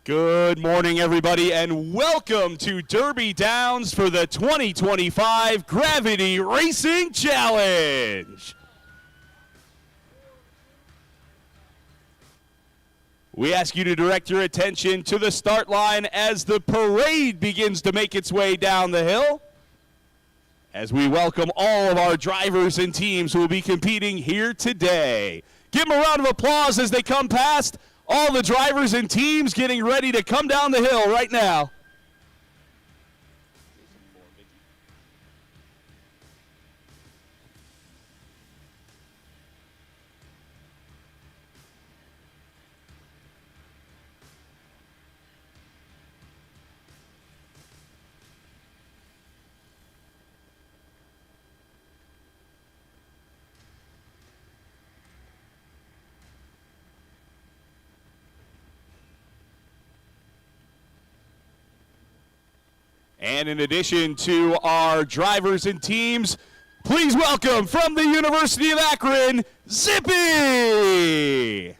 Good morning, everybody, and welcome to Derby Downs for the 2025 Gravity Racing Challenge. We ask you to direct your attention to the start line as the parade begins to make its way down the hill, as we welcome all of our drivers and teams who will be competing here today. Give them a round of applause as they come past. All the drivers and teams getting ready to come down the hill right now. And in addition to our drivers and teams, please welcome from the University of Akron, Zippy!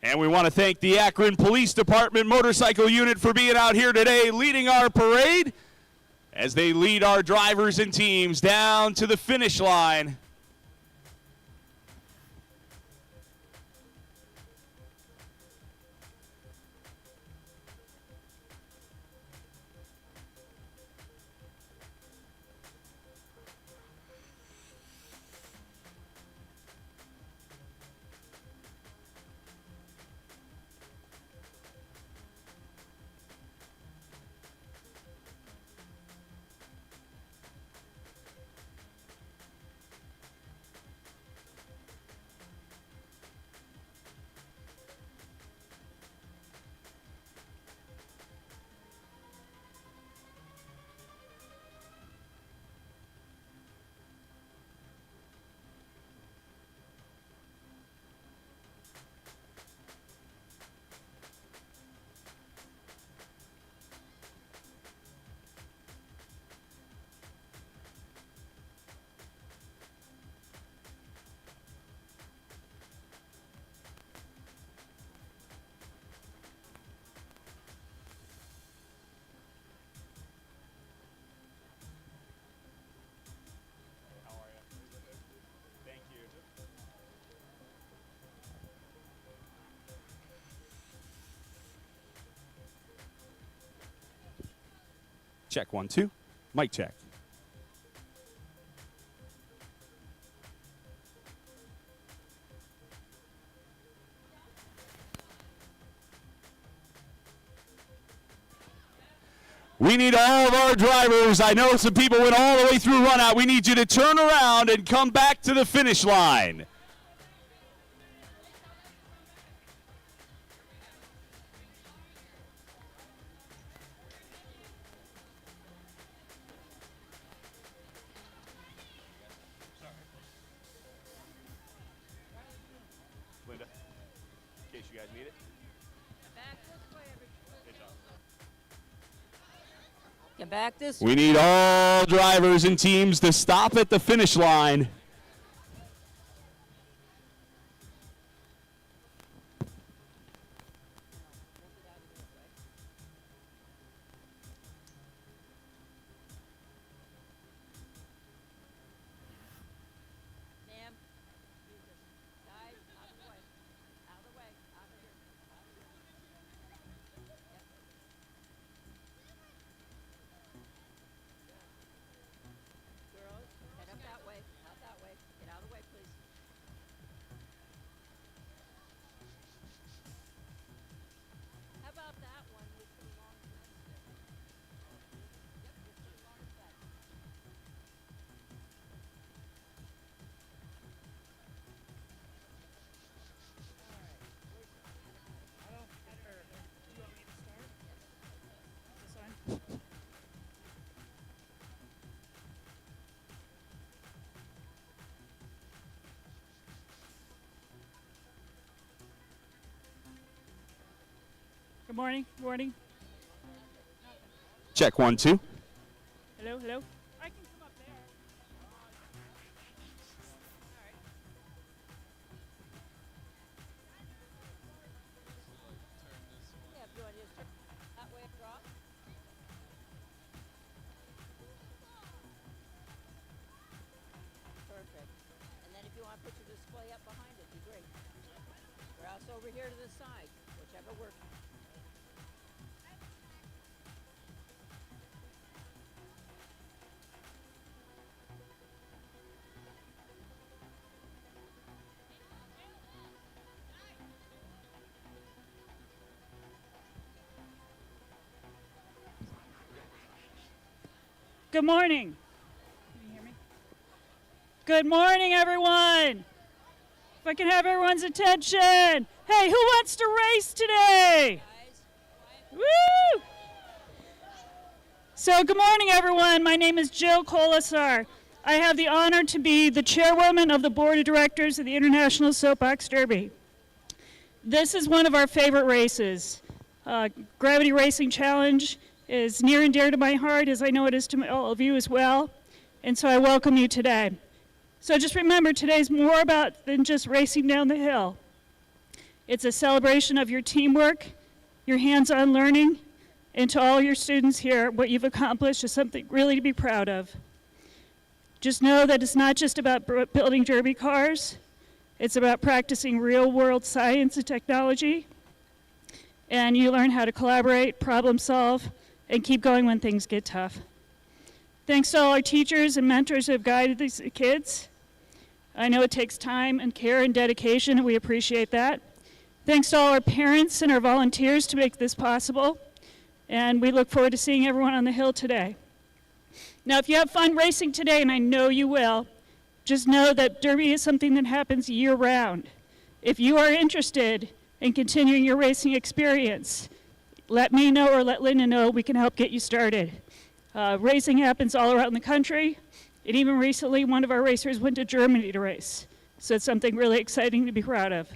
And we want to thank the Akron Police Department Motorcycle Unit for being out here today leading our parade as they lead our drivers and teams down to the finish line. Check 1, 2. Mic check. We need all of our drivers. I know some people went all the way through run out. We need you to turn around and come back to the finish line. Linda, in case you guys need it. Get back this We need all drivers and teams to stop at the finish line. Ma'am. Guys, out of the way. Out of the way. Out of here. Out of here. Yep. Girls, head up that way. Out that way. Get out of the way, please. How about that one with the long fence there? Yep, with the long fence. Good morning. Good morning. Check 1, 2. Hello. Hello. I can come up there. Yeah, if you want to just turn that way across. Perfect. And then if you want to put your display up behind it, be great. Or else over here to the side, whichever works. Good morning. Can you hear me? Good morning, everyone. If I can have everyone's attention. Hey, who wants to race today? Woo! So, good morning, everyone. My name is Jill Colasar. I have the honor to be the chairwoman of the board of directors of the International Soapbox Derby. This is one of our favorite races. Gravity Racing Challenge is near and dear to my heart, as I know it is to all of you as well. And so I welcome you today. So just remember, today's more about than just racing down the hill. It's a celebration of your teamwork, your hands-on learning, and to all your students here, what you've accomplished is something really to be proud of. Just know that it's not just about building derby cars. It's about practicing real-world science and technology. And you learn how to collaborate, problem solve, and keep going when things get tough. Thanks to all our teachers and mentors who have guided these kids. I know it takes time and care and dedication, and we appreciate that. Thanks to all our parents and our volunteers to make this possible. And we look forward to seeing everyone on the hill today. Now, if you have fun racing today, and I know you will, just know that Derby is something that happens year-round. If you are interested in continuing your racing experience, let me know or let Linda know. We can help get you started. Racing happens all around the country, and even recently one of our racers went to Germany to race. So it's something really exciting to be proud of.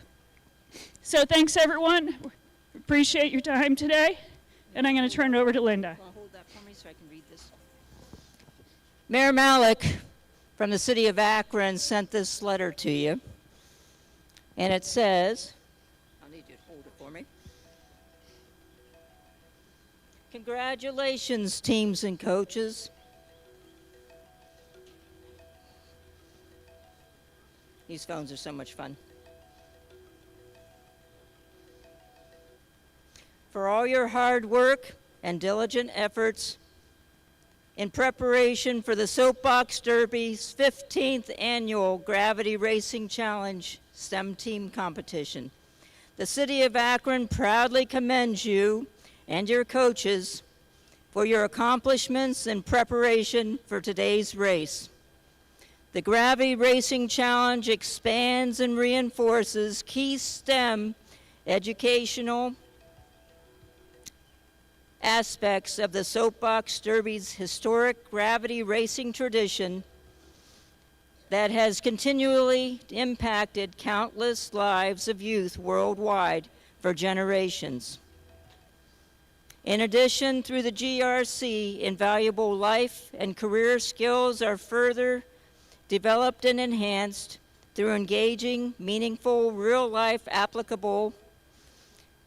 So thanks, everyone. Appreciate your time today, and I'm going to turn it over to Linda. Well, hold that for me so I can read this. Mayor Malik from the city of Akron sent this letter to you, and it says, I'll need you to hold it for me. Congratulations, teams and coaches. These phones are so much fun. For all your hard work and diligent efforts in preparation for the Soapbox Derby's 15th annual Gravity Racing Challenge STEM Team Competition. The City of Akron proudly commends you and your coaches for your accomplishments in preparation for today's race. The Gravity Racing Challenge expands and reinforces key STEM educational aspects of the Soapbox Derby's historic gravity racing tradition that has continually impacted countless lives of youth worldwide for generations. In addition, through the GRC, invaluable life and career skills are further developed and enhanced through engaging, meaningful, real-life, applicable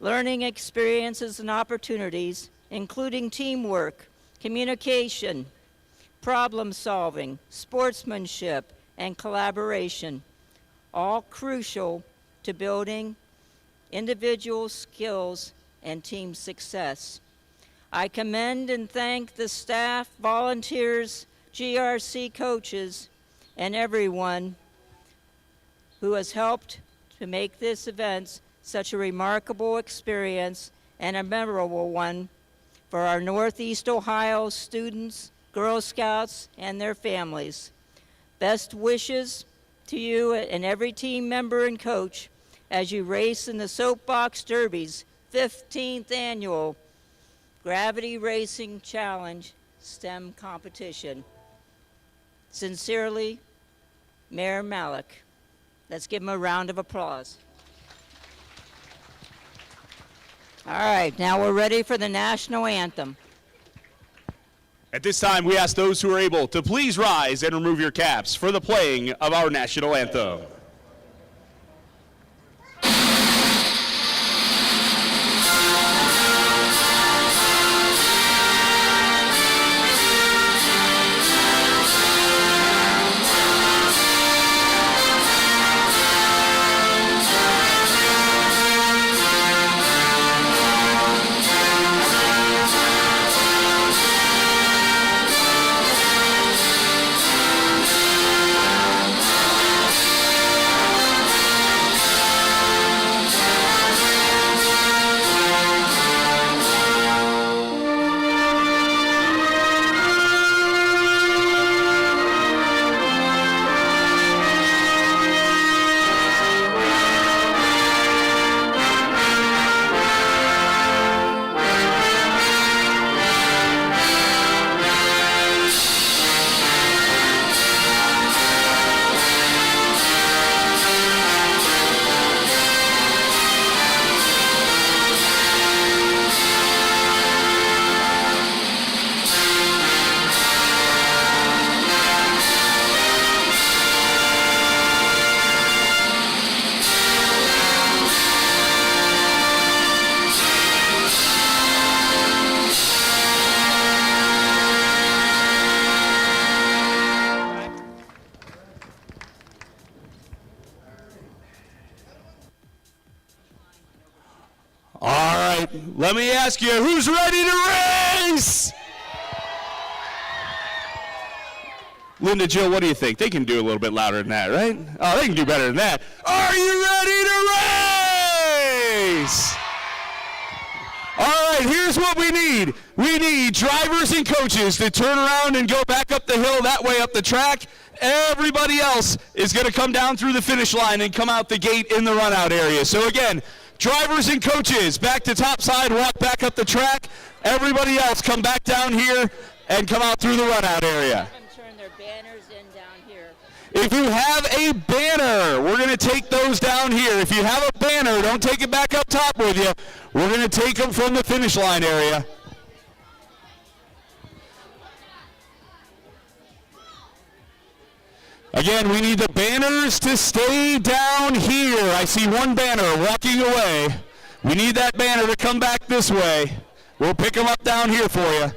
learning experiences and opportunities, including teamwork, communication, problem-solving, sportsmanship, and collaboration, all crucial to building individual skills and team success. I commend and thank the staff, volunteers, GRC coaches, and everyone who has helped to make this event such a remarkable experience and a memorable one for our Northeast Ohio students, Girl Scouts, and their families. Best wishes to you and every team member and coach as you race in the Soapbox Derby's 15th annual Gravity Racing Challenge STEM competition. Sincerely, Mayor Malik. Let's give him a round of applause. All right, now we're ready for the national anthem. At this time, we ask those who are able to please rise and remove your caps for the playing of our national anthem. Let me ask you, who's ready to race? Linda, Jill, what do you think? They can do a little bit louder than that, right? Oh, they can do better than that. Are you ready to race? All right, here's what we need. We need drivers and coaches to turn around and go back up the hill, that way up the track. Everybody else is going to come down through the finish line and come out the gate in the run-out area. So again, drivers and coaches, back to top side, walk back up the track. Everybody else, come back down here and come out through the run-out area. Have them turn their banners in down here. If you have a banner, we're going to take those down here. If you have a banner, don't take it back up top with you. We're going to take them from the finish line area. Again, we need the banners to stay down here. I see one banner walking away. We need that banner to come back this way. We'll pick them up down here for you.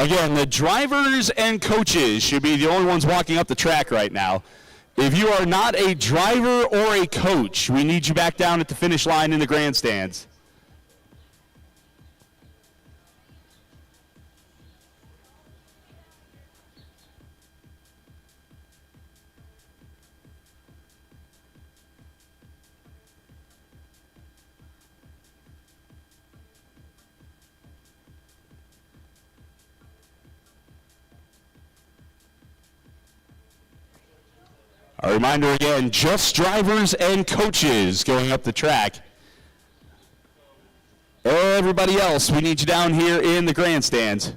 Again, the drivers and coaches should be the only ones walking up the track right now. If you are not a driver or a coach, we need you back down at the finish line in the grandstands. A reminder again, just drivers and coaches going up the track. Everybody else, we need you down here in the grandstands.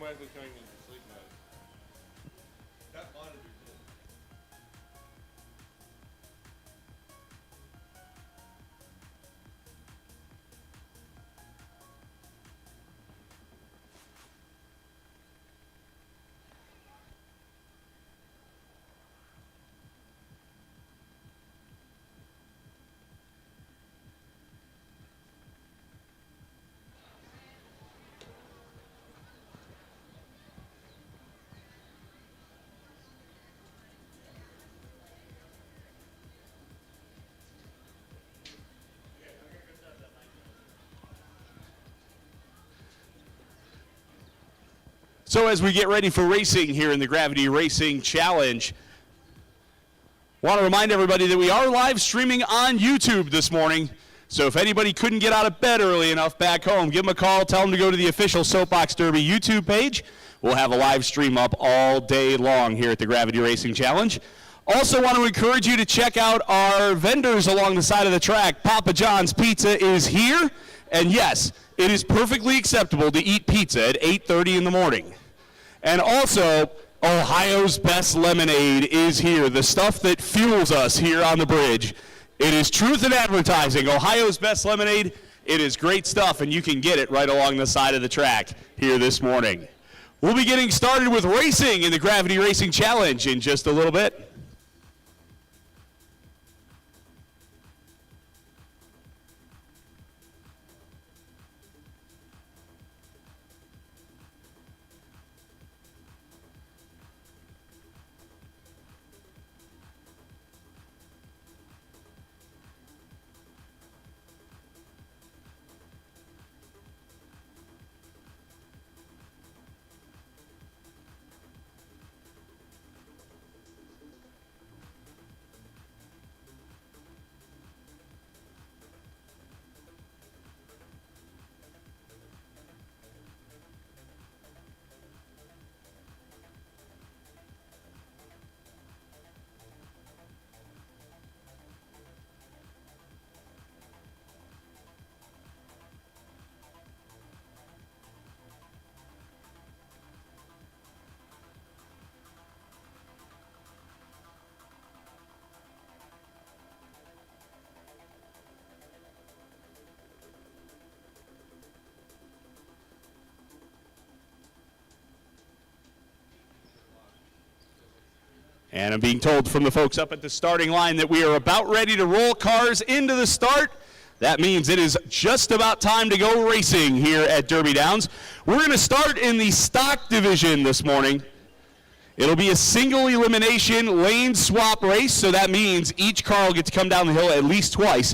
automatically coming into sleep mode. That monitor did. So as we get ready for racing here in the Gravity Racing Challenge, want to remind everybody that we are live streaming on YouTube this morning. So if anybody couldn't get out of bed early enough back home, give them a call, tell them to go to the official Soapbox Derby YouTube page. We'll have a live stream up all day long here at the Gravity Racing Challenge. Also want to encourage you to check out our vendors along the side of the track. Papa John's Pizza is here, and yes, it is perfectly acceptable to eat pizza at 8:30 in the morning. And also, Ohio's Best Lemonade is here, the stuff that fuels us here on the bridge. It is truth in advertising. Ohio's Best Lemonade, it is great stuff, and you can get it right along the side of the track here this morning. We'll be getting started with racing in the Gravity Racing Challenge in just a little bit. And I'm being told from the folks up at the starting line that we are about ready to roll cars into the start. That means it is just about time to go racing here at Derby Downs. We're going to start in the stock division this morning. It'll be a single elimination lane swap race, so that means each car will get to come down the hill at least twice.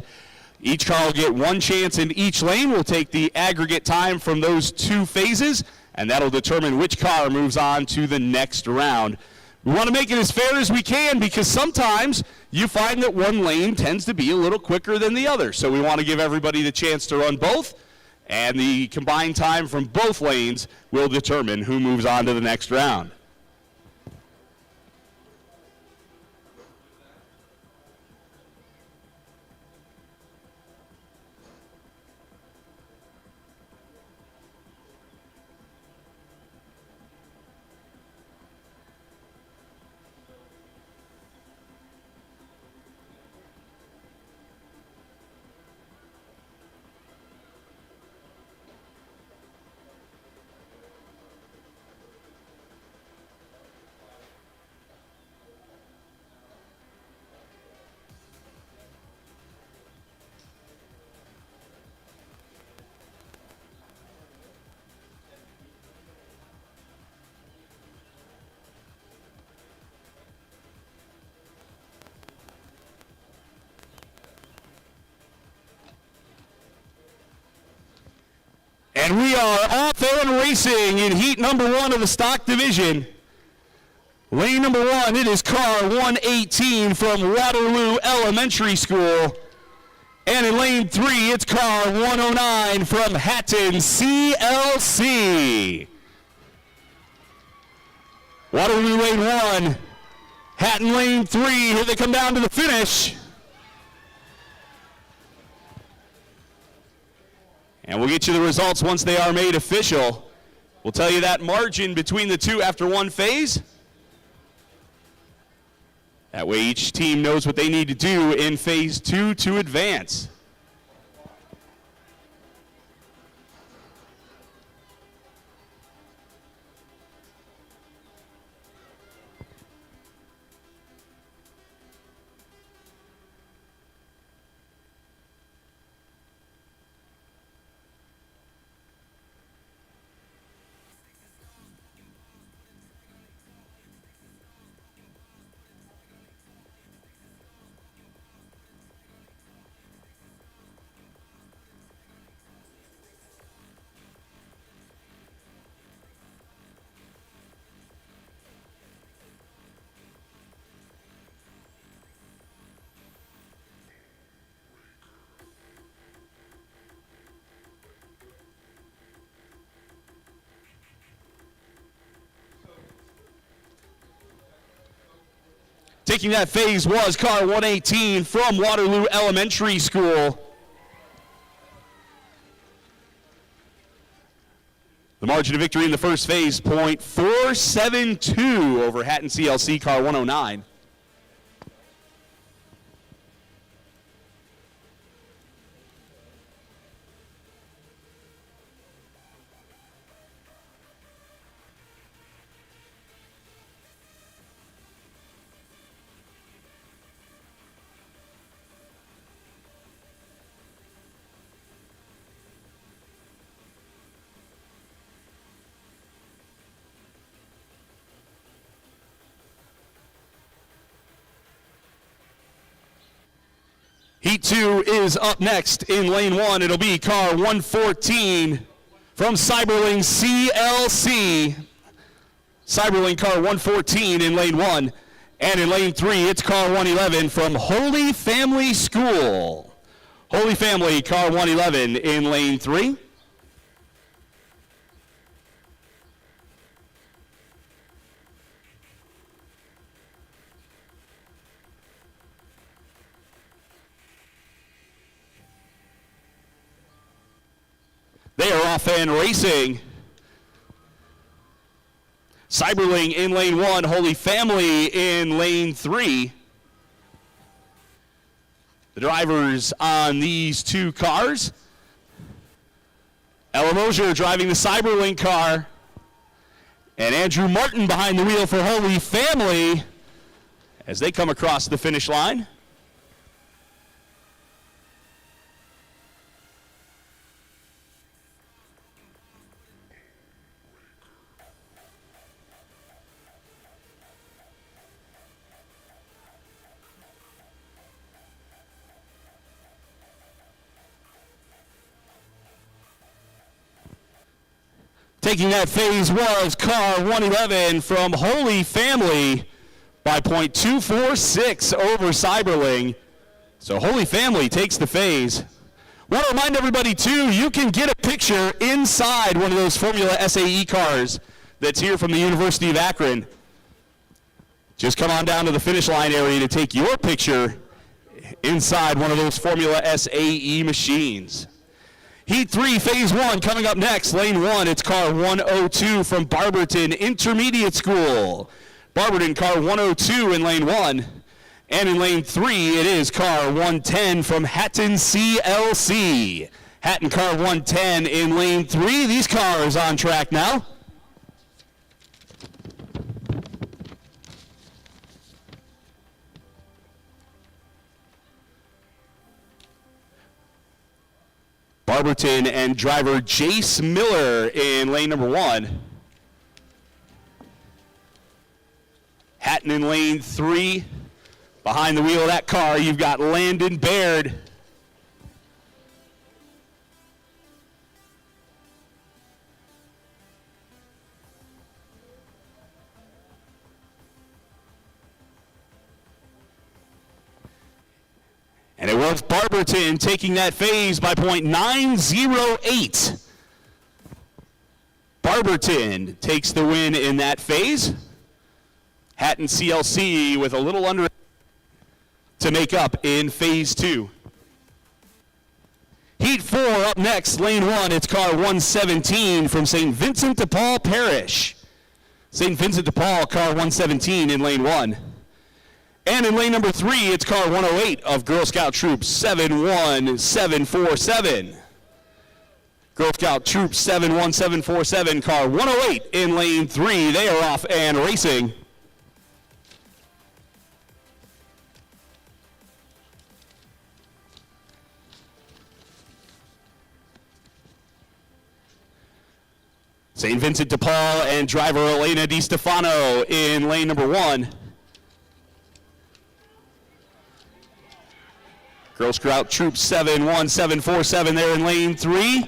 Each car will get one chance in each lane. We'll take the aggregate time from those two phases, and that'll determine which car moves on to the next round. We want to make it as fair as we can because sometimes you find that one lane tends to be a little quicker than the other. So we want to give everybody the chance to run both, and the combined time from both lanes will determine who moves on to the next round. And we are off and racing in heat number one of the stock division. Lane number one, it is car 118 from Waterloo Elementary School. And in lane three, it's car 109 from Hatton CLC. Waterloo lane one, Hatton lane three, here they come down to the finish. And we'll get you the results once they are made official. We'll tell you that margin between the two after one phase. That way each team knows what they need to do in phase two to advance. Taking that phase was car 118 from Waterloo Elementary School. The margin of victory in the first phase, .472 over Hatton CLC car 109. Heat 2 is up next in lane 1. It'll be car 114 from Cyberling CLC. Cyberling car 114 in lane 1. And in lane 3, it's car 111 from Holy Family School. Holy Family car 111 in lane 3. They are off and racing. Cyberling in lane 1, Holy Family in lane 3. The drivers on these two cars. Ella Mosier driving the Cyberling car. And Andrew Martin behind the wheel for Holy Family as they come across the finish line. Taking that phase was car 111 from Holy Family by .246 over Cyberling. So Holy Family takes the phase. Want to remind everybody too, you can get a picture inside one of those Formula SAE cars that's here from the University of Akron. Just come on down to the finish line area to take your picture inside one of those Formula SAE machines. Heat 3, Phase 1, coming up next. Lane 1, it's car 102 from Barberton Intermediate School. Barberton car 102 in Lane 1. And in Lane 3, it is car 110 from Hatton CLC. Hatton car 110 in Lane 3. These cars on track now. Barberton and driver Jace Miller in lane number 1. Hatton in lane 3. Behind the wheel of that car, you've got Landon Baird. And it was Barberton taking that phase by .908. Barberton takes the win in that phase. Hatton CLC with a little under to make up in phase 2. Heat 4 up next, lane 1, it's car 117 from St. Vincent de Paul Parish. St. Vincent de Paul, car 117 in lane 1. And in lane number 3, it's car 108 of Girl Scout Troop 71747. Girl Scout Troop 71747, car 108 in lane 3. They are off and racing. St. Vincent de Paul and driver Elena Di Stefano in lane number 1. Girl Scout Troop 71747 there in lane 3.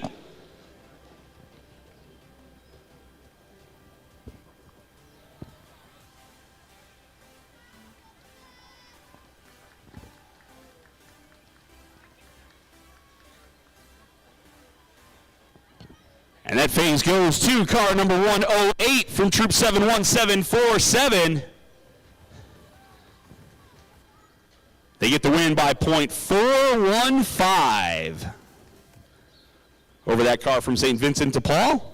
And that phase goes to car number 108 from Troop 71747. They get the win by .415 over that car from St. Vincent de Paul.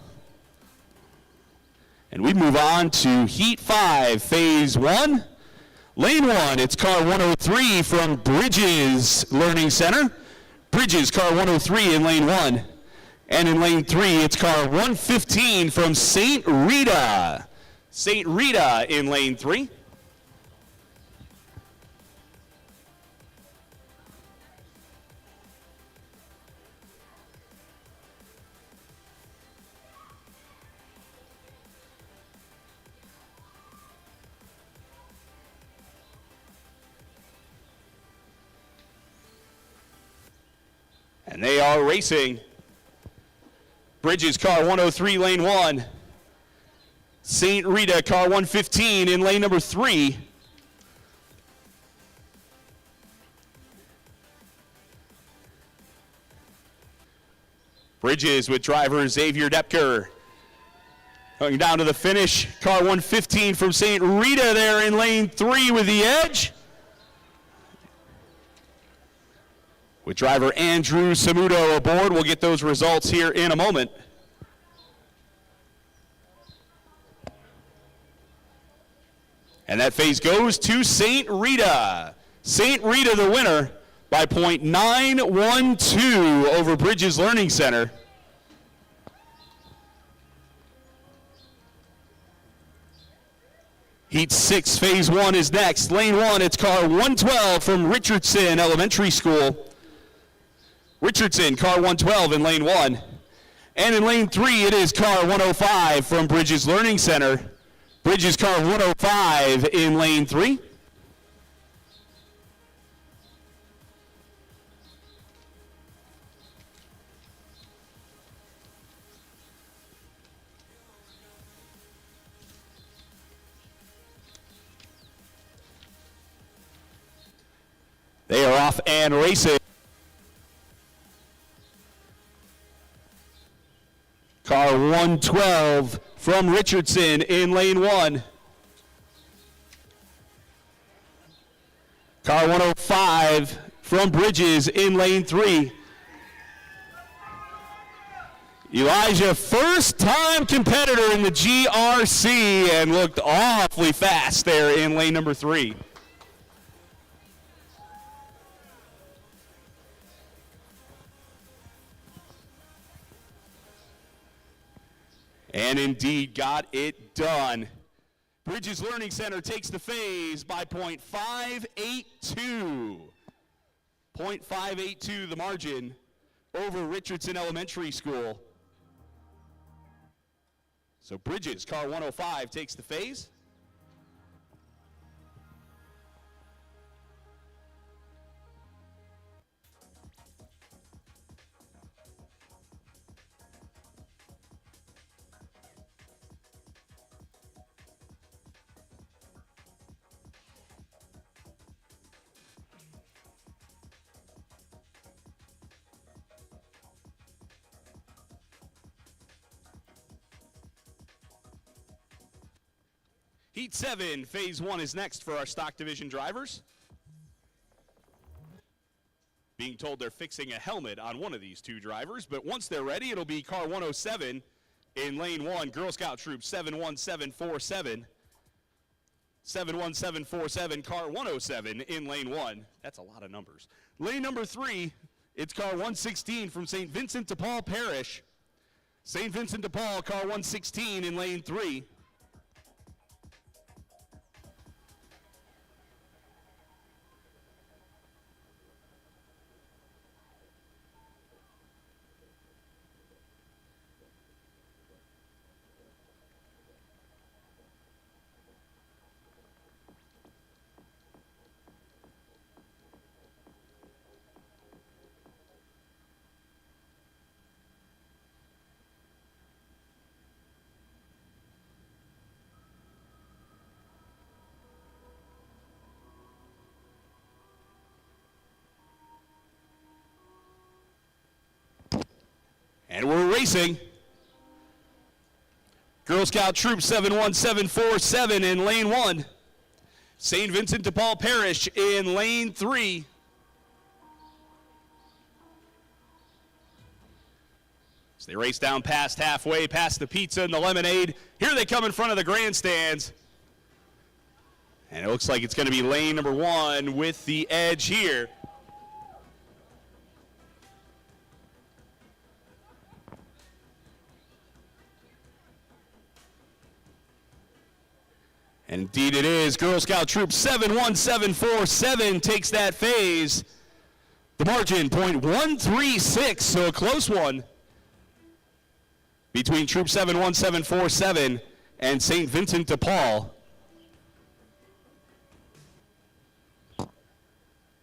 And we move on to Heat 5, Phase 1. Lane 1, it's car 103 from Bridges Learning Center. Bridges, car 103 in lane 1. And in lane 3, it's car 115 from St. Rita. St. Rita in lane 3. And they are racing. Bridges, car 103, lane 1. St. Rita, car 115 in lane number 3. Bridges with driver Xavier Depker. Going down to the finish, car 115 from St. Rita there in lane 3 with the edge. With driver Andrew Samuto aboard, we'll get those results here in a moment. And that phase goes to St. Rita. St. Rita the winner by .912 over Bridges Learning Center. Heat 6, phase 1 is next. Lane 1, it's car 112 from Richardson Elementary School. Richardson, car 112 in lane 1. And in lane 3, it is car 105 from Bridges Learning Center. Bridges, car 105 in lane 3. They are off and racing. Car 112 from Richardson in lane 1. Car 105 from Bridges in lane 3. Elijah, first-time competitor in the GRC, and looked awfully fast there in lane number 3. And indeed got it done. Bridges Learning Center takes the phase by .582. .582 the margin over Richardson Elementary School. So Bridges, car 105, takes the phase. Heat 7, phase 1 is next for our stock division drivers. Being told they're fixing a helmet on one of these two drivers, but once they're ready, it'll be car 107 in lane 1, Girl Scout Troop 71747. 71747, car 107 in lane 1. That's a lot of numbers. Lane number 3, it's car 116 from St. Vincent de Paul Parish. St. Vincent de Paul, car 116 in lane 3. And we're racing. Girl Scout Troop 71747 in lane 1. St. Vincent de Paul Parish in lane 3. As they race down past halfway, past the pizza and the lemonade. Here they come in front of the grandstands. And it looks like it's going to be lane number 1 with the edge here. Indeed it is. Girl Scout Troop 71747 takes that phase. The margin, .136, so a close one between Troop 71747 and St. Vincent de Paul.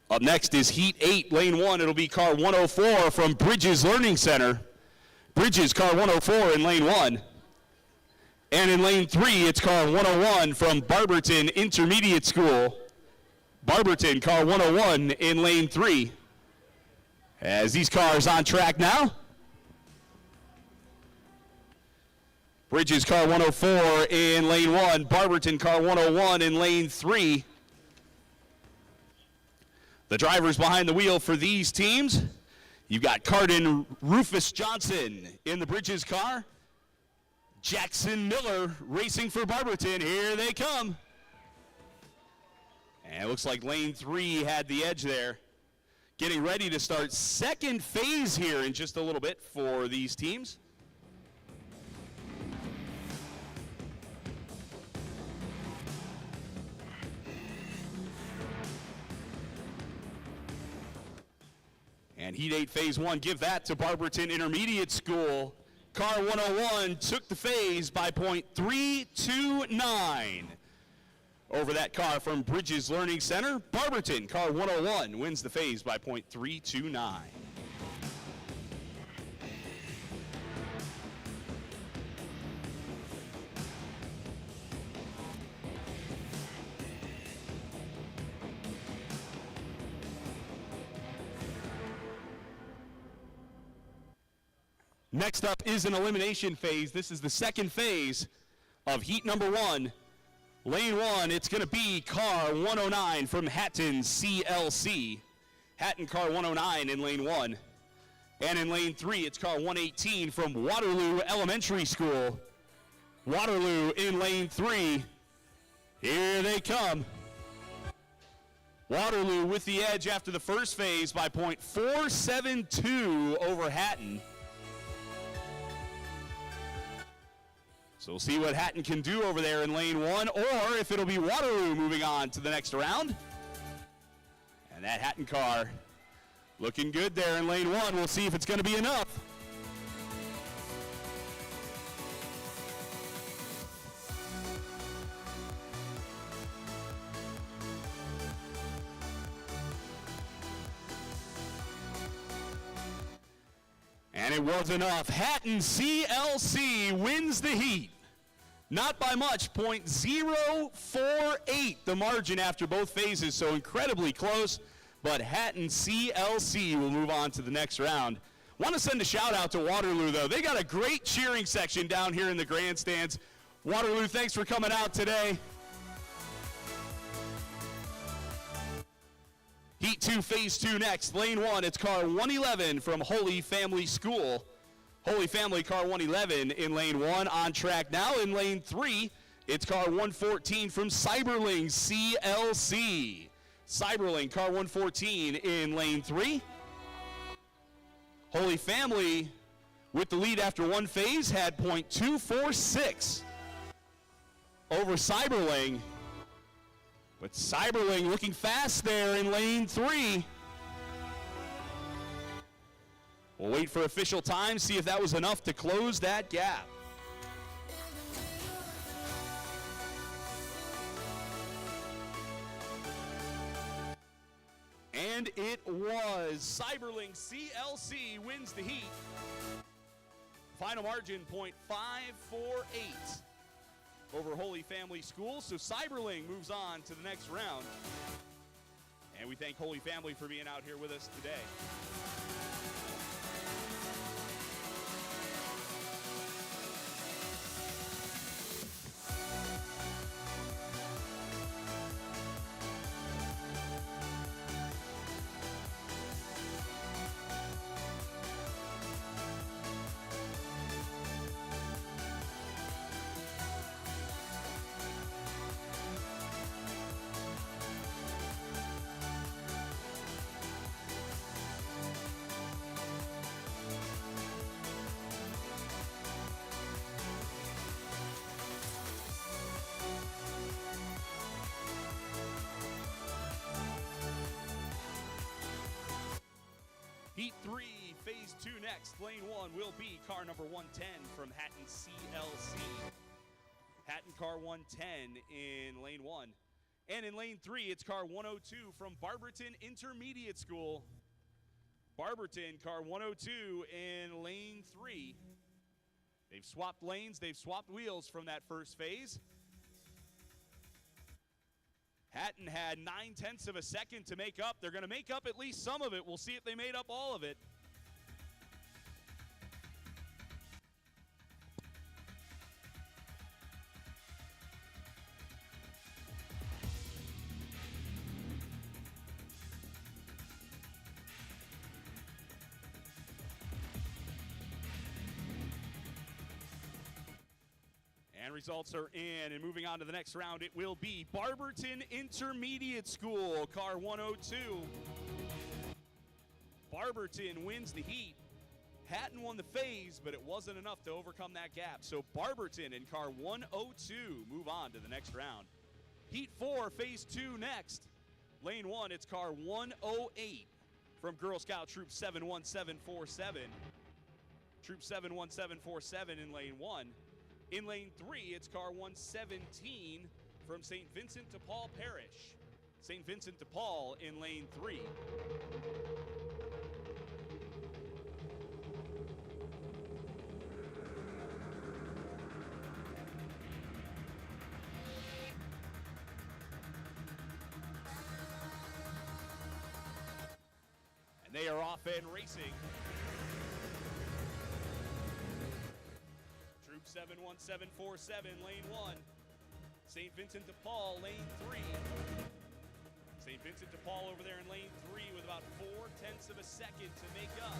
Up next is Heat 8, Lane 1. It'll be car 104 from Bridges Learning Center. Bridges, car 104 in Lane 1. And in lane 3, it's car 101 from Barberton Intermediate School. Barberton, car 101 in lane 3. As these cars on track now. Bridges, car 104 in lane 1. Barberton, car 101 in lane 3. The drivers behind the wheel for these teams. You've got Cardin Rufus Johnson in the Bridges car. Jackson Miller racing for Barberton. Here they come. And it looks like lane 3 had the edge there. Getting ready to start second phase here in just a little bit for these teams. And Heat 8 Phase 1, give that to Barberton Intermediate School. Car 101 took the phase by .329 over that car from Bridges Learning Center. Barberton, car 101, wins the phase by .329. Next up is an elimination phase. This is the second phase of heat number 1. Lane 1, it's going to be car 109 from Hatton CLC. Hatton car 109 in lane 1. And in lane 3, it's car 118 from Waterloo Elementary School. Waterloo in lane 3. Here they come. Waterloo with the edge after the first phase by .472 over Hatton. So we'll see what Hatton can do over there in lane 1, or if it'll be Waterloo moving on to the next round. And that Hatton car looking good there in lane 1. We'll see if it's going to be enough. And it was enough. Hatton CLC wins the heat. Not by much, .048 the margin after both phases, so incredibly close. But Hatton CLC will move on to the next round. Want to send a shout out to Waterloo, though. They got a great cheering section down here in the grandstands. Waterloo, thanks for coming out today. Heat 2, Phase 2 next. Lane 1, it's car 111 from Holy Family School. Holy Family, car 111 in lane 1. On track now in lane 3, it's car 114 from Cyberling CLC. Cyberling, car 114 in lane 3. Holy Family, with the lead after one phase, had .246 over Cyberling. But Cyberling looking fast there in lane 3. We'll wait for official time, see if that was enough to close that gap. And it was. Cyberling CLC wins the heat. Final margin .548 over Holy Family School. So Cyberling moves on to the next round. And we thank Holy Family for being out here with us today. Heat 3, Phase 2 next. Lane 1 will be car number 110 from Hatton CLC. Hatton car 110 in lane 1. And in lane 3, it's car 102 from Barberton Intermediate School. Barberton car 102 in lane 3. They've swapped lanes, they've swapped wheels from that first phase. Hatton had 9/10 of a second to make up. They're going to make up at least some of it. We'll see if they made up all of it. And results are in, and moving on to the next round, it will be Barberton Intermediate School, car 102. Barberton wins the heat. Hatton won the phase, but it wasn't enough to overcome that gap. So Barberton and car 102 move on to the next round. Heat 4, Phase 2 next. Lane 1, it's car 108 from Girl Scout Troop 71747. Troop 71747 in lane 1. In lane 3, it's car 117 from St. Vincent de Paul Parish. St. Vincent de Paul in lane 3. And they are off and racing. Troop 71747, lane 1. St. Vincent de Paul, lane 3. St. Vincent de Paul over there in lane 3 with about 4/10 of a second to make up.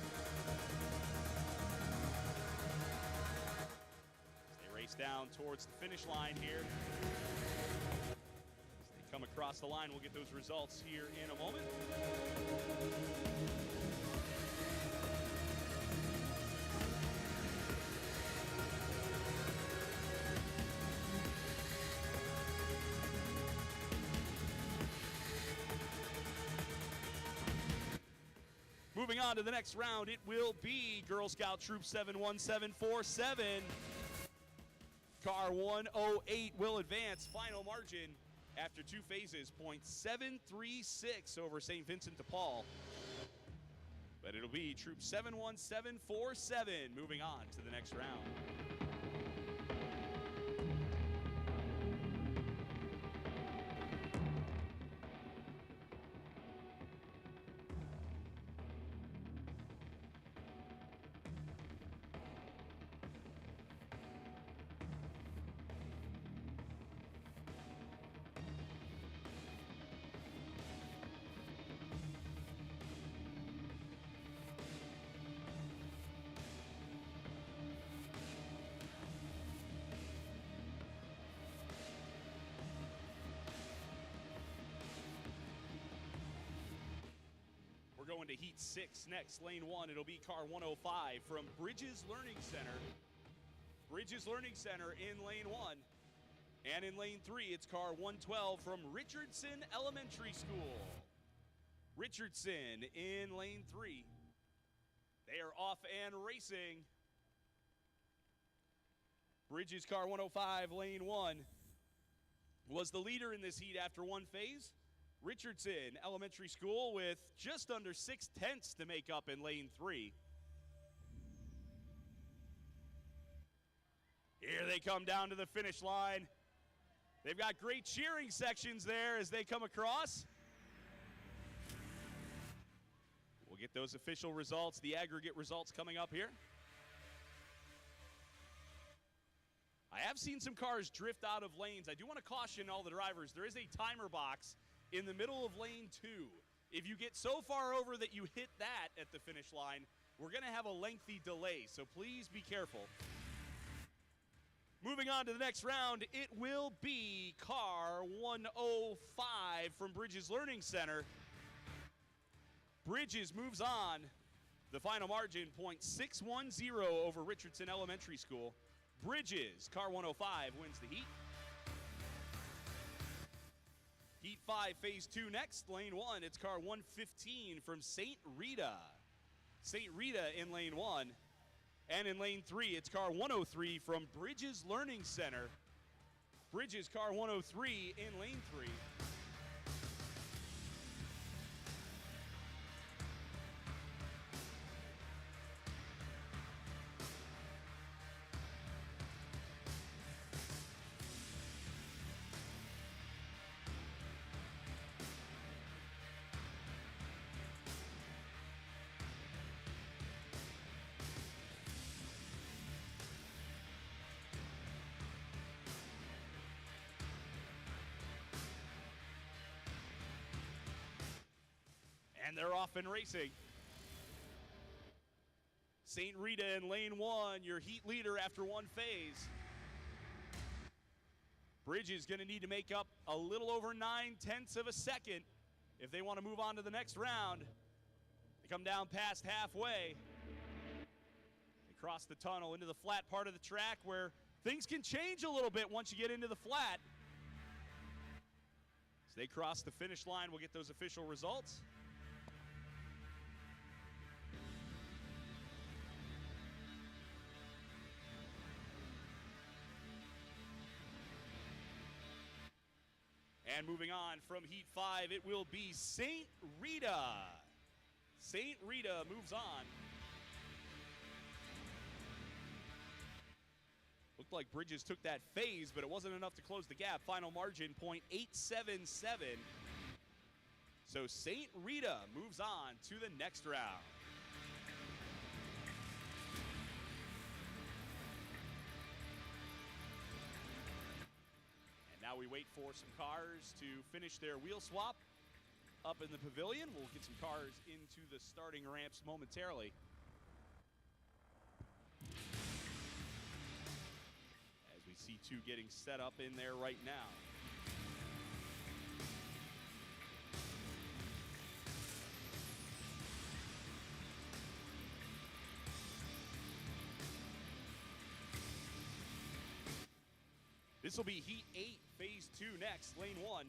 As they race down towards the finish line here. As they come across the line, we'll get those results here in a moment. Moving on to the next round, it will be Girl Scout Troop 71747. Car 108 will advance. Final margin after two phases, .736 over St. Vincent de Paul. But it'll be Troop 71747 moving on to the next round. going to Heat 6 next. Lane 1, it'll be car 105 from Bridges Learning Center. Bridges Learning Center in Lane 1. And in Lane 3, it's car 112 from Richardson Elementary School. Richardson in Lane 3. They are off and racing. Bridges car 105, Lane 1, was the leader in this heat after one phase. Richardson Elementary School with just under 6/10 to make up in Lane 3. Here they come down to the finish line. They've got great cheering sections there as they come across. We'll get those official results, the aggregate results coming up here. I have seen some cars drift out of lanes. I do want to caution all the drivers. There is a timer box in the middle of lane 2. If you get so far over that you hit that at the finish line, we're going to have a lengthy delay, so please be careful. Moving on to the next round, it will be car 105 from Bridges Learning Center. Bridges moves on. The final margin, .610 over Richardson Elementary School. Bridges, car 105, wins the heat. Heat 5, phase 2 next. Lane 1, it's car 115 from St. Rita. St. Rita in lane 1. And in lane 3, it's car 103 from Bridges Learning Center. Bridges, car 103 in lane 3. And they're off and racing. St. Rita in lane 1, your heat leader after one phase. Bridges going to need to make up a little over 9/10 of a second if they want to move on to the next round. They come down past halfway. They cross the tunnel into the flat part of the track where things can change a little bit once you get into the flat. As they cross the finish line, we'll get those official results. And moving on from Heat 5, it will be St. Rita. St. Rita moves on. Looked like Bridges took that phase, but it wasn't enough to close the gap. Final margin, .877. So St. Rita moves on to the next round. Now we wait for some cars to finish their wheel swap up in the pavilion. We'll get some cars into the starting ramps momentarily. As we see two getting set up in there right now. This will be Heat 8, Phase 2 next. Lane 1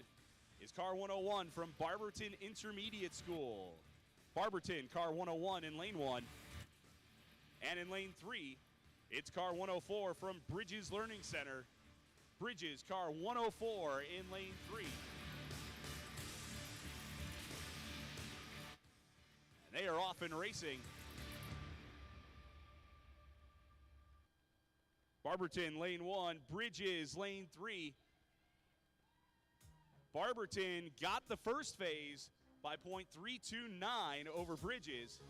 is car 101 from Barberton Intermediate School. Barberton, car 101 in Lane 1. And in Lane 3, it's car 104 from Bridges Learning Center. Bridges, car 104 in Lane 3. And they are off and racing. Barberton, lane 1, Bridges, lane 3. Barberton got the first phase by .329 over Bridges.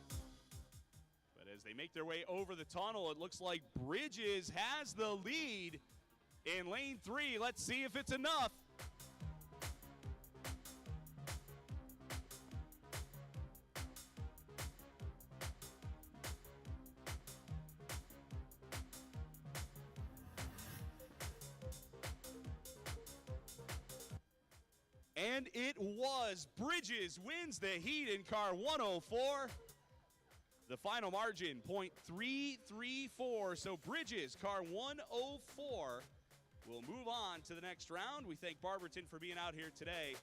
But as they make their way over the tunnel, it looks like Bridges has the lead in lane 3. Let's see if it's enough. And it was. Bridges wins the heat in car 104. The final margin, .334. So Bridges, car 104, will move on to the next round. We thank Barberton for being out here today.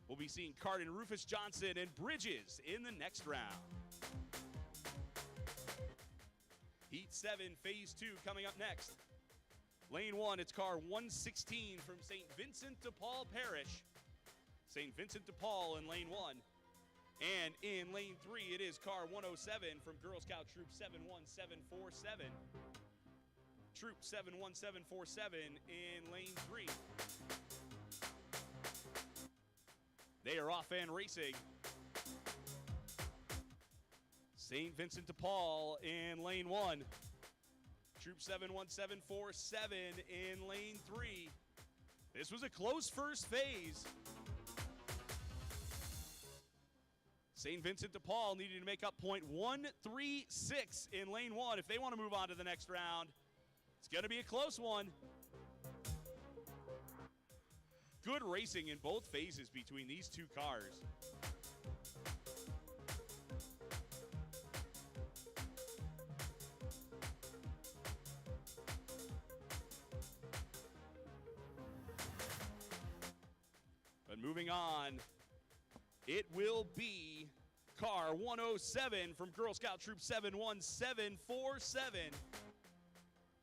We'll be seeing Cardin, Rufus Johnson, and Bridges in the next round. Heat 7, Phase 2 coming up next. Lane 1, it's car 116 from St. Vincent de Paul Parish. St. Vincent de Paul in Lane 1. And in Lane 3, it is car 107 from Girl Scout Troop 71747. Troop 71747 in Lane 3. They are off and racing. St. Vincent de Paul in Lane 1. Troop 71747 in Lane 3. This was a close first phase. St. Vincent de Paul needed to make up .136 in Lane 1 if they want to move on to the next round. It's going to be a close one. Good racing in both phases between these two cars. But moving on, it will be car 107 from Girl Scout Troop 71747.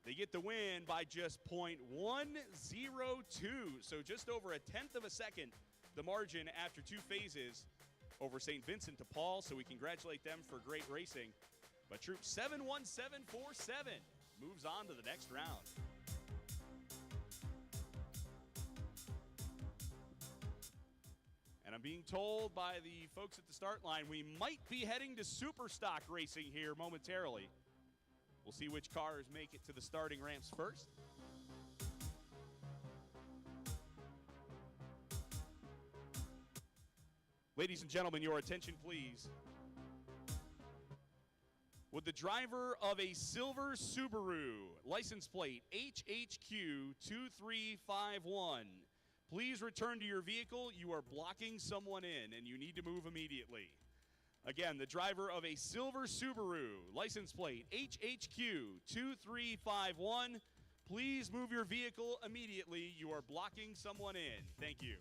They get the win by just .102, so just over a tenth of a second, the margin after two phases over St. Vincent de Paul, so we congratulate them for great racing. But Troop 71747 moves on to the next round. And I'm being told by the folks at the start line we might be heading to super stock racing here momentarily. We'll see which cars make it to the starting ramps first. Ladies and gentlemen, your attention, please. Would the driver of a silver Subaru, license plate HHQ 2351, please return to your vehicle? You are blocking someone in, and you need to move immediately. Again, the driver of a silver Subaru, license plate HHQ 2351, please move your vehicle immediately. You are blocking someone in. Thank you.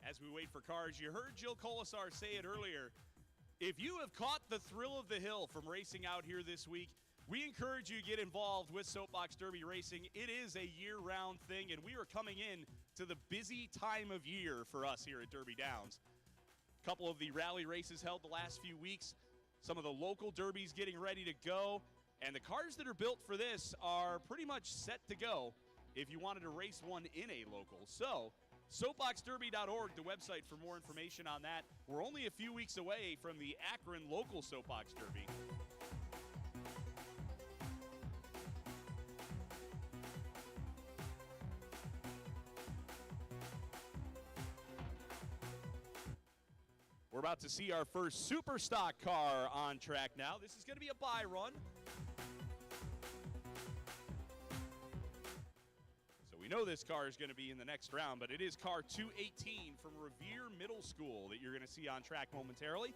As we wait for cars, you heard Jill Colasar say it earlier. If you have caught the thrill of the hill from racing out here this week, we encourage you to get involved with Soapbox Derby Racing. It is a year-round thing, and we are coming in to the busy time of year for us here at Derby Downs. A couple of the rally races held the last few weeks, some of the local derbies getting ready to go, and the cars that are built for this are pretty much set to go if you wanted to race one in a local. So, SoapboxDerby.org, the website for more information on that. We're only a few weeks away from the Akron local Soapbox Derby. We're about to see our first super stock car on track now. This is going to be a bye run. We know this car is going to be in the next round, but it is car 218 from Revere Middle School that you're going to see on track momentarily.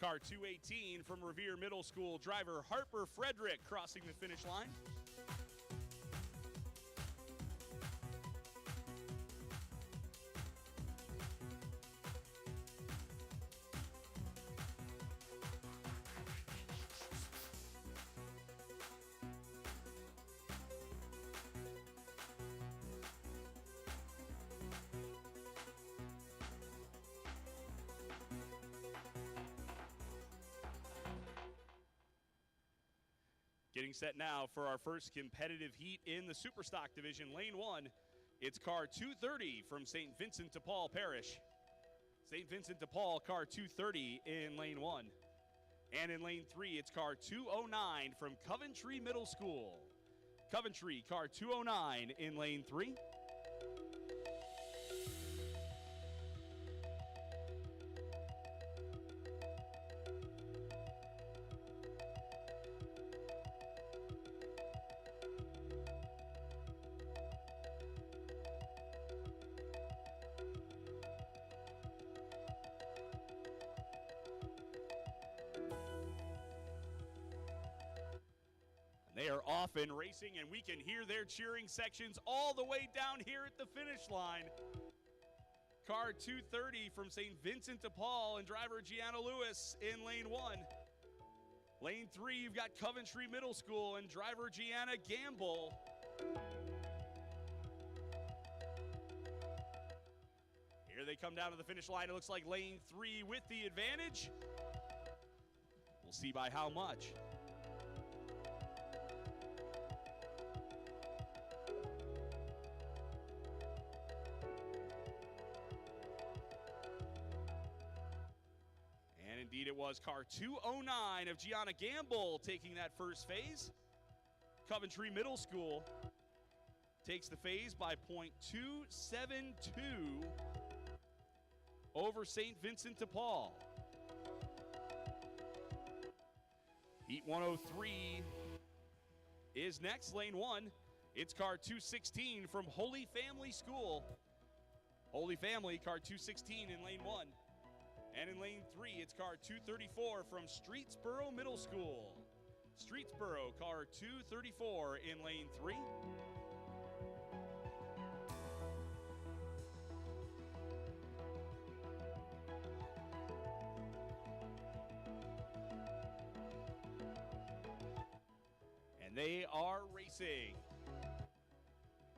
car 218 from Revere Middle School, driver Harper Frederick crossing the finish line. Getting set now for our first competitive heat in the Superstock division. Lane 1, it's car 230 from St. Vincent de Paul Parish. St. Vincent de Paul, car 230 in lane 1. And in lane 3, it's car 209 from Coventry Middle School. Coventry, car 209 in lane 3. They are off and racing, and we can hear their cheering sections all the way down here at the finish line. Car 230 from St. Vincent de Paul and driver Gianna Lewis in lane 1. Lane 3, you've got Coventry Middle School and driver Gianna Gamble. Here they come down to the finish line. It looks like lane 3 with the advantage. We'll see by how much. And indeed it was car 209 of Gianna Gamble taking that first phase. Coventry Middle School takes the phase by .272 over St. Vincent de Paul. Heat 103 is next, lane 1. It's car 216 from Holy Family School. Holy Family, car 216 in lane 1. And in lane 3, it's car 234 from Streetsboro Middle School. Streetsboro, car 234 in lane 3. And they are racing.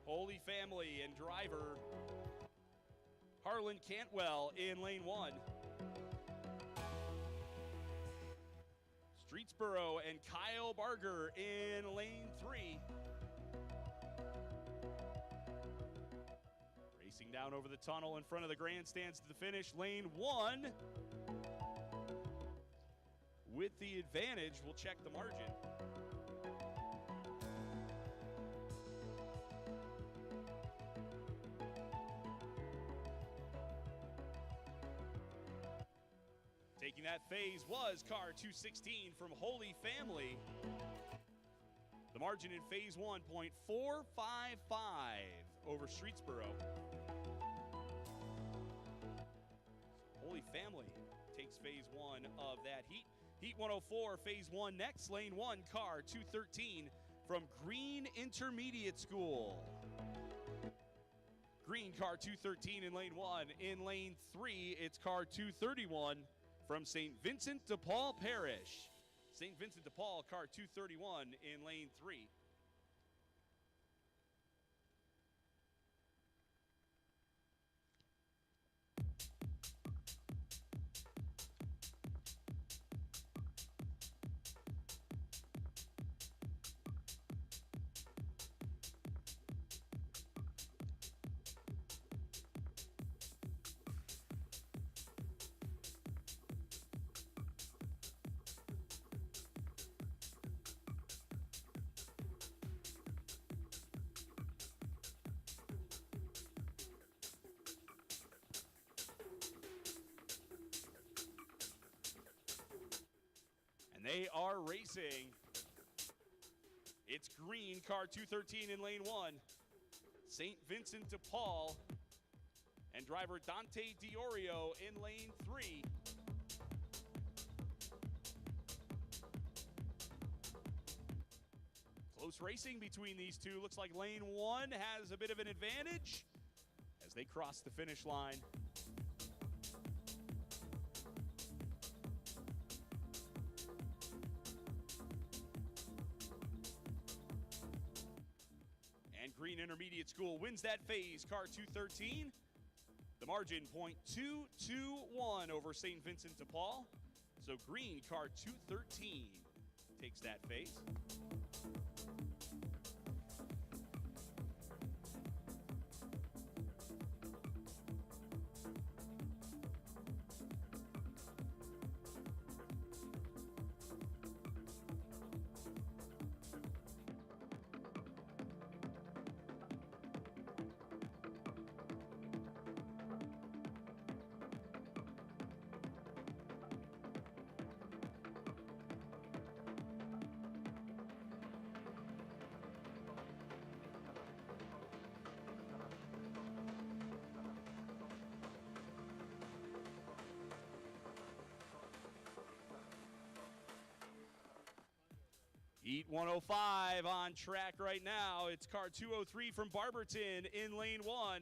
Holy Family and driver Harlan Cantwell in lane 1. Streetsboro and Kyle Barger in lane 3. Racing down over the tunnel in front of the grandstands to the finish, lane 1. With the advantage, we'll check the margin. Taking that phase was car 216 from Holy Family. The margin in phase 1, .455 over Streetsboro. Holy Family takes phase 1 of that heat. Heat 104, phase 1 next. Lane 1, car 213 from Green Intermediate School. Green, car 213 in lane 1. In lane 3, it's car 231 from St. Vincent de Paul Parish. St. Vincent de Paul, car 231 in lane 3. And they are racing. It's Green, car 213 in lane 1. St. Vincent de Paul and driver Dante Diorio in lane 3. close racing between these two. Looks like lane 1 has a bit of an advantage as they cross the finish line. And Green Intermediate School wins that phase, car 213. The margin, .221 over St. Vincent de Paul. So Green, car 213, takes that phase. Heat 105 on track right now. It's car 203 from Barberton in lane 1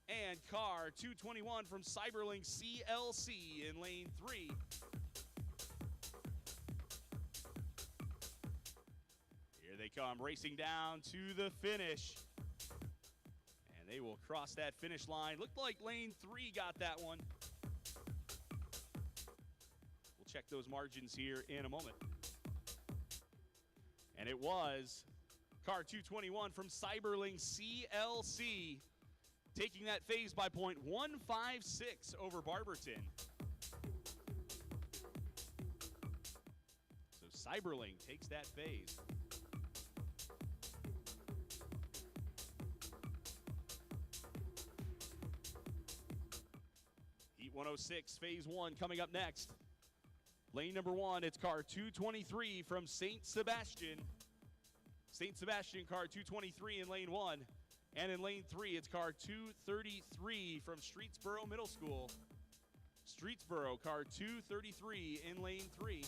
and car 221 from Cyberlink CLC in lane 3. Here they come, racing down to the finish. And they will cross that finish line. Looked like lane 3 got that one. We'll check those margins here in a moment. And it was car 221 from Cyberlink CLC, taking that phase by .156 over Barberton. So Cyberlink takes that phase. Heat 106, phase 1 coming up next. Lane number 1, it's car 223 from St. Sebastian. St. Sebastian car 223 in lane 1. And in lane 3, it's car 233 from Streetsboro Middle School. Streetsboro car 233 in lane 3.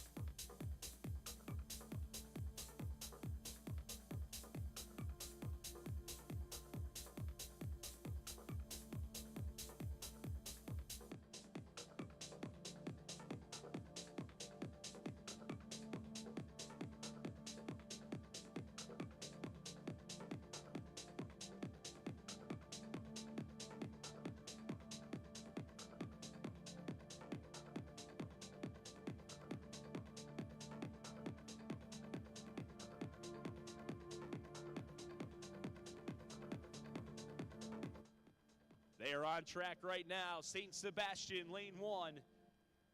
They are on track right now. St. Sebastian, lane 1.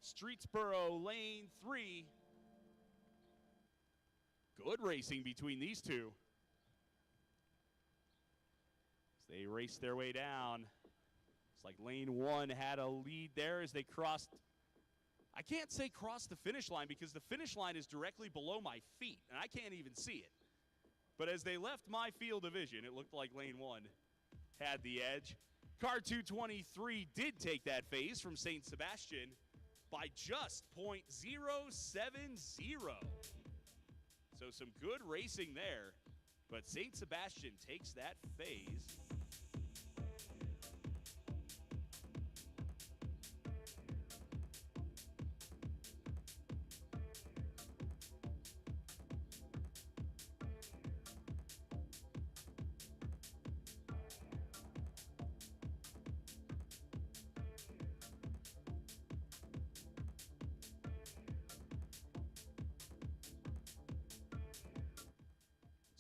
Streetsboro, lane 3. Good racing between these two. As they race their way down. It's like lane 1 had a lead there as they crossed. I can't say cross the finish line because the finish line is directly below my feet, and I can't even see it. But as they left my field of vision, it looked like lane 1 had the edge. Car 223 did take that phase from St. Sebastian by just .070. So some good racing there, but St. Sebastian takes that phase.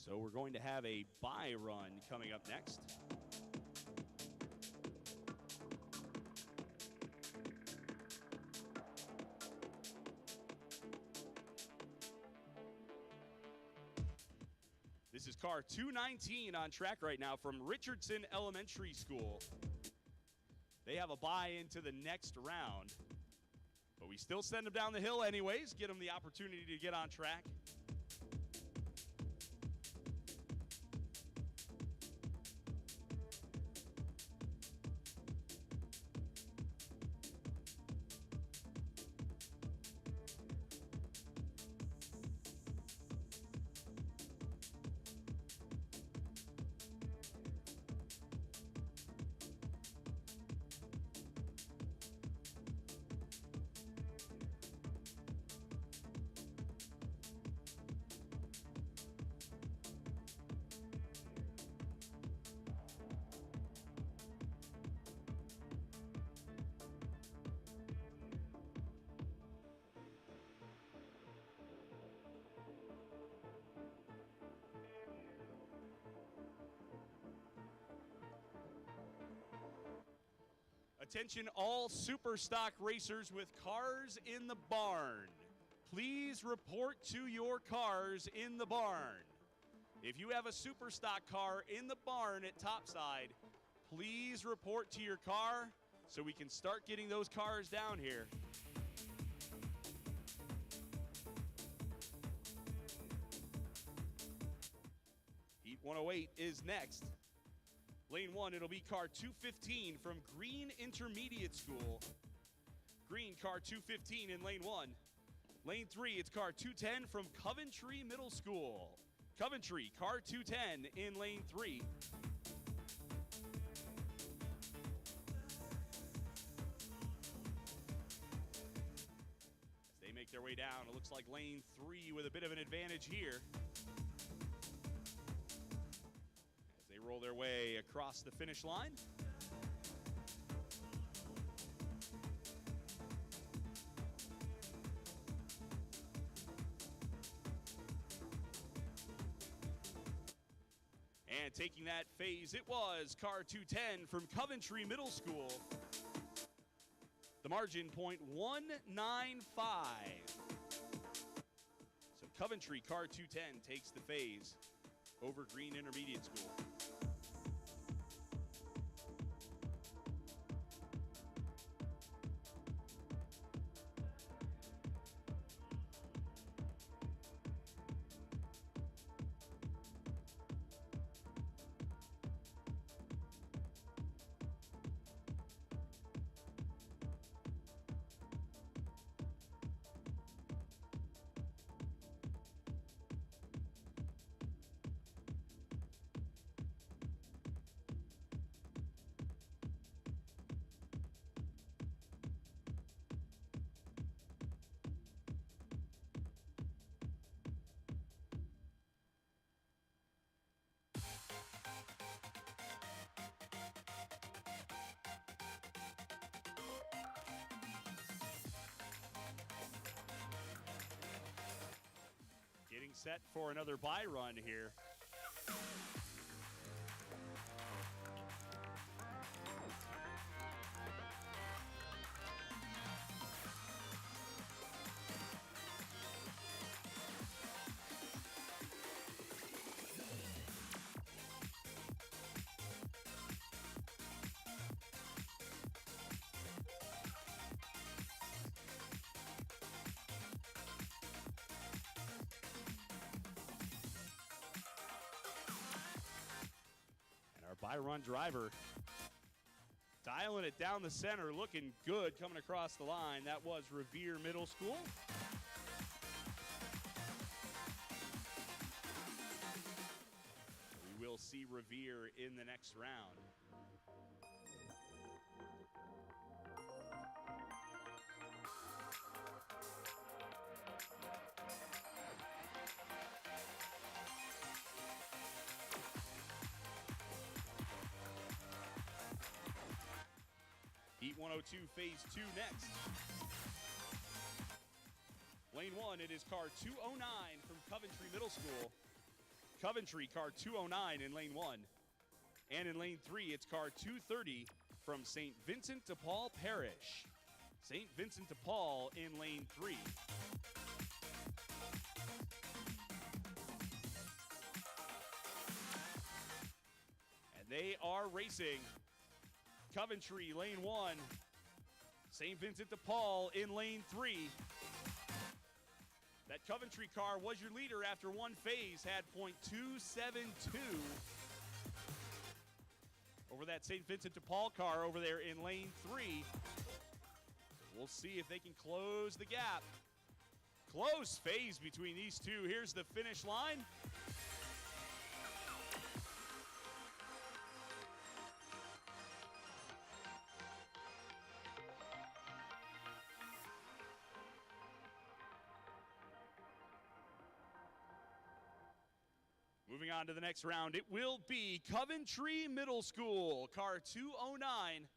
So we're going to have a bye run coming up next. This is car 219 on track right now from Richardson Elementary School. They have a bye into the next round, but we still send them down the hill anyways, get them the opportunity to get on track. attention, all super stock racers with cars in the barn. Please report to your cars in the barn. If you have a super stock car in the barn at topside, please report to your car so we can start getting those cars down here. Heat 108 is next. Lane 1, it'll be car 215 from Green Intermediate School. Green, car 215 in lane 1. Lane 3, it's car 210 from Coventry Middle School. Coventry, car 210 in lane 3. As they make their way down, it looks like lane 3 with a bit of an advantage here. They roll their way across the finish line. And taking that phase, it was car 210 from Coventry Middle School. The margin, .195. So Coventry, car 210, takes the phase over Green Intermediate School. Getting set for another bye run here. Our by-run driver dialing it down the center, looking good coming across the line. That was Revere Middle School. We will see Revere in the next round. Heat 102, phase 2 next. Lane 1, it is car 209 from Coventry Middle School. Coventry, car 209 in lane 1. And in lane 3, it's car 230 from St. Vincent de Paul Parish. St. Vincent de Paul in lane 3. And they are racing. Coventry, lane 1. St. Vincent de Paul in lane 3. That Coventry car was your leader after one phase, had .272 over that St. Vincent de Paul car over there in lane 3. We'll see if they can close the gap. Close phase between these two. Here's the finish line. Moving on to the next round, it will be Coventry Middle School, car 209.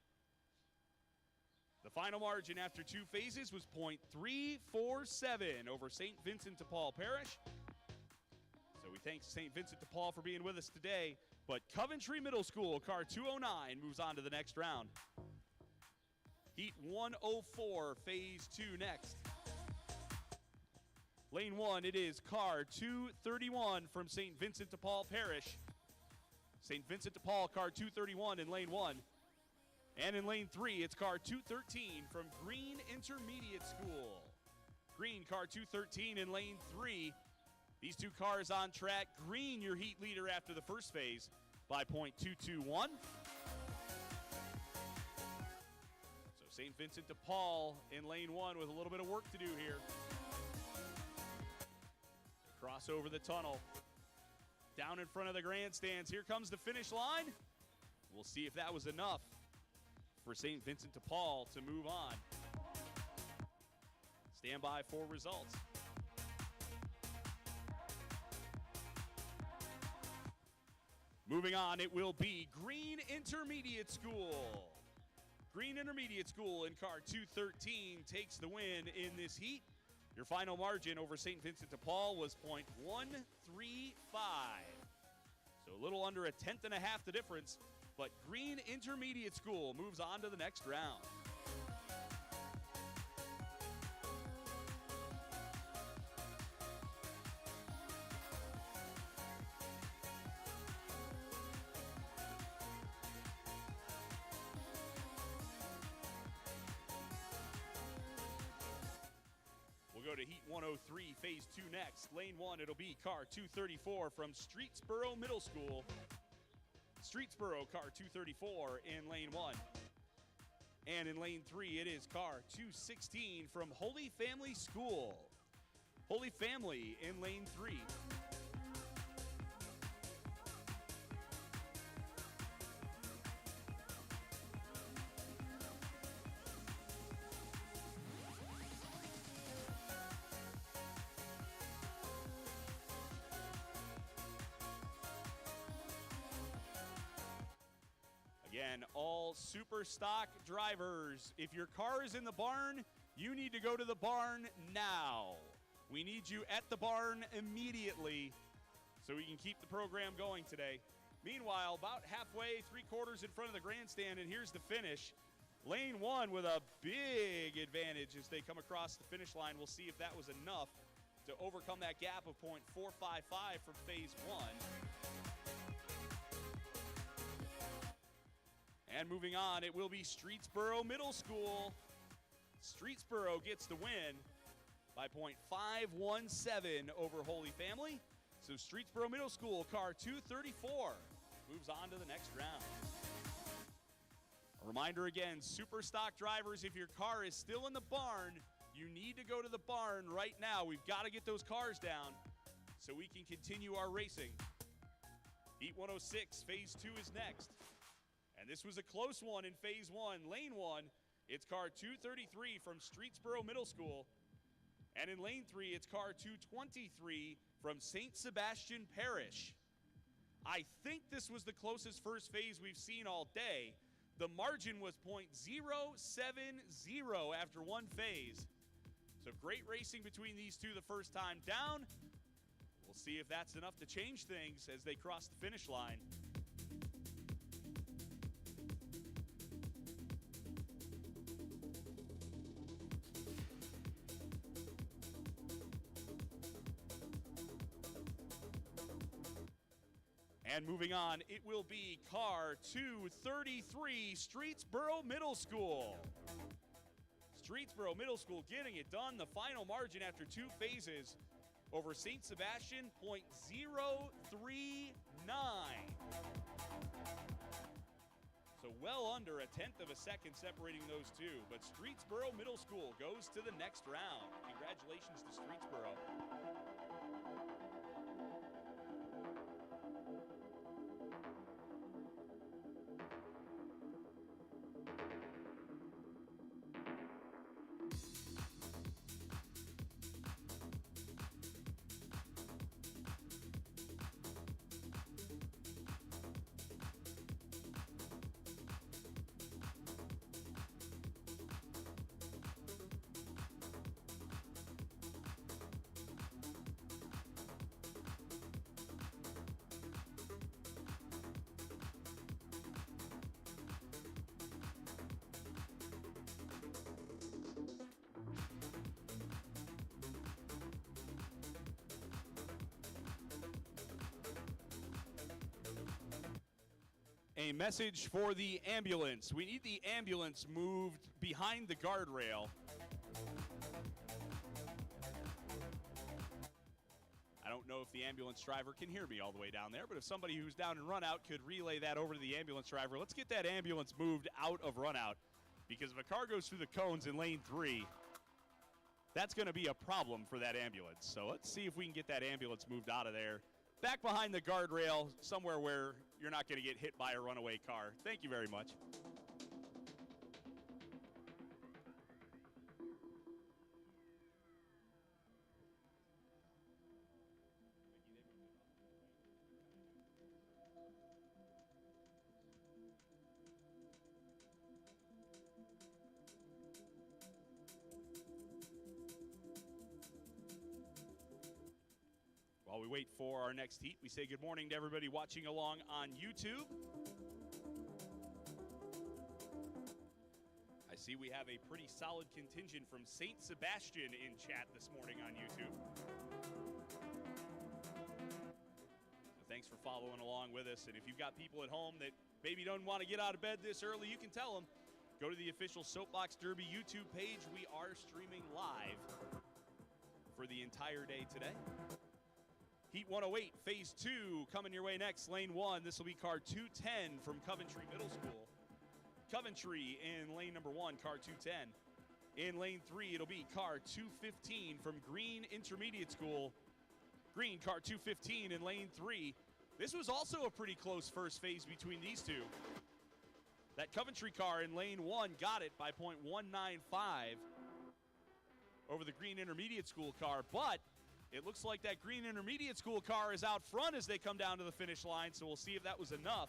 The final margin after two phases was .347 over St. Vincent de Paul Parish. So we thank St. Vincent de Paul for being with us today. But Coventry Middle School, car 209, moves on to the next round. Heat 104, Phase 2 next. Lane 1, it is car 231 from St. Vincent de Paul Parish. St. Vincent de Paul, car 231 in lane 1. And in lane 3, it's car 213 from Green Intermediate School. Green, car 213 in lane 3. These two cars on track. Green, your heat leader after the first phase by .221. So St. Vincent de Paul in lane 1 with a little bit of work to do here. Cross over the tunnel. Down in front of the grandstands. Here comes the finish line. We'll see if that was enough for St. Vincent de Paul to move on. Stand by for results. Moving on, it will be Green Intermediate School. Green Intermediate School in car 213 takes the win in this heat. Your final margin over St. Vincent de Paul was .135. So a little under a tenth and a half the difference, but Green Intermediate School moves on to the next round. We'll go to Heat 103, Phase 2 next. Lane 1, it'll be car 234 from Streetsboro Middle School. Streetsboro, car 234 in lane 1. And in lane 3, it is car 216 from Holy Family School. Holy Family in lane 3. Again, all super stock drivers, if your car is in the barn, you need to go to the barn now. We need you at the barn immediately so we can keep the program going today. Meanwhile, about halfway, 3/4 in front of the grandstand, and here's the finish. Lane 1 with a big advantage as they come across the finish line. We'll see if that was enough to overcome that gap of .455 from Phase 1. And moving on, it will be Streetsboro Middle School. Streetsboro gets the win by .517 over Holy Family. So Streetsboro Middle School, car 234, moves on to the next round. A reminder again, super stock drivers, if your car is still in the barn, you need to go to the barn right now. We've got to get those cars down so we can continue our racing. Heat 106, Phase 2 is next. And this was a close one in Phase 1. Lane 1, it's car 233 from Streetsboro Middle School. And in Lane 3, it's car 223 from St. Sebastian Parish. I think this was the closest first phase we've seen all day. The margin was .070 after one phase. So great racing between these two the first time down. We'll see if that's enough to change things as they cross the finish line. And moving on, it will be car 233, Streetsboro Middle School. Streetsboro Middle School getting it done. The final margin after two phases over St. Sebastian, .039. So well under a tenth of a second separating those two. But Streetsboro Middle School goes to the next round. Congratulations to Streetsboro. A message for the ambulance. We need the ambulance moved behind the guardrail. I don't know if the ambulance driver can hear me all the way down there, but if somebody who's down in run out could relay that over to the ambulance driver, let's get that ambulance moved out of run out, because if a car goes through the cones in lane 3, that's going to be a problem for that ambulance. So let's see if we can get that ambulance moved out of there, back behind the guardrail, somewhere where you're not going to get hit by a runaway car. Thank you very much. While we wait for our next heat, we say good morning to everybody watching along on YouTube. I see we have a pretty solid contingent from St. Sebastian in chat this morning on YouTube. So thanks for following along with us. And if you've got people at home that maybe don't want to get out of bed this early, you can tell them. Go to the official Soapbox Derby YouTube page. We are streaming live for the entire day today. Heat 108, Phase 2, coming your way next. Lane 1, this will be car 210 from Coventry Middle School. Coventry in lane number 1, car 210. In lane 3, it'll be car 215 from Green Intermediate School. Green, car 215 in lane 3. This was also a pretty close first phase between these two. That Coventry car in lane 1 got it by .195 over the Green Intermediate School car, but it looks like that Green Intermediate School car is out front as they come down to the finish line, so we'll see if that was enough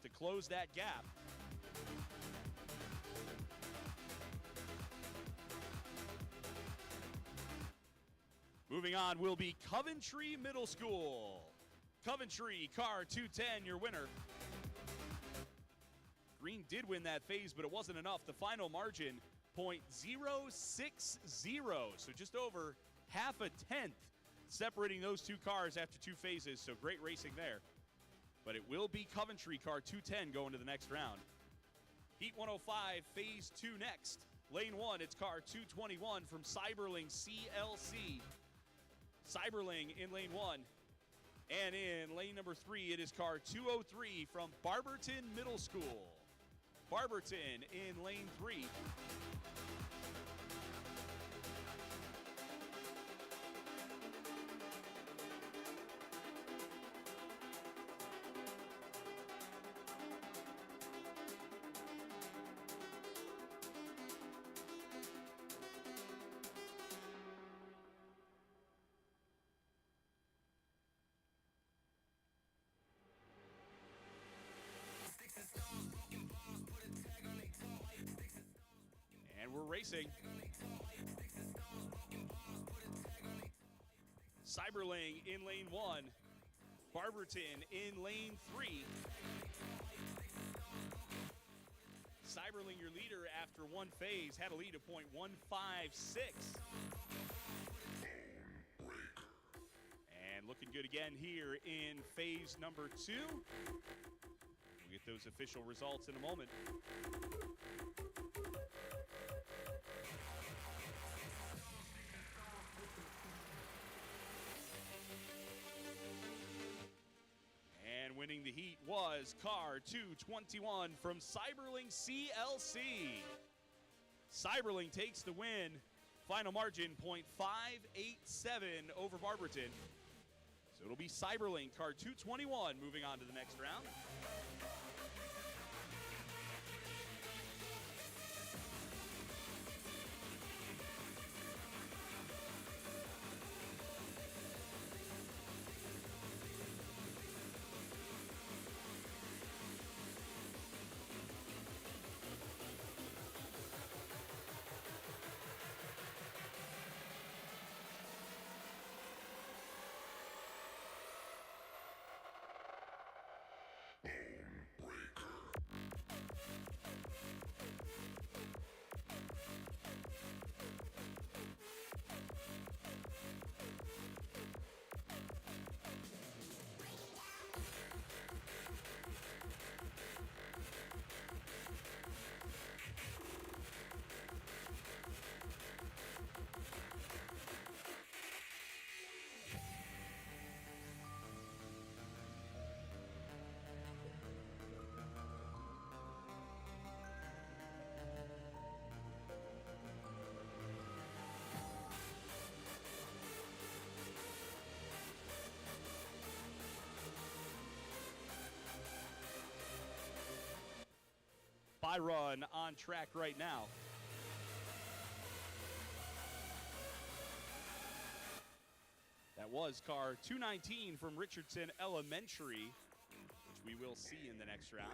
to close that gap. Moving on will be Coventry Middle School. Coventry, car 210, your winner. Green did win that phase, but it wasn't enough. The final margin, .060, so just over half a tenth separating those two cars after two phases, so great racing there. But it will be Coventry car 210 going to the next round. Heat 105, Phase 2 next. Lane 1, it's car 221 from Cyberling CLC. Cyberling in lane 1. And in lane number 3, it is car 203 from Barberton Middle School. Barberton in lane 3. And we're racing. Cyberling in lane 1. Barberton in lane 3. Cyberling, your leader after one phase, had a lead of .156. And looking good again here in phase number 2. We'll get those official results in a moment. And winning the heat was car 221 from Cyberling CLC. Cyberling takes the win. Final margin .587 over Barberton. So it'll be Cyberling car 221 moving on to the next round. dry run on track right now. That was car 219 from Richardson Elementary, which we will see in the next round.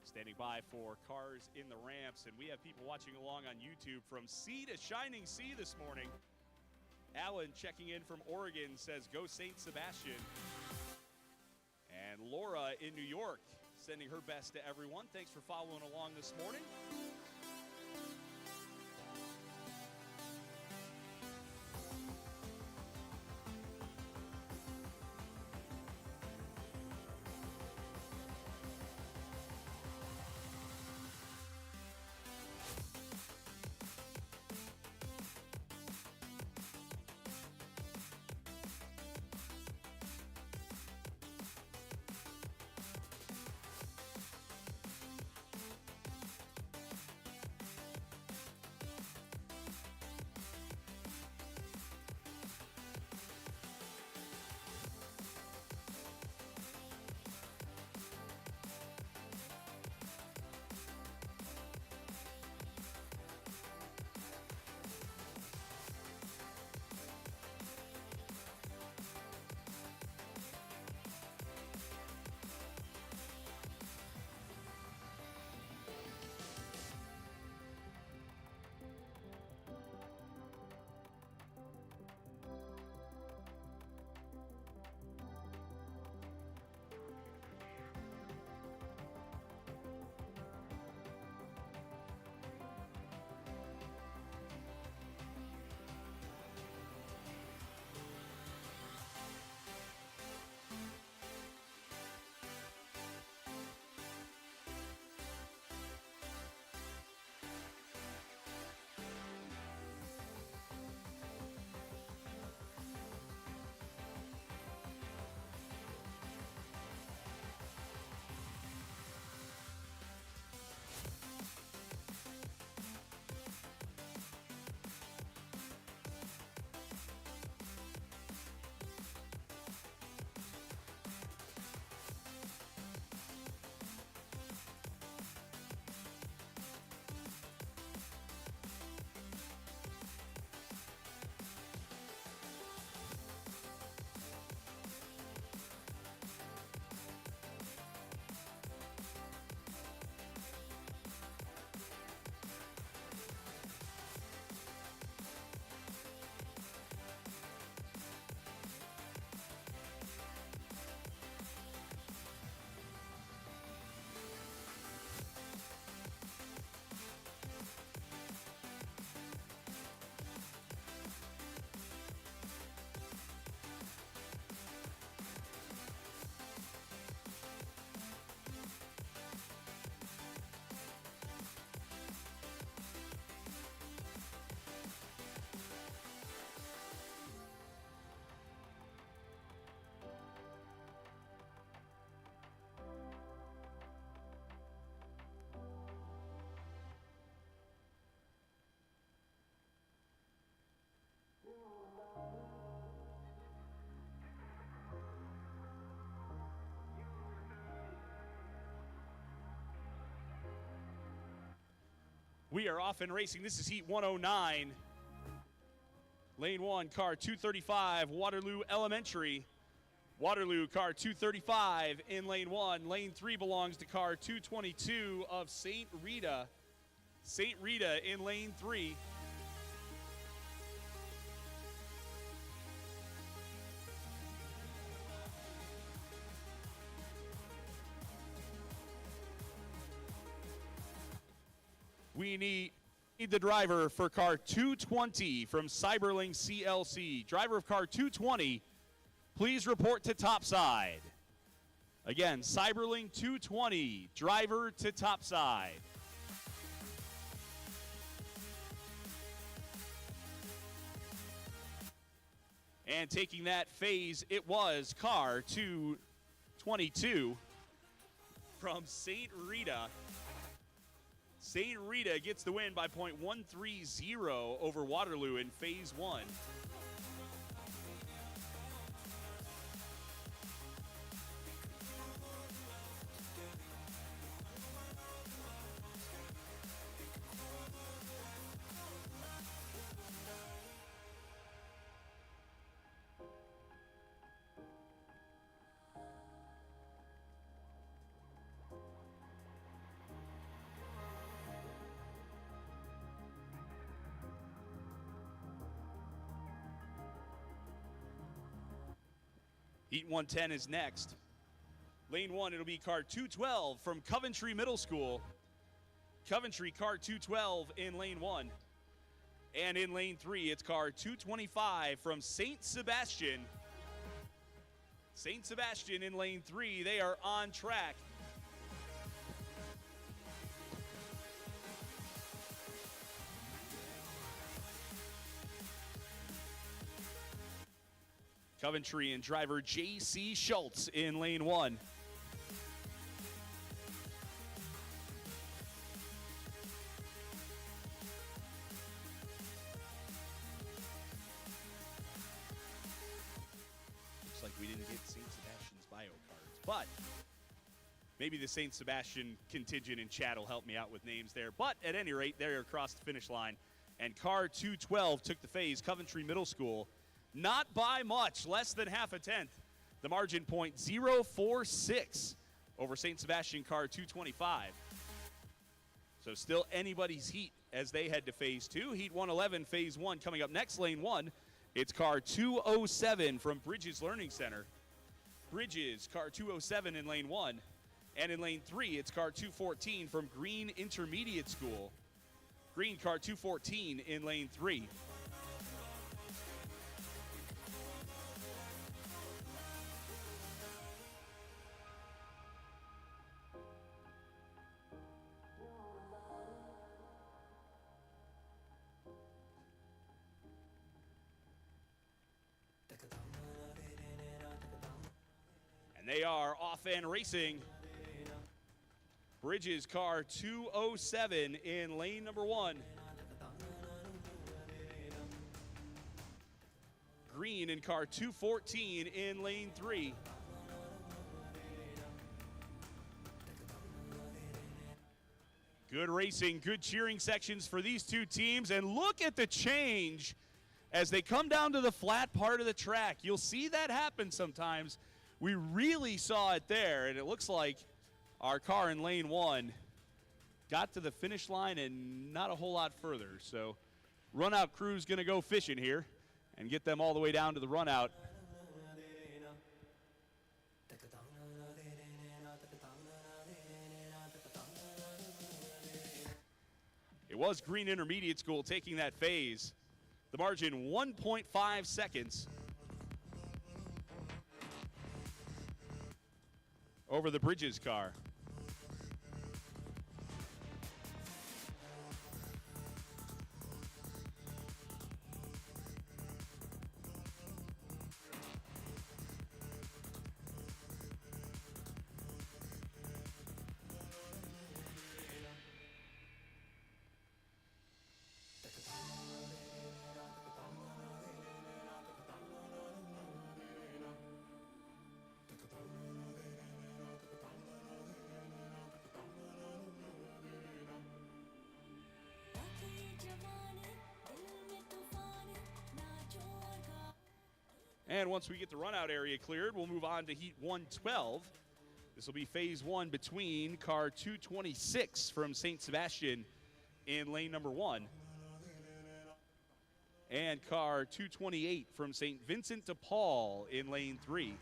Standing by for cars in the ramps, and we have people watching along on YouTube from sea to shining sea this morning. Alan checking in from Oregon says, go St. Sebastian. And Laura in New York sending her best to everyone. Thanks for following along this morning. We are off and racing. This is Heat 109. Lane 1, car 235, Waterloo Elementary. Waterloo, car 235 in lane 1. Lane 3 belongs to car 222 of St. Rita. St. Rita in lane 3. We need the driver for car 220 from Cyberling CLC. Driver of car 220, please report to topside. Again, Cyberling 220, driver to topside. And taking that phase, it was car 222 from St. Rita. St. Rita gets the win by .130 over Waterloo in phase 1. Heat 110 is next. Lane 1, it'll be car 212 from Coventry Middle School. Coventry, car 212 in lane 1. And in lane 3, it's car 225 from St. Sebastian. St. Sebastian in lane 3, they are on track. Coventry and driver J.C. Schultz in lane 1. Looks like we didn't get St. Sebastian's bio cards, but maybe the St. Sebastian contingent in chat will help me out with names there. But at any rate, they're across the finish line. And car 212 took the phase, Coventry Middle School. Not by much, less than half a tenth. The margin point 0.46 over St. Sebastian car 225. So still anybody's heat as they head to phase 2. Heat 111, phase 1 coming up next, lane 1. It's car 207 from Bridges Learning Center. Bridges, car 207 in lane 1. And in lane 3, it's car 214 from Green Intermediate School. Green, car 214 in lane 3. And they are off and racing. Bridges car 207 in lane number 1. Green in car 214 in lane 3. Good racing, good cheering sections for these two teams. And look at the change as they come down to the flat part of the track. You'll see that happen sometimes. We really saw it there, and it looks like our car in lane 1 got to the finish line and not a whole lot further. So run out crew's going to go fishing here and get them all the way down to the run out. It was Green Intermediate School taking that phase. The margin 1.5 seconds over the Bridges car. And once we get the run-out area cleared, we'll move on to Heat 112. This will be phase one between car 226 from St. Sebastian in lane number 1 and car 228 from St. Vincent de Paul in lane 3.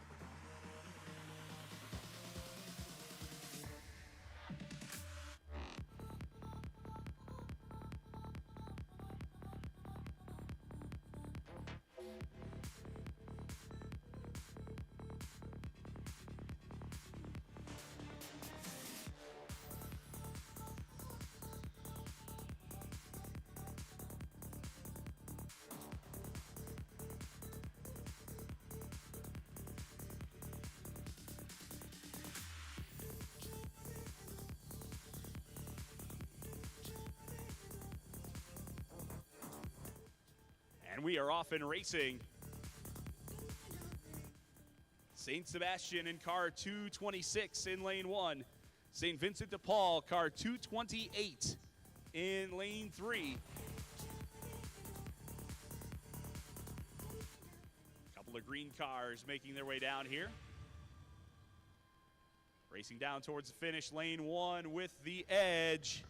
And we are off and racing. St. Sebastian in car 226 in lane 1. St. Vincent de Paul, car 228 in lane 3. A couple of green cars making their way down here. Racing down towards the finish, lane 1 with the edge.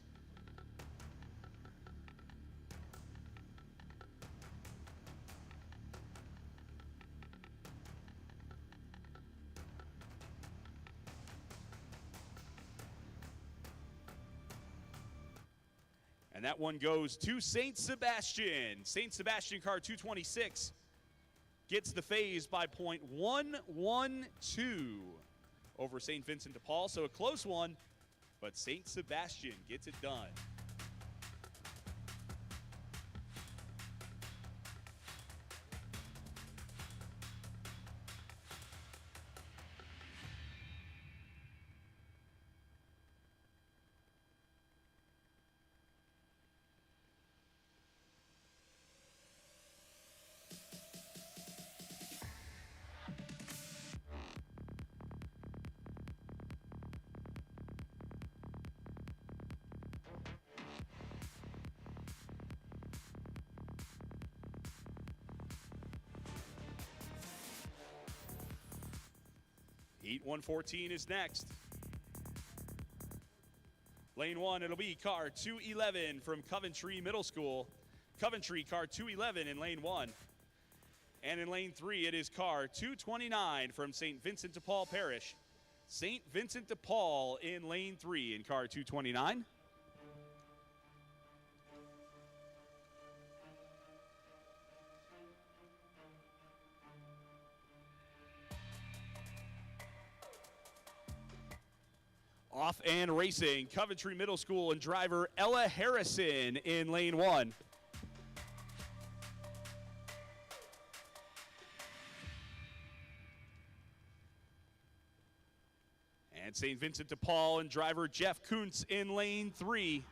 And that one goes to St. Sebastian. St. Sebastian car 226 gets the phase by .112 over St. Vincent de Paul. So a close one, but St. Sebastian gets it done. Heat 114 is next. Lane 1, it'll be car 211 from Coventry Middle School. Coventry car 211 in lane 1. And in lane 3, it is car 229 from St. Vincent de Paul Parish. St. Vincent de Paul in lane 3 in car 229. Off and racing, Coventry Middle School and driver Ella Harrison in lane 1. And St. Vincent de Paul and driver Jeff Kuntz in lane 3.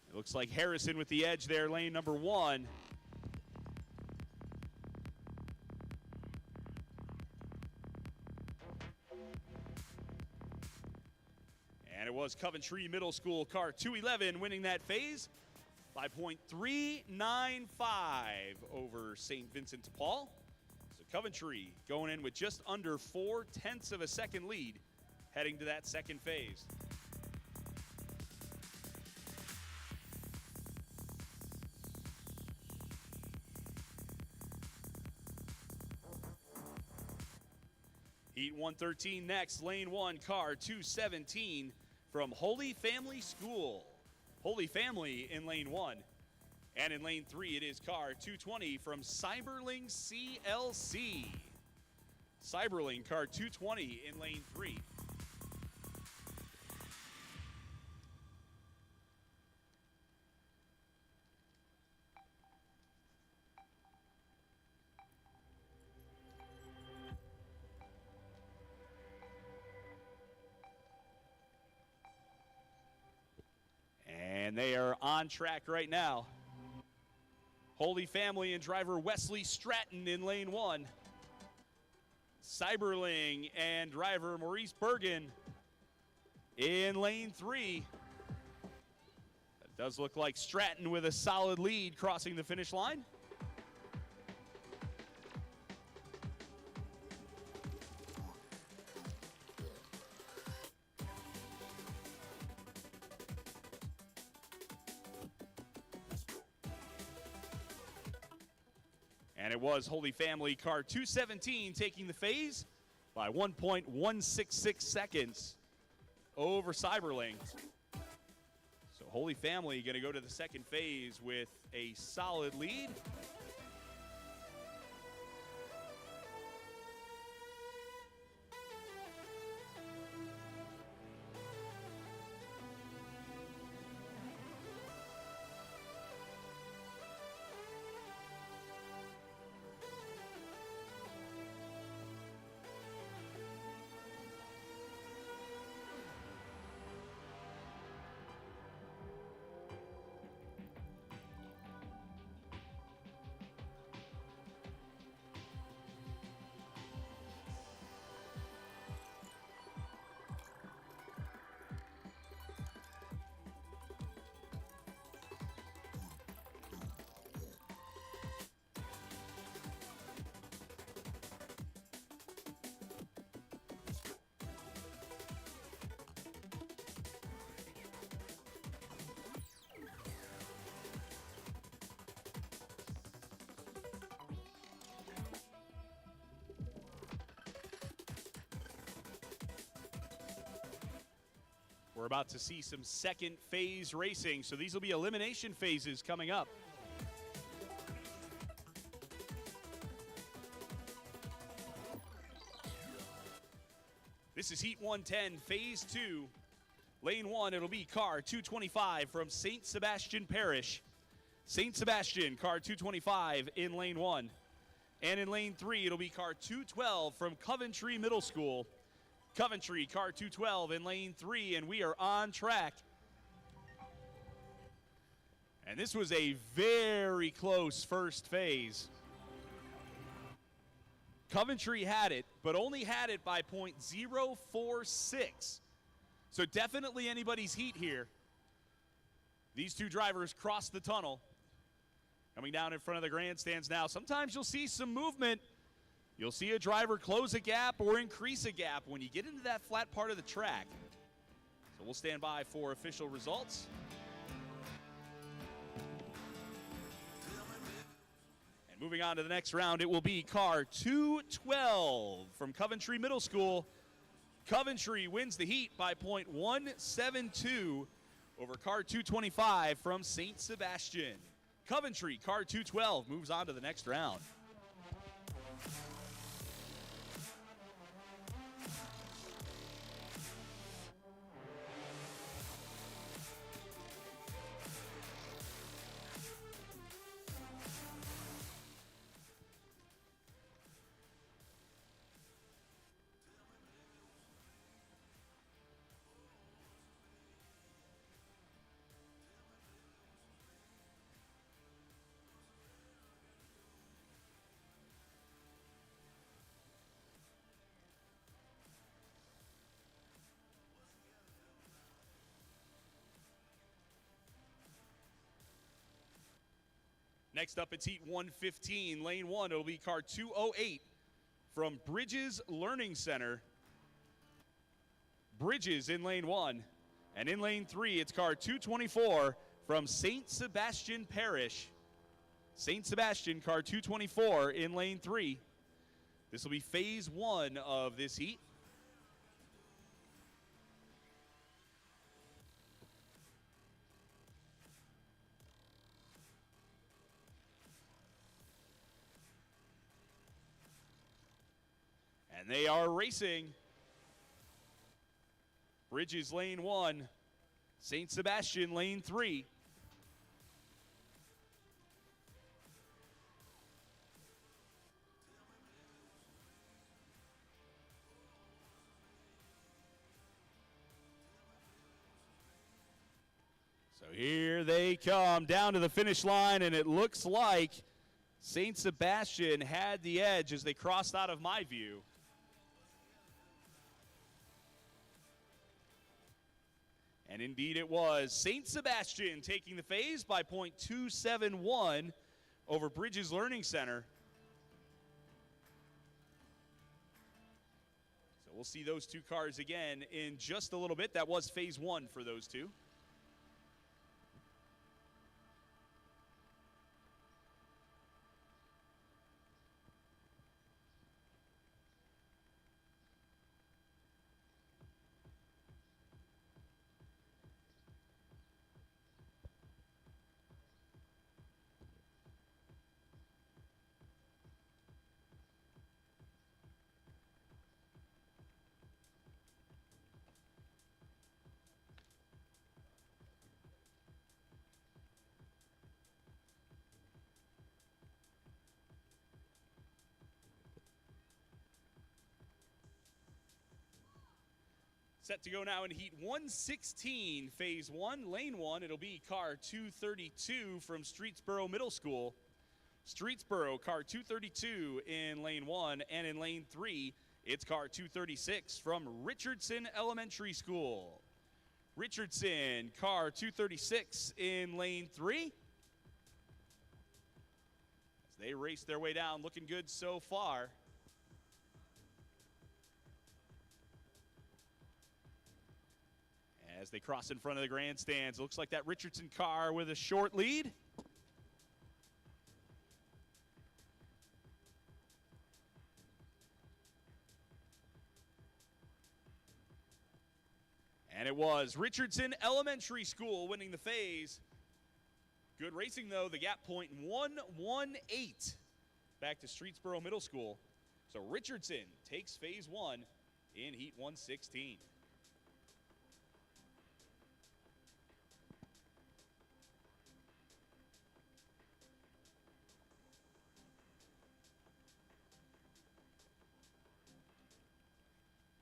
It looks like Harrison with the edge there, lane number 1. And it was Coventry Middle School car 211 winning that phase by .395 over St. Vincent de Paul. So Coventry going in with just under 0.4 of a second lead heading to that second phase. Heat 113 next, lane 1, car 217 from Holy Family School. Holy Family in lane 1. And in lane 3, it is car 220 from Cyberling CLC. Cyberling car 220 in lane 3. And they are on track right now. Holy Family and driver Wesley Stratton in lane 1. Cyberling and driver Maurice Bergen in lane 3. It does look like Stratton with a solid lead crossing the finish line. And it was Holy Family car 217 taking the phase by 1.166 seconds over Cyberling. So Holy Family going to go to the second phase with a solid lead. We're about to see some second phase racing, so these will be elimination phases coming up. This is Heat 110, Phase 2. Lane 1, it'll be car 225 from St. Sebastian Parish. St. Sebastian, car 225 in Lane 1. And in Lane 3, it'll be car 212 from Coventry Middle School. Coventry, car 212 in Lane 3, and we are on track. And this was a very close first phase. Coventry had it, but only had it by .046. So definitely anybody's heat here. These two drivers crossed the tunnel. Coming down in front of the grandstands now. Sometimes you'll see some movement. You'll see a driver close a gap or increase a gap when you get into that flat part of the track. So we'll stand by for official results. And moving on to the next round, it will be car 212 from Coventry Middle School. Coventry wins the heat by .172 over car 225 from St. Sebastian. Coventry, car 212, moves on to the next round. Next up, it's Heat 115, Lane 1. It'll be car 208 from Bridges Learning Center. Bridges in Lane 1. And in Lane 3, it's car 224 from St. Sebastian Parish. St. Sebastian, car 224 in Lane 3. This will be phase 1 of this heat. And they are racing. Bridges Lane 1, St. Sebastian Lane 3. So here they come down to the finish line, and it looks like St. Sebastian had the edge as they crossed out of my view. And indeed it was. St. Sebastian taking the phase by .271 over Bridges Learning Center. So we'll see those two cars again in just a little bit. That was phase 1 for those two. Set to go now in heat 116, phase 1, lane 1. It'll be car 232 from Streetsboro Middle School. Streetsboro, car 232 in lane 1, and in lane 3, it's car 236 from Richardson Elementary School. Richardson, car 236 in lane 3. As they race their way down, looking good so far. As they cross in front of the grandstands, looks like that Richardson car with a short lead. And it was Richardson Elementary School winning the phase. Good racing, though. The gap point 118 back to Streetsboro Middle School. So Richardson takes phase 1 in heat 116.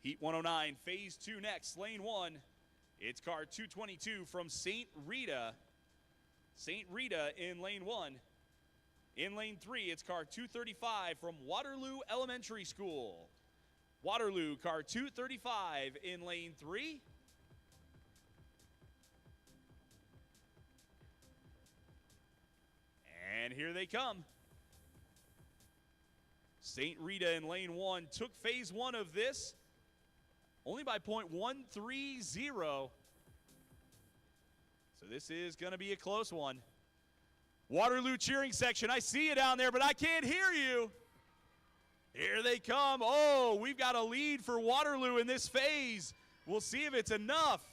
Heat 109, phase 2 next, lane 1. It's car 222 from St. Rita. St. Rita in lane 1. In lane 3, it's car 235 from Waterloo Elementary School. Waterloo, car 235 in lane 3. And here they come. St. Rita in lane 1 took phase 1 of this. Only by .130. So this is going to be a close one. Waterloo cheering section, I see you down there, but I can't hear you. Here they come. Oh, we've got a lead for Waterloo in this phase. We'll see if it's enough.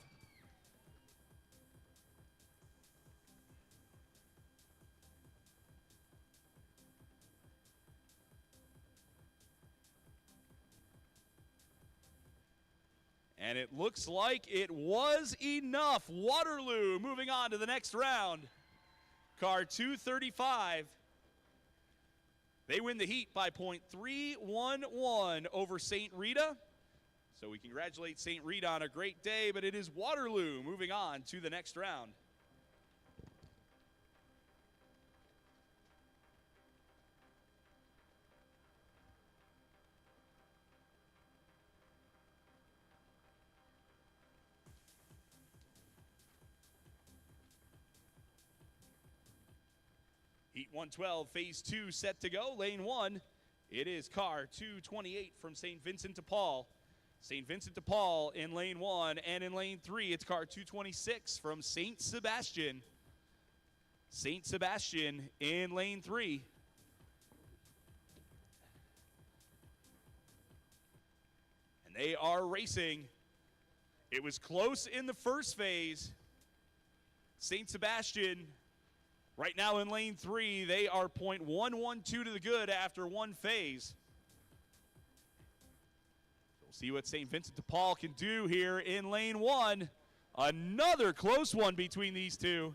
And it looks like it was enough. Waterloo moving on to the next round. Car 235. They win the heat by .311 over St. Rita. So we congratulate St. Rita on a great day, but it is Waterloo moving on to the next round. Heat 112, phase 2 set to go. Lane 1, it is car 228 from St. Vincent de Paul. St. Vincent de Paul in lane 1, and in lane 3, it's car 226 from St. Sebastian. St. Sebastian in lane 3. And they are racing. It was close in the first phase. St. Sebastian right now in lane 3, they are .112 to the good after one phase. We'll see what St. Vincent de Paul can do here in lane 1. Another close one between these two.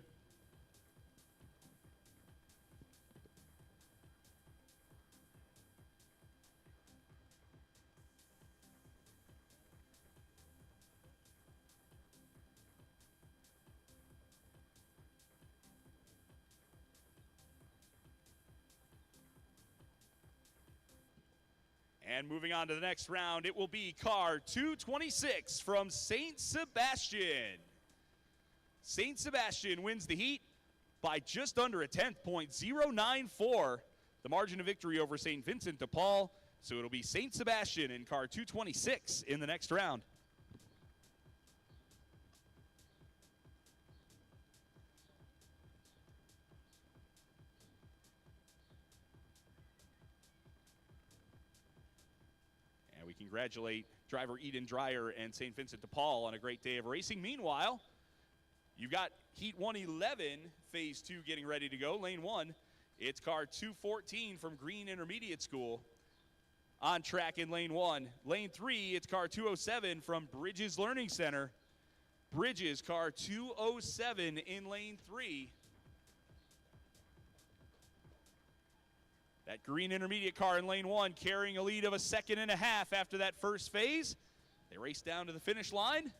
And moving on to the next round, it will be car 226 from St. Sebastian. St. Sebastian wins the heat by just under a tenth, .094. The margin of victory over St. Vincent de Paul. So it'll be St. Sebastian in car 226 in the next round. And we congratulate driver Eden Dreyer and St. Vincent de Paul on a great day of racing. Meanwhile, you've got Heat 111, Phase 2 getting ready to go. Lane 1, it's car 214 from Green Intermediate School on track in Lane 1. Lane 3, it's car 207 from Bridges Learning Center. Bridges, car 207 in Lane 3. That Green Intermediate car in Lane 1 carrying a lead of a second and a half after that first phase. They race down to the finish line.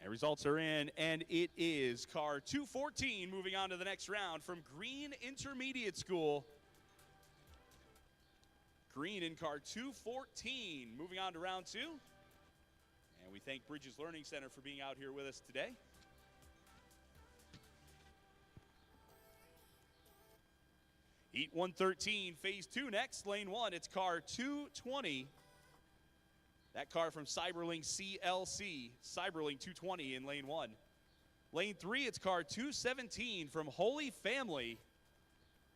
And results are in, and it is car 214 moving on to the next round from Green Intermediate School. Green in car 214 moving on to round 2. And we thank Bridges Learning Center for being out here with us today. Heat 113, phase 2 next, lane 1, it's car 220. That car from Cyberling CLC, Cyberling 220 in lane 1. Lane 3, it's car 217 from Holy Family.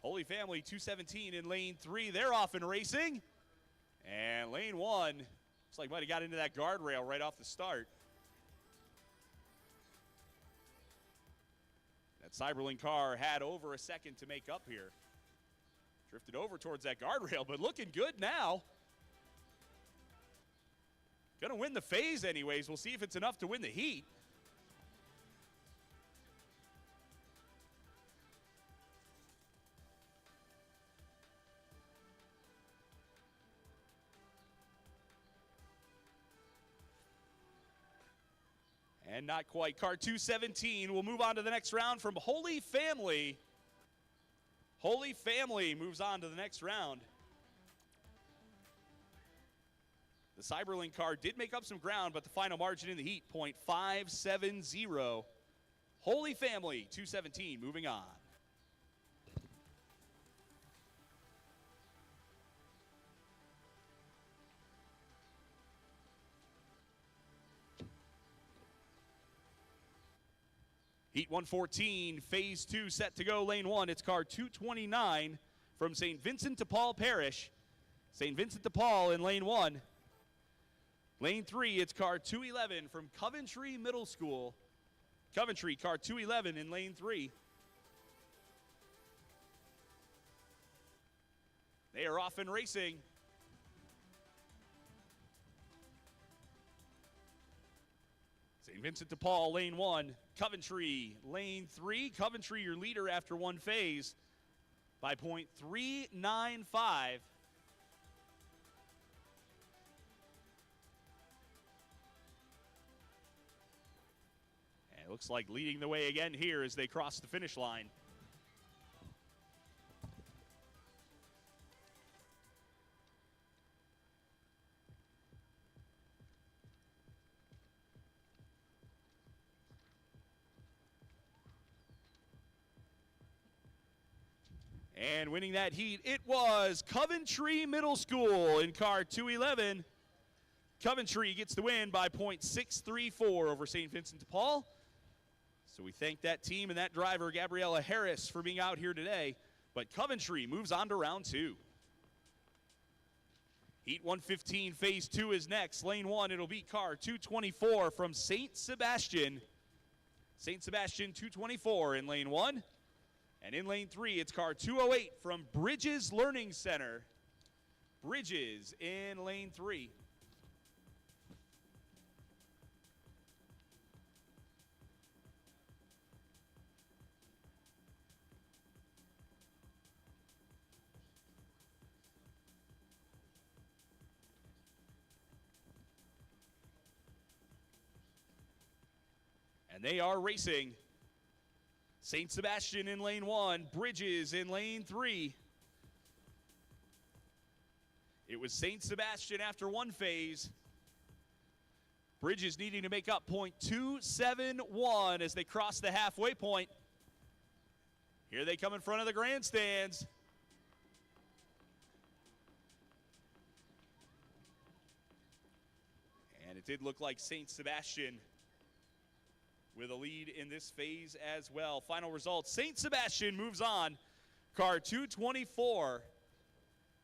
Holy Family 217 in lane 3. They're off and racing. And lane 1, looks like might have got into that guardrail right off the start. That Cyberling car had over a second to make up here. Drifted over towards that guardrail, but looking good now. Gonna win the phase anyways. We'll see if it's enough to win the heat. And not quite. Car 217 will move on to the next round from Holy Family. Holy Family moves on to the next round. The Cyberling car did make up some ground, but the final margin in the heat, .570. Holy Family, 217, moving on. Heat 114, phase 2 set to go, lane 1. It's car 229 from St. Vincent de Paul Parish. St. Vincent de Paul in lane 1. Lane 3, it's car 211 from Coventry Middle School. Coventry, car 211 in lane 3. They are off and racing. St. Vincent de Paul, lane 1. Coventry, lane 3. Coventry, your leader after one phase by .395. It looks like leading the way again here as they cross the finish line. And winning that heat, it was Coventry Middle School in car 211. Coventry gets the win by .634 over St. Vincent de Paul. So we thank that team and that driver, Gabriella Harris, for being out here today. But Coventry moves on to round 2. Heat 115, phase 2 is next. Lane 1, it'll be car 224 from St. Sebastian. St. Sebastian 224 in lane 1. And in lane 3, it's car 208 from Bridges Learning Center. Bridges in lane 3. And they are racing. St. Sebastian in lane 1, Bridges in lane 3. It was St. Sebastian after one phase. Bridges needing to make up .271 as they cross the halfway point. Here they come in front of the grandstands. And it did look like St. Sebastian with a lead in this phase as well. Final results, St. Sebastian moves on. Car 224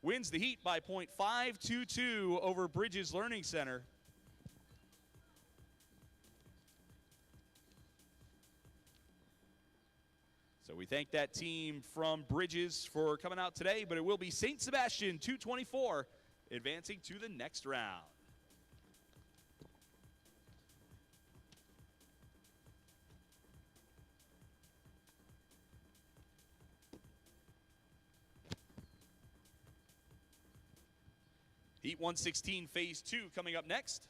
wins the heat by .522 over Bridges Learning Center. So So we thank that team from Bridges for coming out today, but it will be St. Sebastian 224 advancing to the next round. Heat 116 Phase 2 coming up next.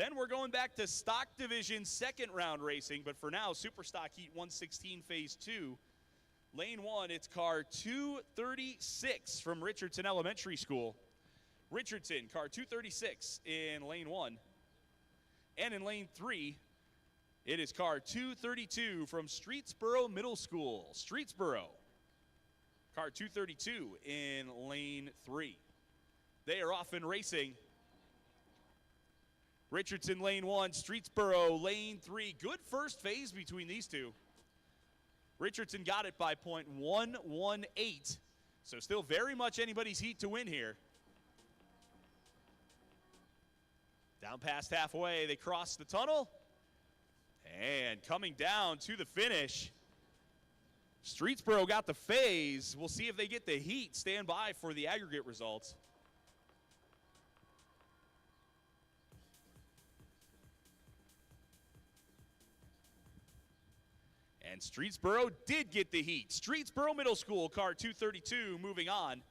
Then we're going back to Stock Division second round racing, but for now, Super Stock Heat 116 Phase 2. Lane 1, it's car 236 from Richardson Elementary School. Richardson, car 236 in lane 1. And in lane 3, it is car 232 from Streetsboro Middle School. Streetsboro, car 232 in lane 3. They are off and racing. Richardson lane 1, Streetsboro lane 3. Good first phase between these two. Richardson got it by .118, so still very much anybody's heat to win here. Down past halfway, they cross the tunnel. And coming down to the finish, Streetsboro got the phase. We'll see if they get the heat. Stand by for the aggregate results. And Streetsboro did get the heat. Streetsboro Middle School, car 232, moving on.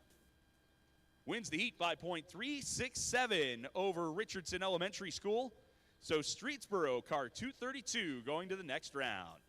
Wins the heat by .367 over Richardson Elementary School. So Streetsboro, car 232, going to the next round.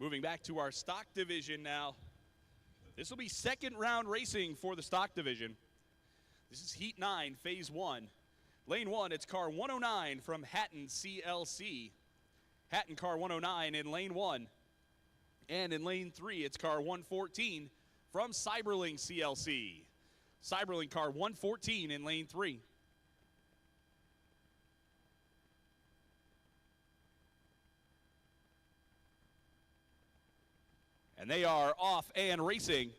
Moving back to our stock division now. This will be second round racing for the stock division. This is Heat 9, Phase 1. Lane 1, it's car 109 from Hatton CLC. Hatton car 109 in lane 1. And in lane 3, it's car 114 from Cyberling CLC. Cyberling car 114 in lane 3. And they are off and racing.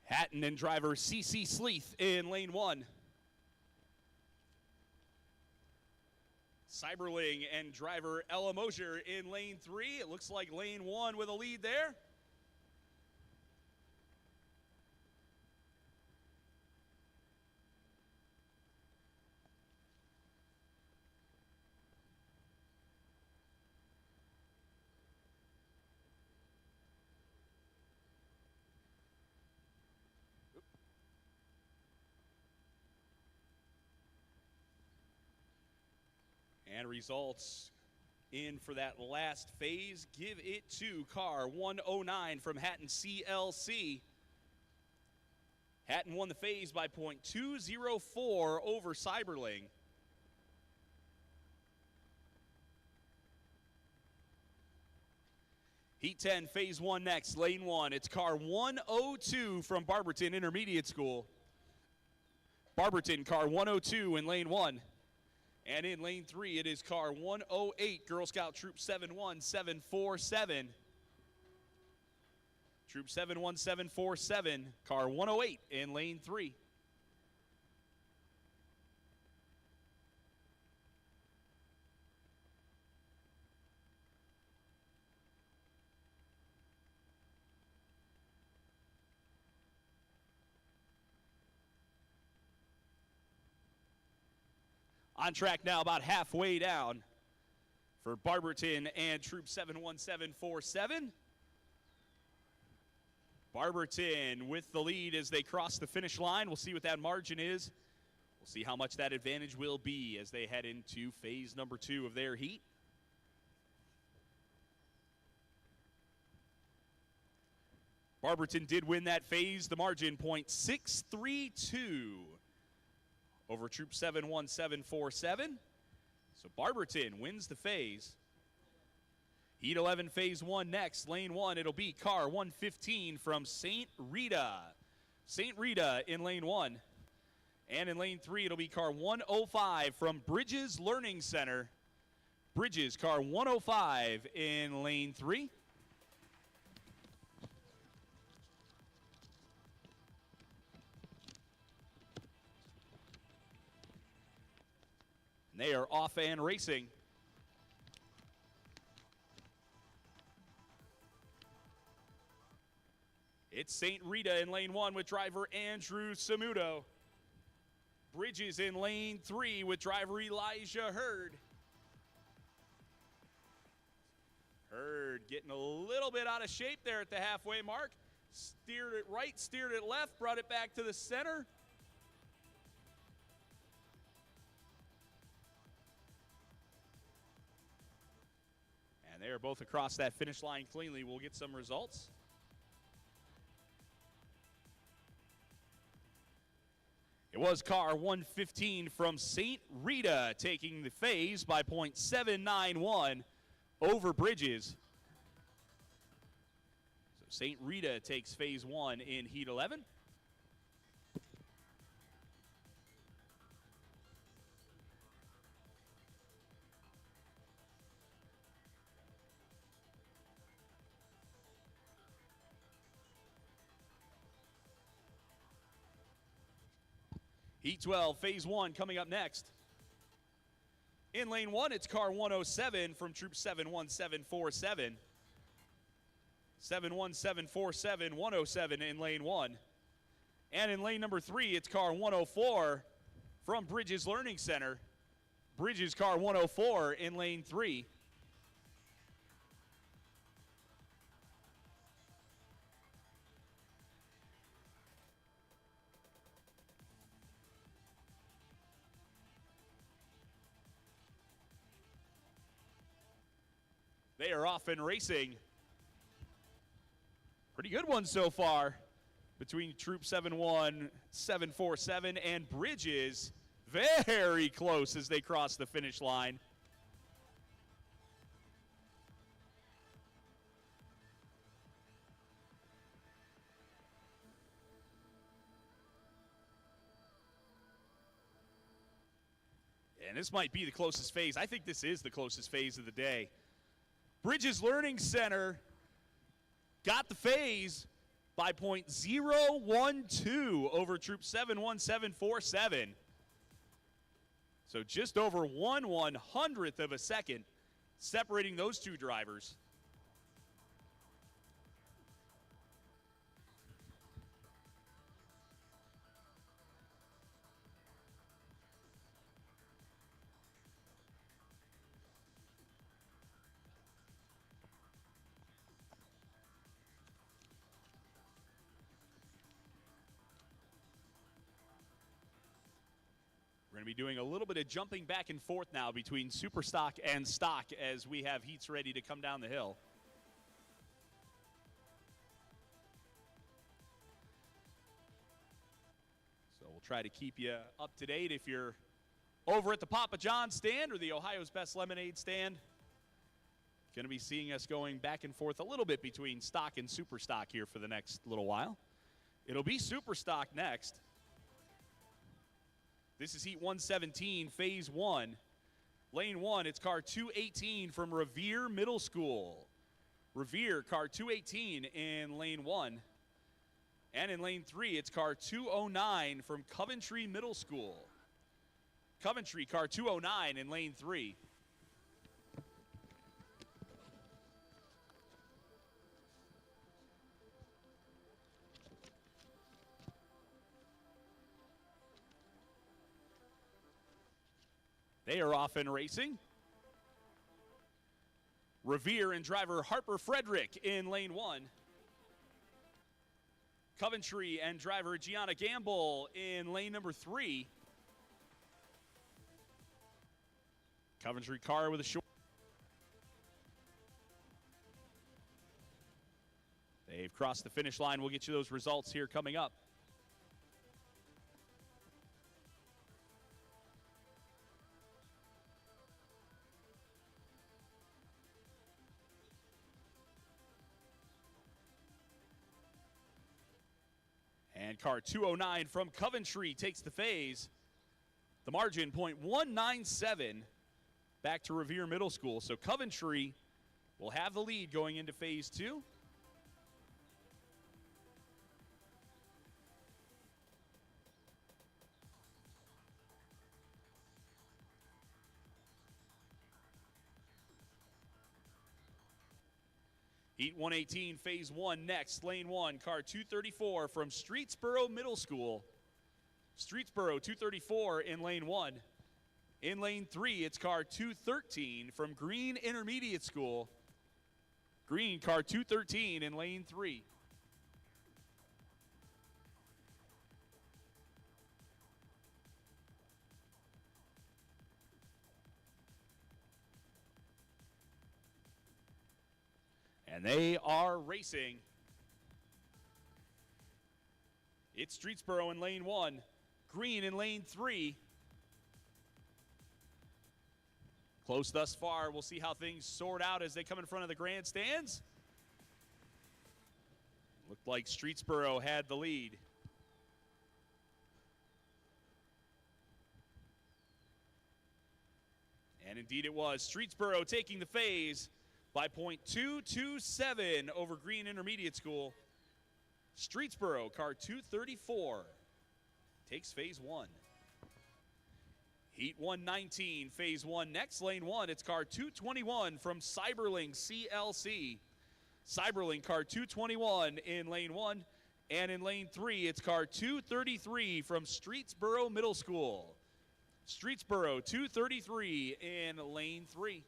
Hatton and driver CC Sleeth in lane 1. Cyberling and driver Ella Mosier in lane 3. It looks like lane 1 with a lead there. And results in for that last phase. Give it to car 109 from Hatton CLC. Hatton won the phase by .204 over Cyberling. Heat 10, Phase 1 next, Lane 1. It's car 102 from Barberton Intermediate School. Barberton, car 102 in Lane 1. And in lane 3, it is car 108, Girl Scout Troop 71747. Troop 71747, car 108 in lane 3. On track now, about halfway down for Barberton and Troop 71747. Barberton with the lead as they cross the finish line. We'll see what that margin is. We'll see how much that advantage will be as they head into phase number 2 of their heat. Barberton did win that phase. The margin .632. Over Troop 71747. So Barberton wins the phase. Heat 11, Phase 1 next. Lane 1, it'll be car 115 from St. Rita. St. Rita in lane 1. And in lane 3, it'll be car 105 from Bridges Learning Center. Bridges, car 105 in lane 3. They are off and racing. It's St. Rita in lane 1 with driver Andrew Samuto. Bridges in lane 3 with driver Elijah Hurd. Hurd getting a little bit out of shape there at the halfway mark. Steered it right, steered it left, brought it back to the center. And they are both across that finish line cleanly. We'll get some results. It was car 115 from St. Rita taking the phase by .791 over Bridges. So St. Rita takes phase 1 in Heat 11. Heat 12, Phase 1 coming up next. In lane 1, it's car 107 from Troop 71747. 71747, 107 in lane 1. And in lane number 3, it's car 104 from Bridges Learning Center. Bridges car 104 in lane 3. They are off and racing. Pretty good one so far between Troop 7-1, 747 and Bridges. Very close as they cross the finish line. And this might be the closest phase. I think this is the closest phase of the day. Bridges Learning Center got the phase by .012 over Troop 71747. So just over 1/100th of a second separating those two drivers. We're going to be doing a little bit of jumping back and forth now between super stock and stock as we have heats ready to come down the hill. So we'll try to keep you up to date if you're over at the Papa John's stand or the Ohio's Best Lemonade stand. Going to be seeing us going back and forth a little bit between stock and super stock here for the next little while. It'll be super stock next. This is heat 117, phase 1. Lane 1, it's car 218 from Revere Middle School. Revere, car 218 in lane 1. And in lane 3, it's car 209 from Coventry Middle School. Coventry, car 209 in lane 3. They are off and racing. Revere and driver Harper Frederick in lane 1. Coventry and driver Gianna Gamble in lane number 3. Coventry car with a short. They've crossed the finish line. We'll get you those results here coming up. And car 209 from Coventry takes the phase. The margin, .197, back to Revere Middle School. So Coventry will have the lead going into phase 2. Heat 118, phase 1 next. Lane 1, car 234 from Streetsboro Middle School. Streetsboro 234 in lane 1. In lane 3, it's car 213 from Green Intermediate School. Green, car 213 in lane 3. And they are racing. It's Streetsboro in lane 1. Green in lane 3. Close thus far. We'll see how things sort out as they come in front of the grandstands. Looked like Streetsboro had the lead. And indeed it was. Streetsboro taking the phase by .227 over Green Intermediate School. Streetsboro, car 234, takes phase 1. Heat 119, phase 1 next. Lane 1, it's car 221 from Cyberling CLC. Cyberling, car 221 in lane 1. And in lane 3, it's car 233 from Streetsboro Middle School. Streetsboro 233 in lane 3.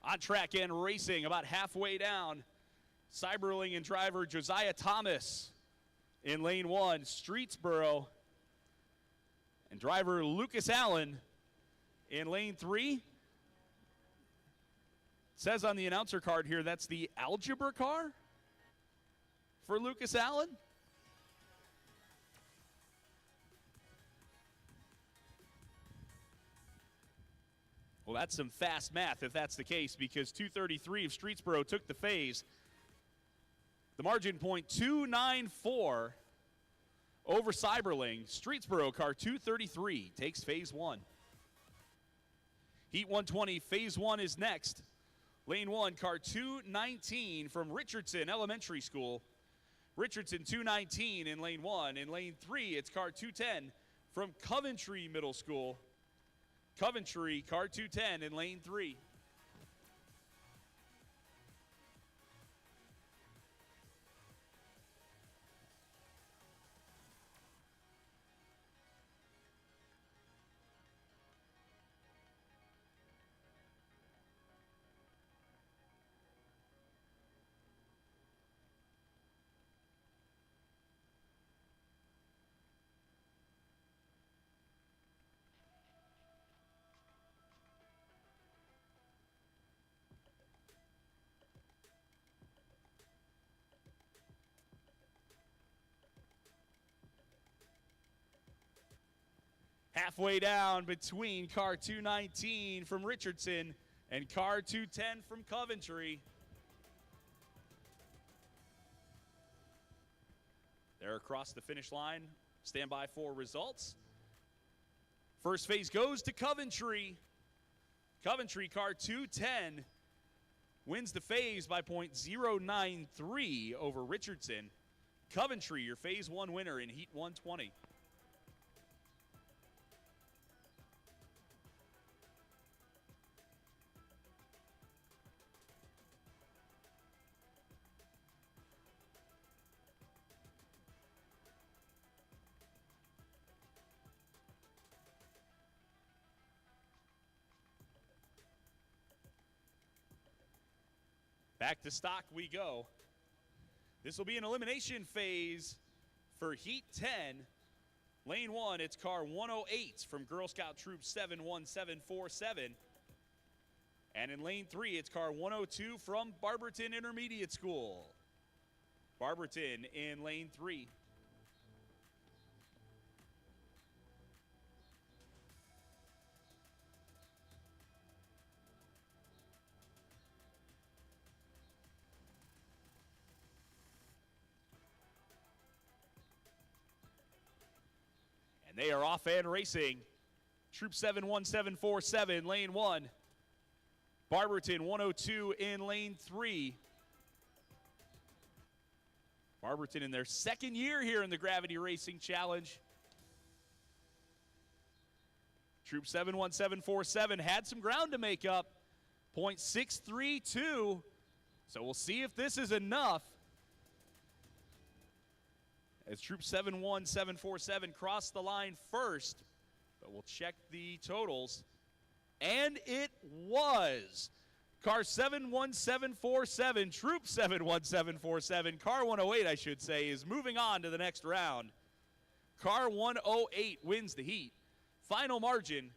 On track and racing, about halfway down, Cyberling and driver Josiah Thomas in lane 1, Streetsboro, and driver Lucas Allen in lane 3. It says on the announcer card here that's the Algebra car for Lucas Allen. Well, that's some fast math if that's the case, because 233 of Streetsboro took the phase. The margin point 294 over Cyberling. Streetsboro car 233 takes phase 1. Heat 120, phase 1 is next. Lane 1, car 219 from Richardson Elementary School. Richardson 219 in lane 1. In lane 3, it's car 210 from Coventry Middle School. Coventry, car 210 in lane 3. Halfway down between car 219 from Richardson and car 210 from Coventry. They're across the finish line. Stand by for results. First phase goes to Coventry. Coventry car 210 wins the phase by .093 over Richardson. Coventry, your phase 1 winner in Heat 120. Back to stock we go. This will be an elimination phase for Heat 10. Lane 1, it's car 108 from Girl Scout Troop 71747. And in lane 3, it's car 102 from Barberton Intermediate School. Barberton in lane 3. And they are off and racing. Troop 71747, lane 1. Barberton 102 in lane 3. Barberton in their second year here in the Gravity Racing Challenge. Troop 71747 had some ground to make up. .632. So we'll see if this is enough. As Troop 71747 crossed the line first, but we'll check the totals. And it was. Car 71747, Troop 71747, car 108, I should say, is moving on to the next round. Car 108 wins the heat. Final margin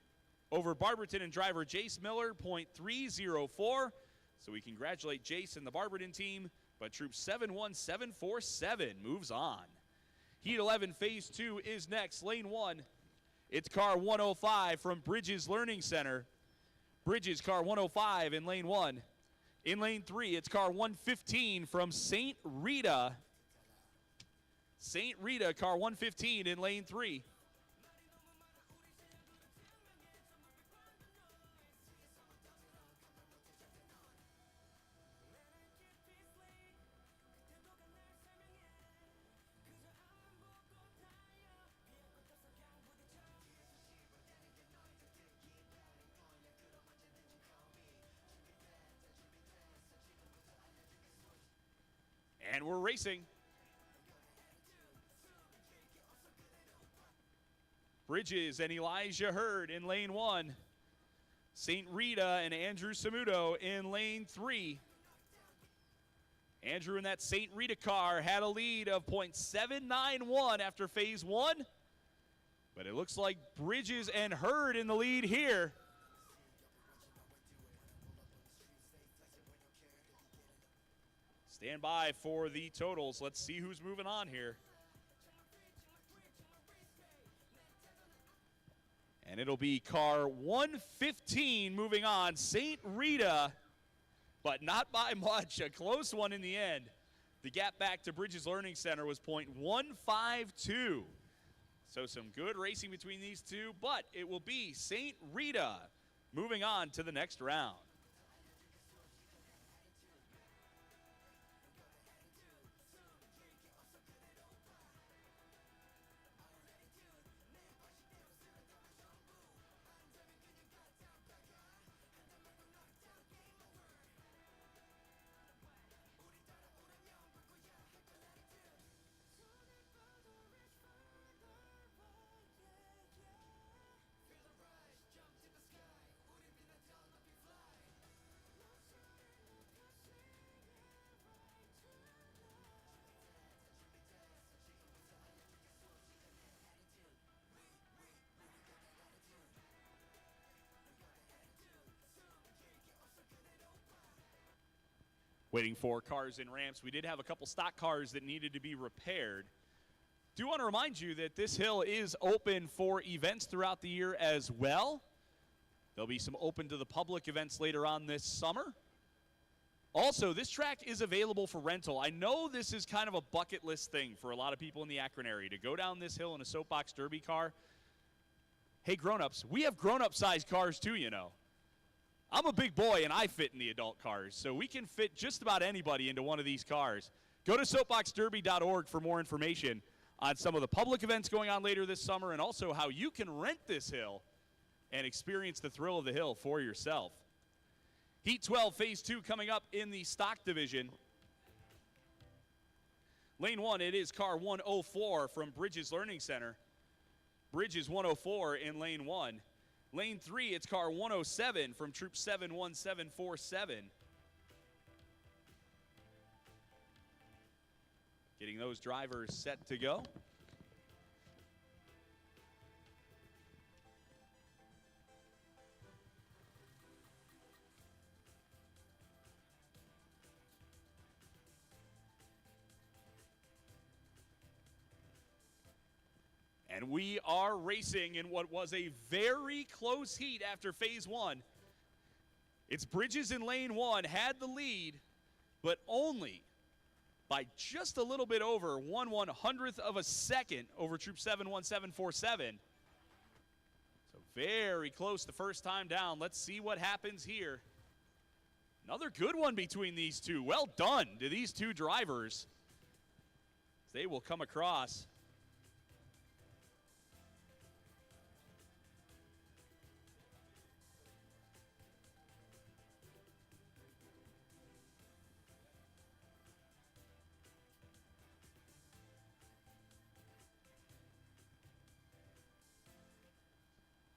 over Barberton and driver Jace Miller, .304. So we congratulate Jace and the Barberton team, but Troop 71747 moves on. Heat 11, Phase 2 is next. Lane 1, it's car 105 from Bridges Learning Center. Bridges, car 105 in lane 1. In lane 3, it's car 115 from St. Rita. St. Rita, car 115 in lane 3. And we're racing. Bridges and Elijah Hurd in lane 1. St. Rita and Andrew Samuto in lane 3. Andrew in that St. Rita car had a lead of .791 after phase 1. But it looks like Bridges and Hurd in the lead here. Stand by for the totals. Let's see who's moving on here. And it'll be car 115 moving on. St. Rita, but not by much. A close one in the end. The gap back to Bridges Learning Center was .152. So some good racing between these two, but it will be St. Rita moving on to the next round. Waiting for cars and ramps. We did have a couple stock cars that needed to be repaired. Do want to remind you that this hill is open for events throughout the year as well. There'll be some open to the public events later on this summer. Also, this track is available for rental. I know this is kind of a bucket list thing for a lot of people in the Akron area to go down this hill in a soapbox derby car. Hey, grown-ups, we have grown-up sized cars too, you know. I'm a big boy, and I fit in the adult cars, so we can fit just about anybody into one of these cars. Go to soapboxderby.org for more information on some of the public events going on later this summer and also how you can rent this hill and experience the thrill of the hill for yourself. Heat 12, Phase 2 coming up in the stock division. Lane 1, it is car 104 from Bridges Learning Center. Bridges 104 in lane 1. Lane 3, it's car 107 from Troop 71747. Getting those drivers set to go. And we are racing in what was a very close heat after phase 1. It's Bridges in lane 1, had the lead, but only by just a little bit over 1/100th of a second over Troop 71747. So very close the first time down. Let's see what happens here. Another good one between these two. Well done to these two drivers. They will come across.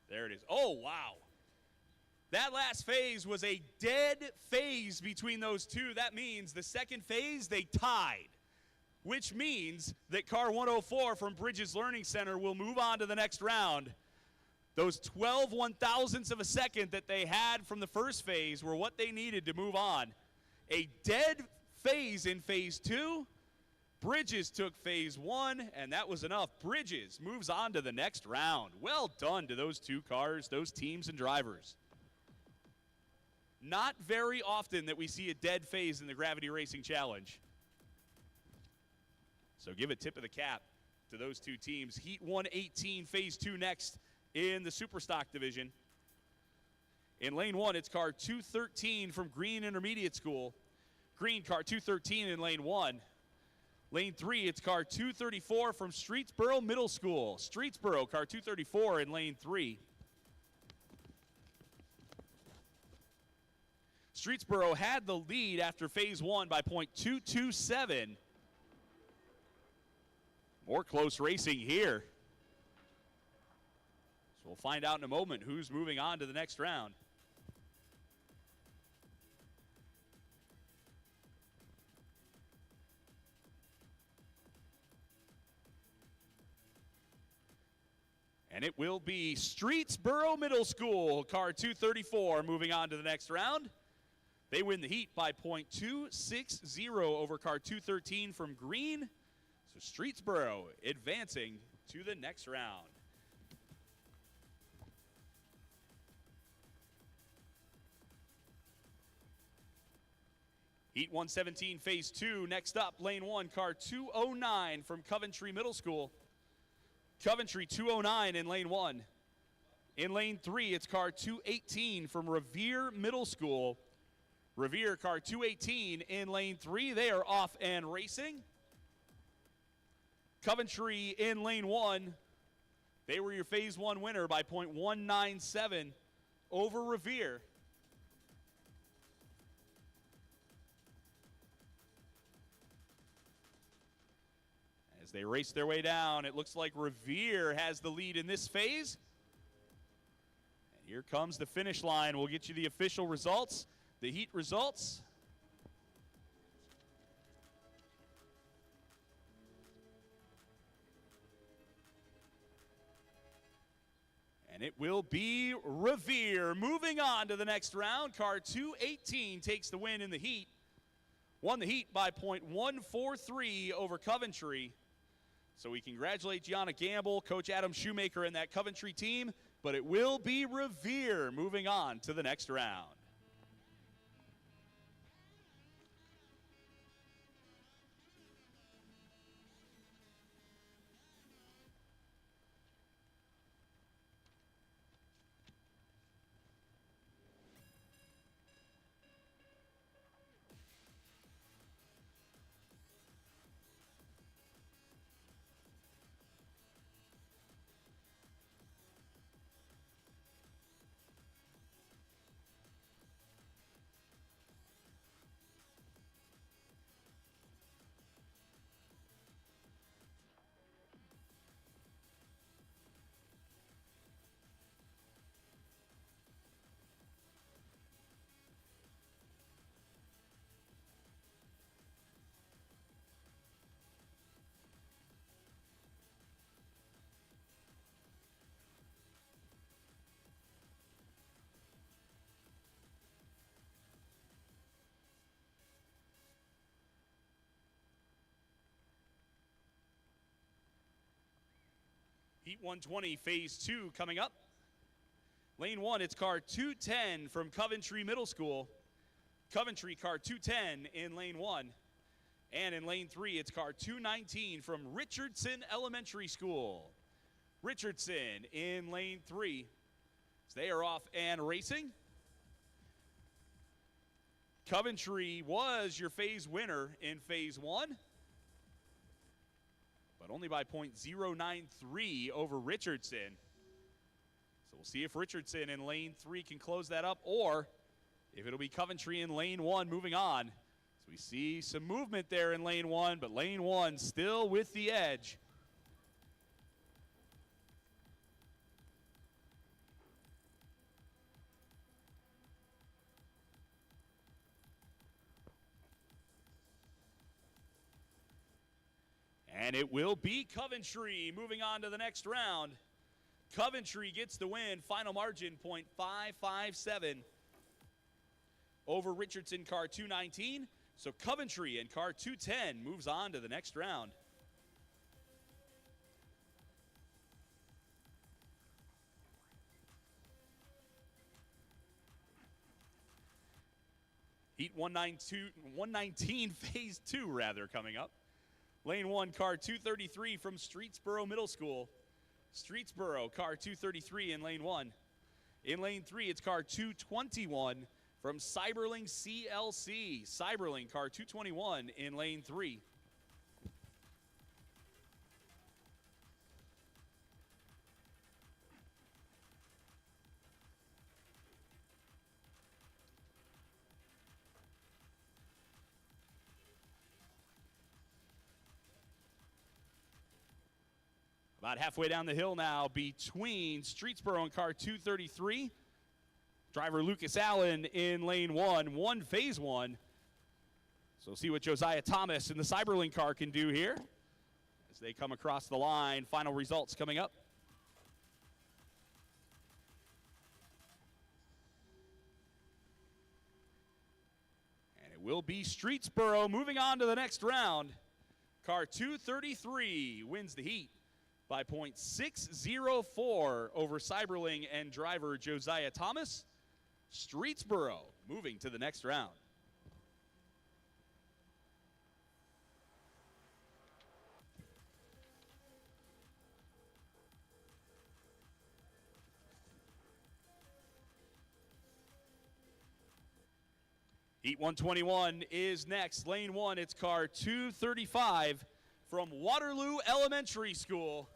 There it is. Oh, wow. That last phase was a dead phase between those two. That means the second phase, they tied, which means that car 104 from Bridges Learning Center will move on to the next round. Those 12 1,000ths of a second that they had from the first phase were what they needed to move on. A dead phase in phase 2. Bridges took phase 1, and that was enough. Bridges moves on to the next round. Well done to those two cars, those teams and drivers. Not very often that we see a dead phase in the Gravity Racing Challenge. So give a tip of the cap to those two teams. Heat 118, phase 2 next in the Superstock division. In lane 1, it's car 213 from Green Intermediate School. Green car 213 in lane 1. Lane 3, it's car 234 from Streetsboro Middle School. Streetsboro, car 234 in lane 3. Streetsboro had the lead after phase 1 by .227. More close racing here. So we'll find out in a moment who's moving on to the next round. And it will be Streetsboro Middle School, car 234, moving on to the next round. They win the heat by .260 over car 213 from Green. So Streetsboro advancing to the next round. Heat 117, phase 2. Next up, lane 1, car 209 from Coventry Middle School. Coventry 209 in lane 1. In lane 3, it's car 218 from Revere Middle School. Revere car 218 in lane 3. They are off and racing. Coventry in lane 1. They were your phase 1 winner by .197 over Revere. As they race their way down, it looks like Revere has the lead in this phase. And here comes the finish line. We'll get you the official results, the heat results. And it will be Revere moving on to the next round. Car 218 takes the win in the heat. Won the heat by .143 over Coventry. So we congratulate Gianna Gamble, Coach Adam Shoemaker, and that Coventry team, but it will be Revere moving on to the next round. Heat 120, phase 2 coming up. Lane 1, it's car 210 from Coventry Middle School. Coventry car 210 in lane 1. And in lane 3, it's car 219 from Richardson Elementary School. Richardson in lane 3. So they are off and racing. Coventry was your phase winner in phase 1, but only by .093 over Richardson. So we'll see if Richardson in lane 3 can close that up, or if it'll be Coventry in lane 1 moving on. So we see some movement there in lane 1, but lane 1 still with the edge. And it will be Coventry moving on to the next round. Coventry gets the win, final margin .557 over Richardson car 219. So Coventry and car 210 moves on to the next round. Heat 119 phase 2 rather coming up. Lane 1, car 233 from Streetsboro Middle School. Streetsboro, car 233 in lane 1. In lane 3, it's car 221 from Cyberling CLC. Cyberling, car 221 in lane 3. About halfway down the hill now between Streetsboro and car 233. Driver Lucas Allen in lane 1, won phase 1. So see what Josiah Thomas and the Cyberlink car can do here as they come across the line. Final results coming up. will be Streetsboro. Moving on to the next round. Car 233 wins the heat by .604 over Cyberling and driver Josiah Thomas. Streetsboro moving to the next round. Heat 121 is next. Lane 1, it's car 235 from Waterloo Elementary School.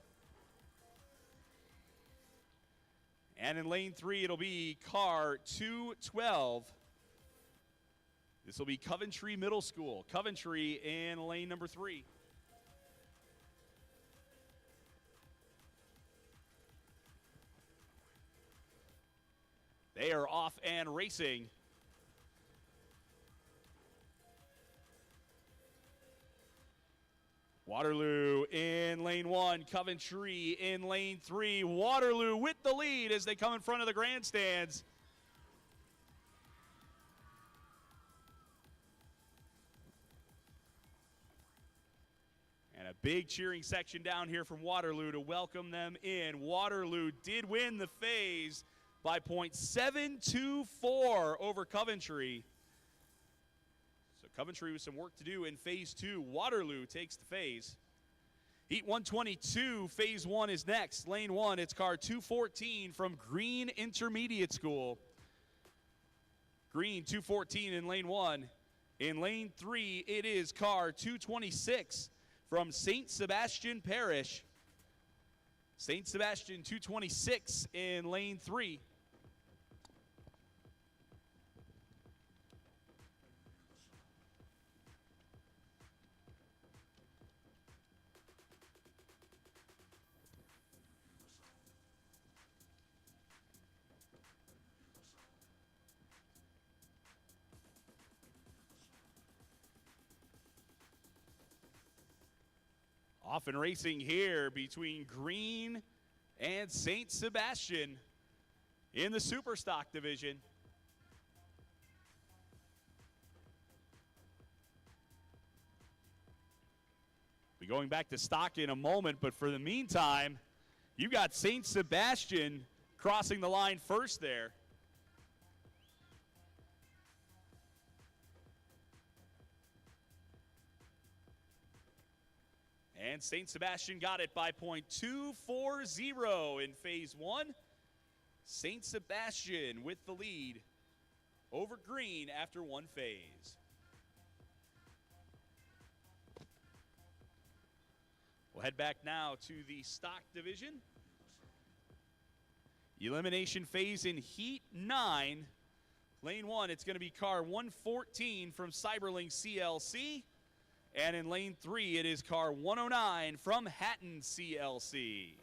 And in lane 3, it'll be car 212. This will be Coventry Middle School. Coventry in lane number 3. They are off and racing. Waterloo in lane 1, Coventry in lane 3. Waterloo with the lead as they come in front of the grandstands. And a big cheering section down here from Waterloo to welcome them in. Waterloo did win the phase by .724 over Coventry. So Coventry with some work to do in phase 2. Waterloo takes the phase. Heat 122, phase 1 is next. Lane 1, it's car 214 from Green Intermediate School. Green 214 in lane 1. In lane 3, it is car 226 from St. Sebastian Parish. St. Sebastian 226 in lane 3. Off and racing here between Green and St. Sebastian in the Superstock division. We're going back to stock in a moment, but for the meantime, you got St. Sebastian crossing the line first there. And St. Sebastian got it by .240 in phase 1. St. Sebastian with the lead over Green after one phase. We'll head back now to the stock division. Elimination phase in Heat 9. Lane 1, it's going to be car 114 from Cyberling CLC. And in lane 3, it is car 109 from Hatton CLC.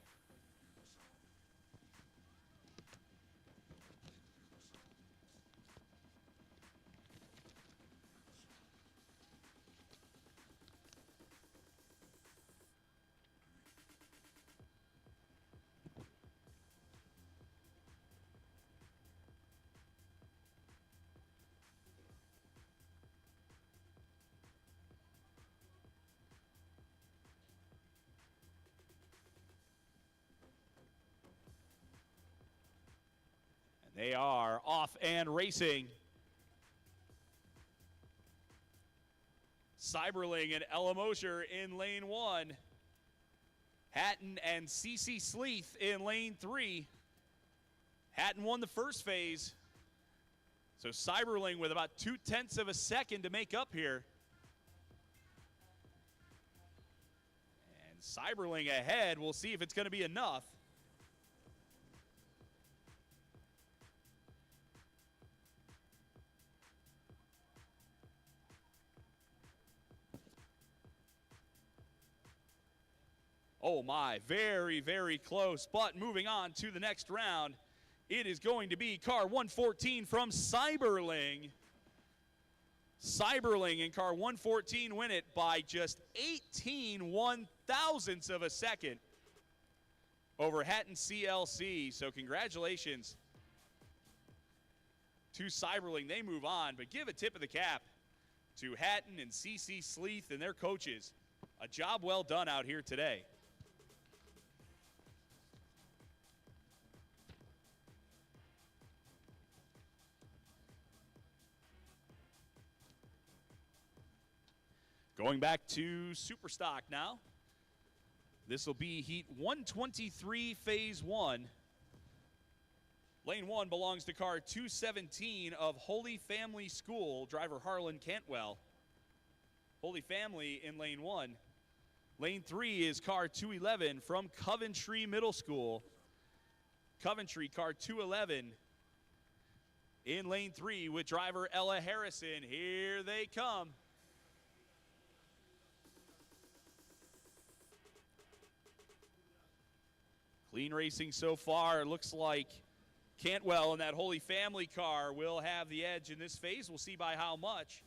They are off and racing. Cyberling and Ella Mosher in lane 1. Hatton and CC Sleeth in lane 3. Hatton won the first phase. So Cyberling with about 0.2 of a second to make up here. And Cyberling ahead. We'll see if it's going to be enough. Oh my, very, very close. But moving on to the next round, it is going to be car 114 from Cyberling. Cyberling and car 114 win it by just 18 one-thousandths of a second over Hatton CLC. So congratulations to Cyberling. They move on, but give a tip of the cap to Hatton and CC Sleeth and their coaches. A job well done out here today. Going back to Superstock now. This will be heat 123, phase 1. Lane 1 belongs to car 217 of Holy Family School, driver Harlan Cantwell. Holy Family in lane 1. Lane 3 is car 211 from Coventry Middle School. Coventry, car 211 in lane 3 with driver Ella Harrison. Here they come. Clean racing so far. Looks like Cantwell in that Holy Family car will have the edge in this phase. We'll see by how much.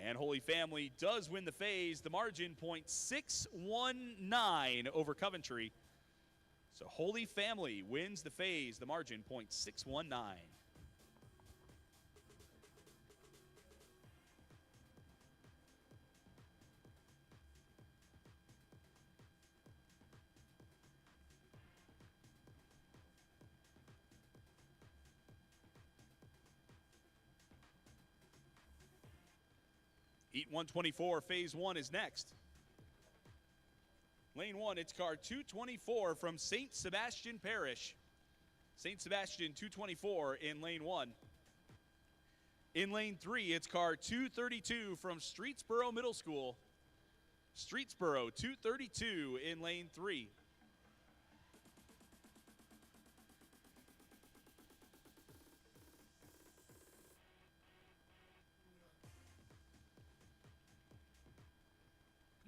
And Holy Family does win the phase. The margin, .619 over Coventry. So Holy Family wins the phase. The margin, .619. Heat 124, phase 1 is next. Lane 1, it's car 224 from St. Sebastian Parish. St. Sebastian 224 in lane 1. In lane 3, it's car 232 from Streetsboro Middle School. Streetsboro 232 in lane 3.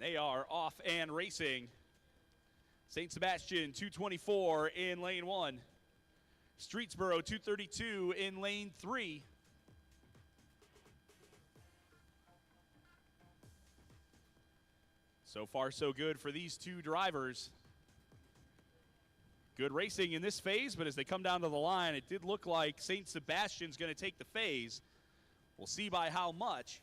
They are off and racing. St. Sebastian 224 in lane 1. Streetsboro 232 in lane 3. So far so good for these two drivers. Good racing in this phase, but as they come down to the line, it did look like St. Sebastian's going to take the phase. We'll see by how much.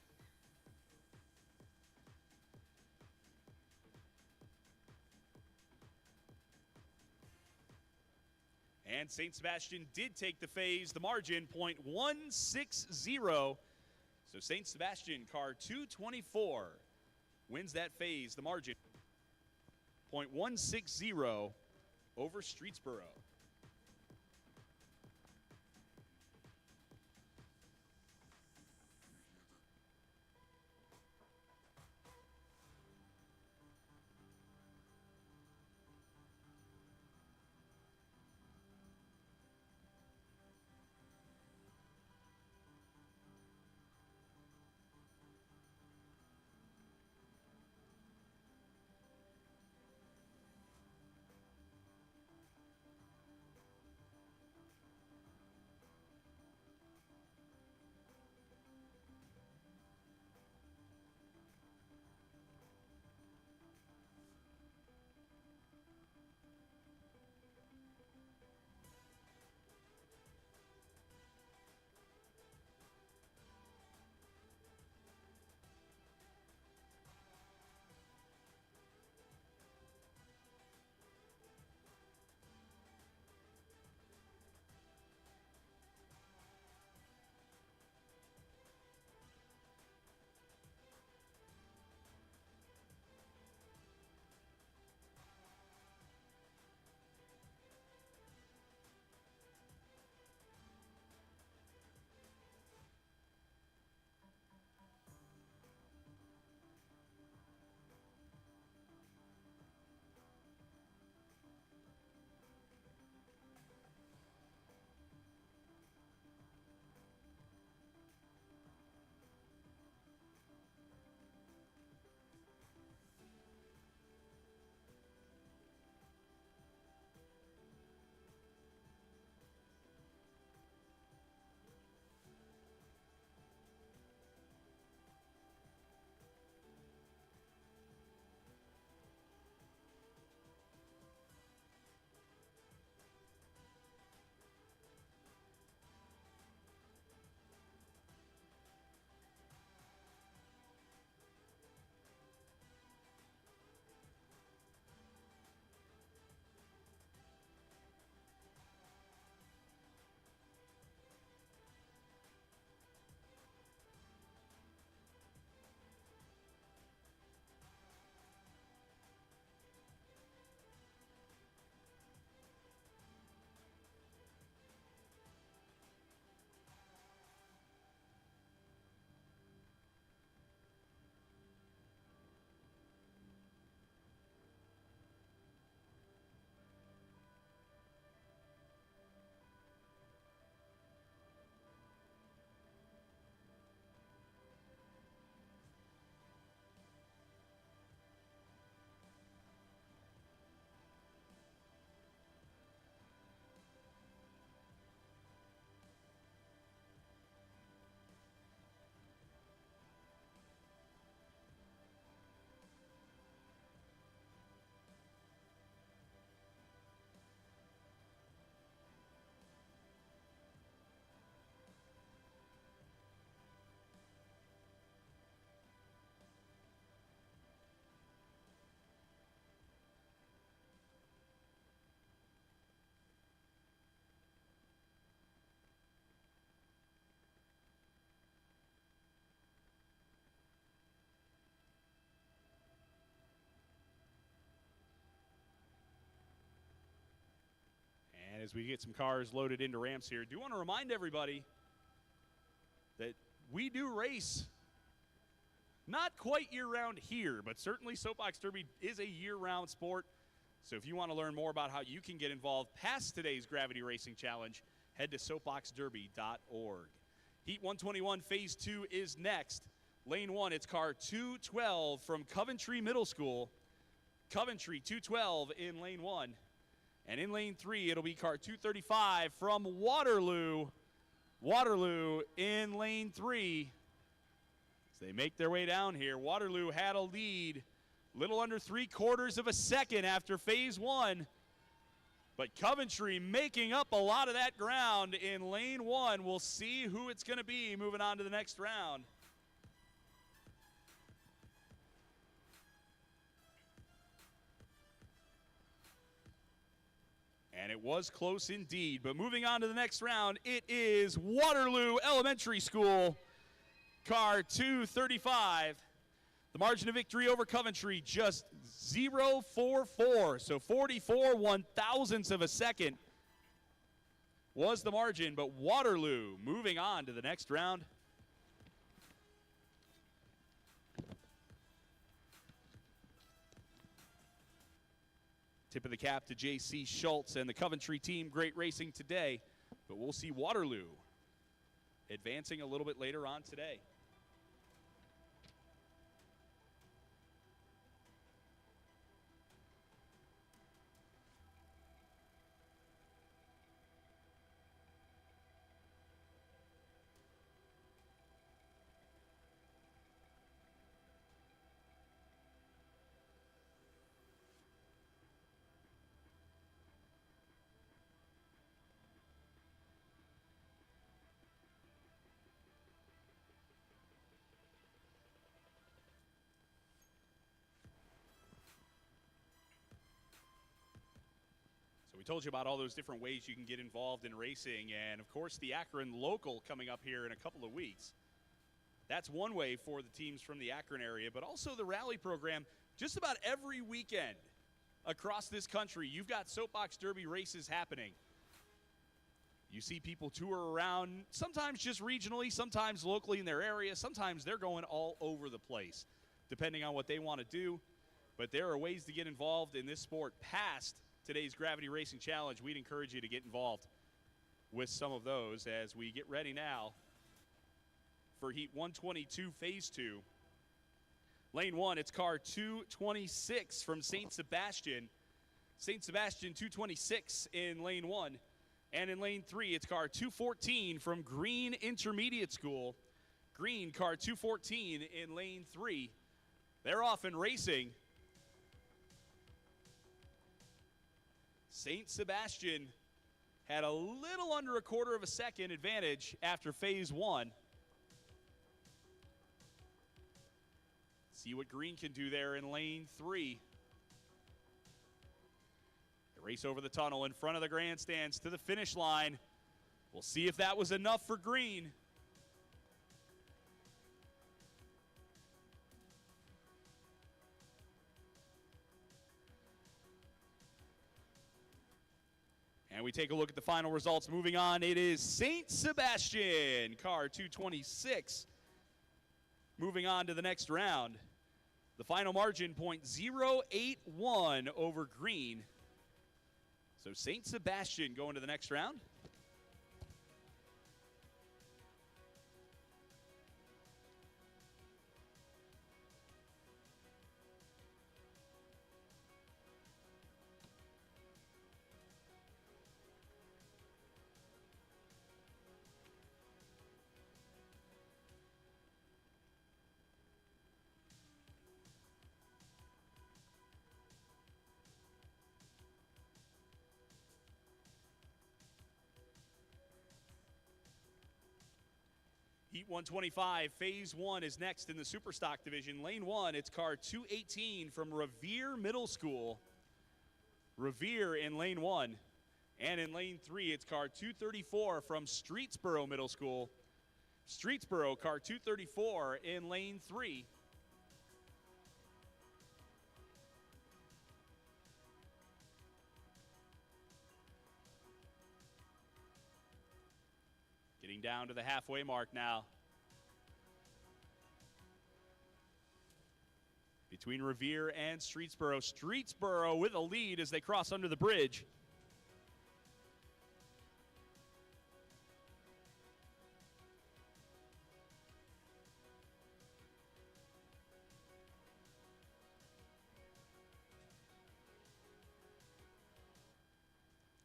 And St. Sebastian did take the phase, the margin, .160. So St. Sebastian, car 224, wins that phase, the margin, .160 over Streetsboro. as we get some cars loaded into ramps here. Do want to remind everybody that we do race not quite year-round here, but certainly Soapbox Derby is a year-round sport. So if you want to learn more about how you can get involved past today's Gravity Racing Challenge, head to soapboxderby.org. Heat 121 Phase 2 is next. Lane 1, it's car 212 from Coventry Middle School. Coventry 212 in Lane 1. And in Lane 3, it'll be car 235 from Waterloo. Waterloo in Lane 3. As they make their way down here, Waterloo had a lead, little under 3/4 of a second after Phase 1. But Coventry making up a lot of that ground in Lane 1. We'll see who it's going to be moving on to the next round. And it was close indeed. But moving on to the next round, it is Waterloo Elementary School, car 235. The margin of victory over Coventry, just 0.44. So 44 1/1000ths of a second was the margin. But Waterloo moving on to the next round. Tip of the cap to J.C. Schultz and the Coventry team. Great racing today. But we'll see Waterloo advancing a little bit later on today. So we told you about all those different ways you can get involved in racing, and of course the Akron Local coming up here in a couple of weeks. That's one way for the teams from the Akron area, but also the rally program. Just about every weekend across this country, you've got Soapbox Derby races happening. You see people tour around, sometimes just regionally, sometimes locally in their area, sometimes they're going all over the place, depending on what they want to do. But there are ways to get involved in this sport past today's Gravity Racing Challenge. We'd encourage you to get involved with some of those as we get ready now for Heat 122 Phase 2. Lane 1, it's car 226 from St. Sebastian. St. Sebastian 226 in Lane 1. And in Lane 3, it's car 214 from Green Intermediate School. Green, car 214 in Lane 3. They're off and racing. St. Sebastian had a little under 1/4 of a second advantage after Phase 1. See what Green can do there in Lane 3. They race over the tunnel in front of the grandstands to the finish line. We'll see if that was enough for Green. And we take a look at the final results. Moving on, it is St. Sebastian, car 226. Moving on to the next round. The final margin, .081 over Green. So St. Sebastian going to the next round. Heat 125, Phase 1 is next in the Superstock division. Lane 1, it's car 218 from Revere Middle School. Revere in Lane 1. And in Lane 3, it's car 234 from Streetsboro Middle School. Streetsboro, car 234 in Lane 3. down to the halfway mark now. Between Revere and Streetsboro. Streetsboro with a lead as they cross under the bridge.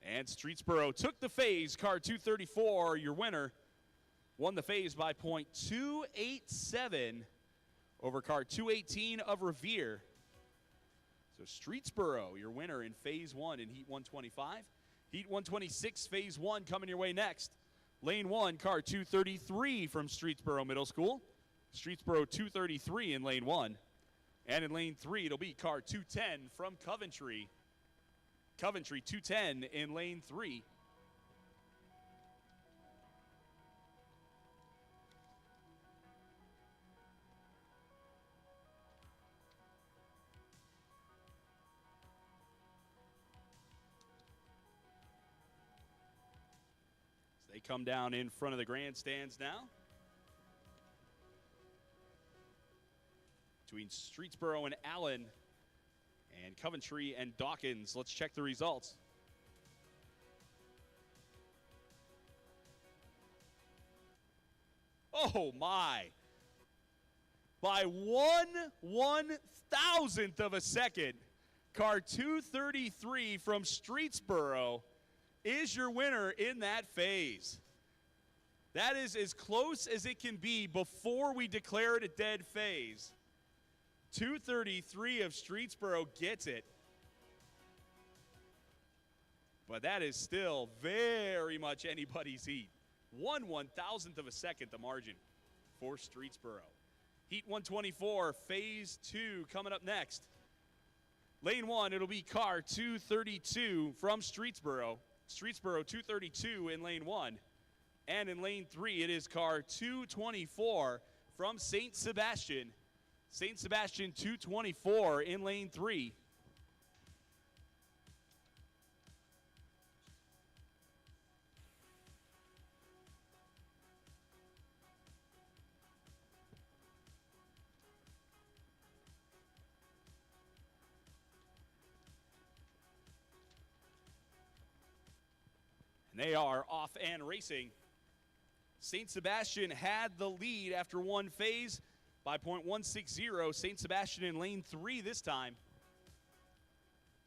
And Streetsboro took the phase. Car 234, your winner, won the phase by .287 over car 218 of Revere. So Streetsboro, your winner in phase 1 in heat 125. Heat 126, phase 1 coming your way next. Lane 1, car 233 from Streetsboro Middle School. Streetsboro 233 in lane 1. And in lane 3, it'll be car 210 from Coventry. Coventry 210 in lane 3. So they come down in front of the grandstands now. Between Streetsboro and Allen. And Coventry and Dawkins. Let's check the results. Oh my. By 1/1000th of a second, car 233 from Streetsboro is your winner in that phase. That is as close as it can be before we declare it a dead phase. 233 of Streetsboro gets it. But that is still very much anybody's heat. 1/1000th of a second, the margin for Streetsboro. Heat 124, phase 2 coming up next. Lane 1, it'll be car 232 from Streetsboro. Streetsboro 232 in lane 1. And in lane 3, it is car 224 from St. Sebastian. St. Sebastian 224 in lane 3. And they are off and racing. St. Sebastian had the lead after one phase by .160. St. Sebastian in lane 3 this time.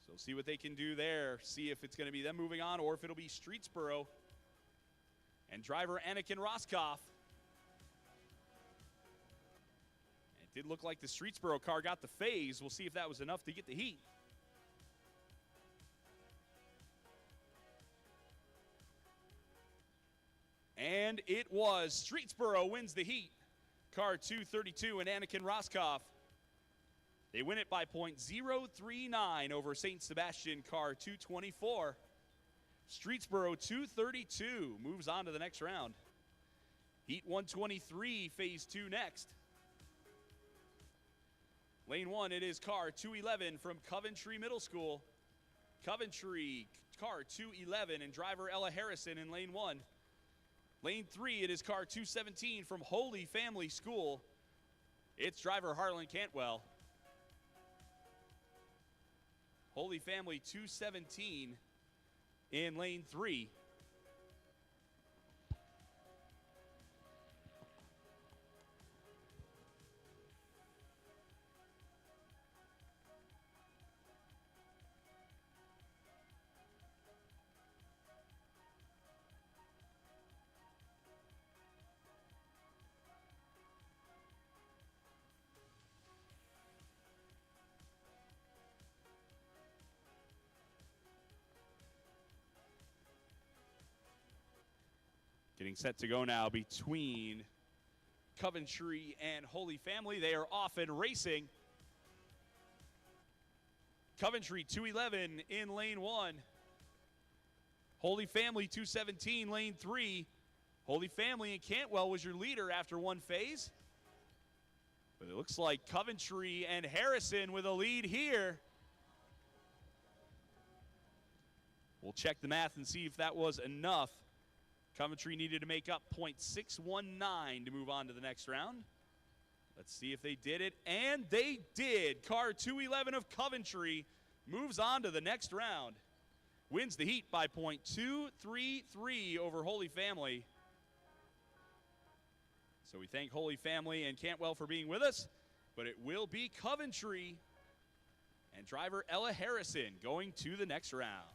So see what they can do there. See if it's going to be them moving on or if it'll be Streetsboro and driver Anakin Roskoff. It did look like the Streetsboro car got the phase. We'll see if that was enough to get the heat. And it was. Streetsboro wins the heat. Car 232 and Anakin Roskoff. They win it by .039 over St. Sebastian car 224. Streetsboro 232 moves on to the next round. Heat 123, phase 2 next. Lane 1, it is car 211 from Coventry Middle School. Coventry car 211 and driver Ella Harrison in lane 1. Lane 3, it is car 217 from Holy Family School. It's driver Harlan Cantwell. Holy Family 217 in lane 3. Getting set to go now between Coventry and Holy Family. They are off and racing. Coventry 211 in lane 1. Holy Family 217 lane 3. Holy Family and Cantwell was your leader after one phase. But it looks like Coventry and Harrison with a lead here. We'll check the math and see if that was enough Coventry needed to make up .619 to move on to the next round. Let's see if they did it, and they did. Car 211 of Coventry moves on to the next round. Wins the heat by .233 over Holy Family. So we thank Holy Family and Cantwell for being with us, but it will be Coventry and driver Ella Harrison going to the next round.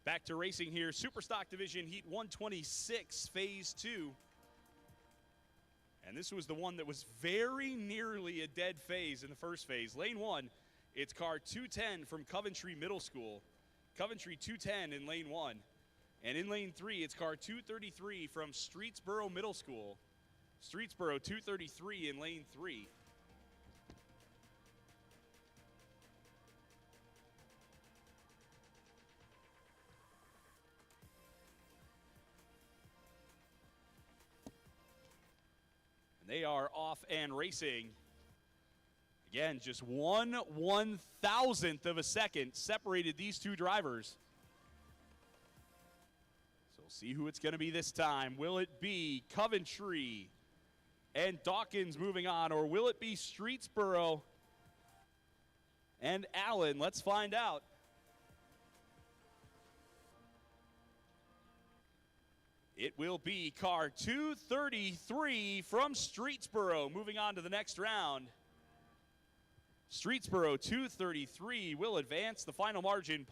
Back to racing here. Superstock Division Heat 126, Phase 2. And this was the one that was very nearly a dead phase in the first phase. Lane 1, it's car 210 from Coventry Middle School. Coventry 210 in Lane 1. And in Lane 3, it's car 233 from Streetsboro Middle School. Streetsboro 233 in Lane 3. And they are off and racing. Again, just 1/1000th of a second separated these two drivers. So we'll see who it's going to be this time. Will it be Coventry and Dawkins moving on, or will it be Streetsboro and Allen? Let's find out. It will be car 233 from Streetsboro moving on to the next round. Streetsboro 233 will advance. The final margin,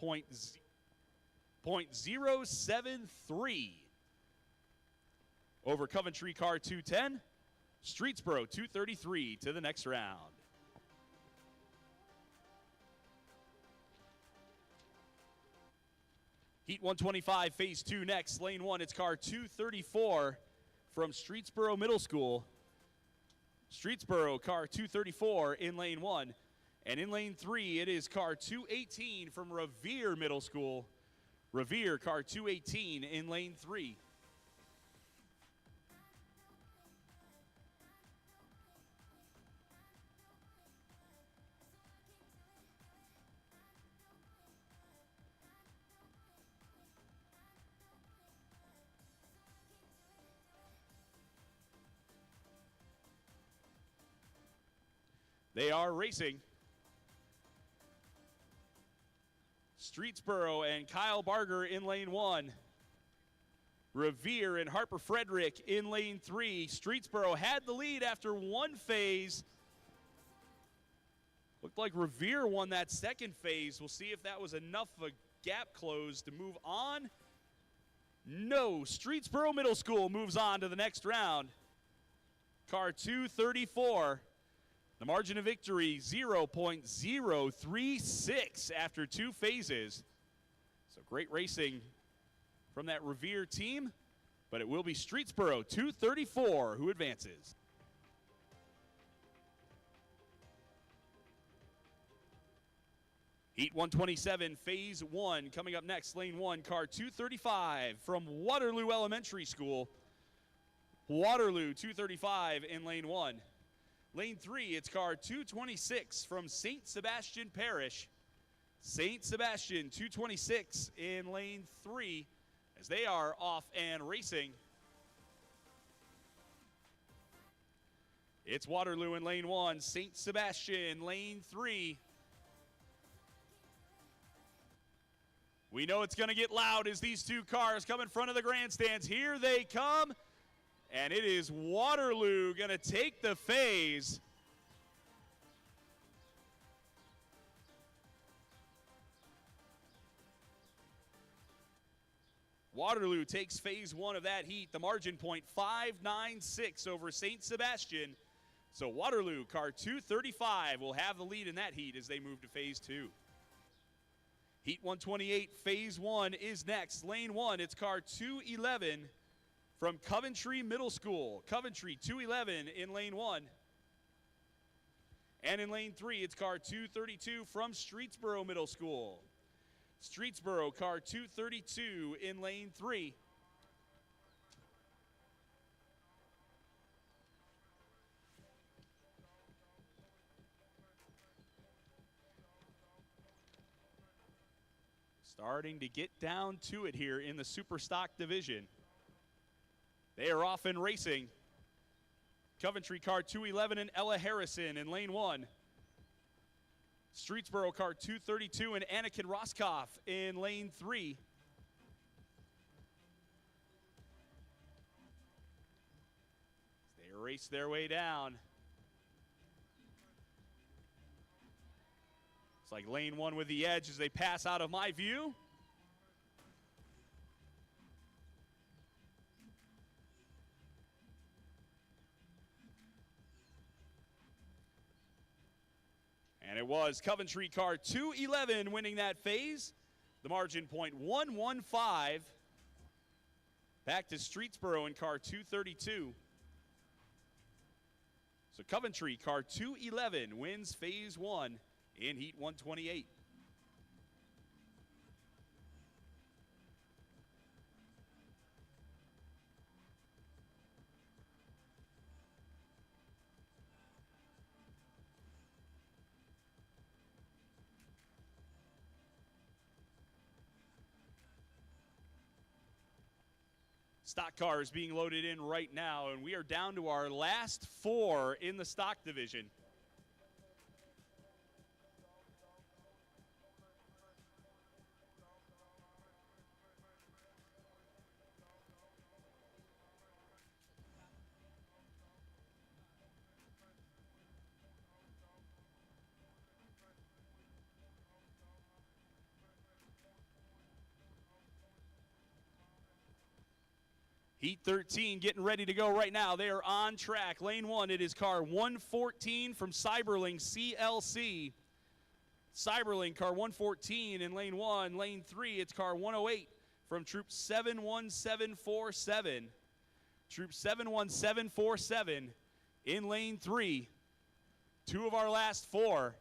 .073 over Coventry car 210. Streetsboro 233 to the next round. Heat 125, Phase 2 next. Lane 1, it's car 234 from Streetsboro Middle School. Streetsboro car 234 in Lane 1. And in Lane 3, it is car 218 from Revere Middle School. Revere car 218 in Lane 3. They are racing. Streetsboro and Kyle Barger in Lane 1. Revere and Harper Frederick in Lane 3. Streetsboro had the lead after one phase. Looked like Revere won that second phase. We'll see if that was enough of a gap close to move on. No, Streetsboro Middle School moves on to the next round. Car 234. The margin of victory, 0.036 after two phases. So great racing from that Revere team, but it will be Streetsboro 234 who advances. Heat 127, Phase 1, coming up next, Lane 1, car 235 from Waterloo Elementary School. Waterloo 235 in Lane 1. Lane 3, it's car 226 from St. Sebastian Parish. St. Sebastian 226 in Lane 3 as they are off and racing. It's Waterloo in Lane 1, St. Sebastian, Lane 3. We know it's going to get loud as these two cars come in front of the grandstands. Here they come. And it is Waterloo going to take the phase. Waterloo takes Phase 1 of that heat. The margin point, 596 over St. Sebastian. So Waterloo, car 235, will have the lead in that heat as they move to Phase 2. Heat 128, Phase 1 is next. Lane 1, it's car 211. From Coventry Middle School. Coventry 211 in Lane 1. And in Lane 3, it's car 232 from Streetsboro Middle School. Streetsboro car 232 in Lane 3. Starting to get down to it here in the Superstock Division. They are off and racing. Coventry car 211 and Ella Harrison in Lane 1. Streetsboro car 232 and Anakin Roskoff in Lane 3. They race their way down. It's like Lane 1 with the edge as they pass out of my view. And it was Coventry car 211 winning that phase. The margin .115. Back to Streetsboro in car 232. So Coventry car 211 wins phase 1 in heat 128. Stock cars being loaded in right now, and we are down to our last 4 in the stock division. Heat 13 getting ready to go right now. They are on track. Lane 1, it is car 114 from Cyberling CLC. Cyberling car 114 in lane 1. Lane 3, it's car 108 from Troop 71747. Troop 71747 in lane 3. 2 of our last 4.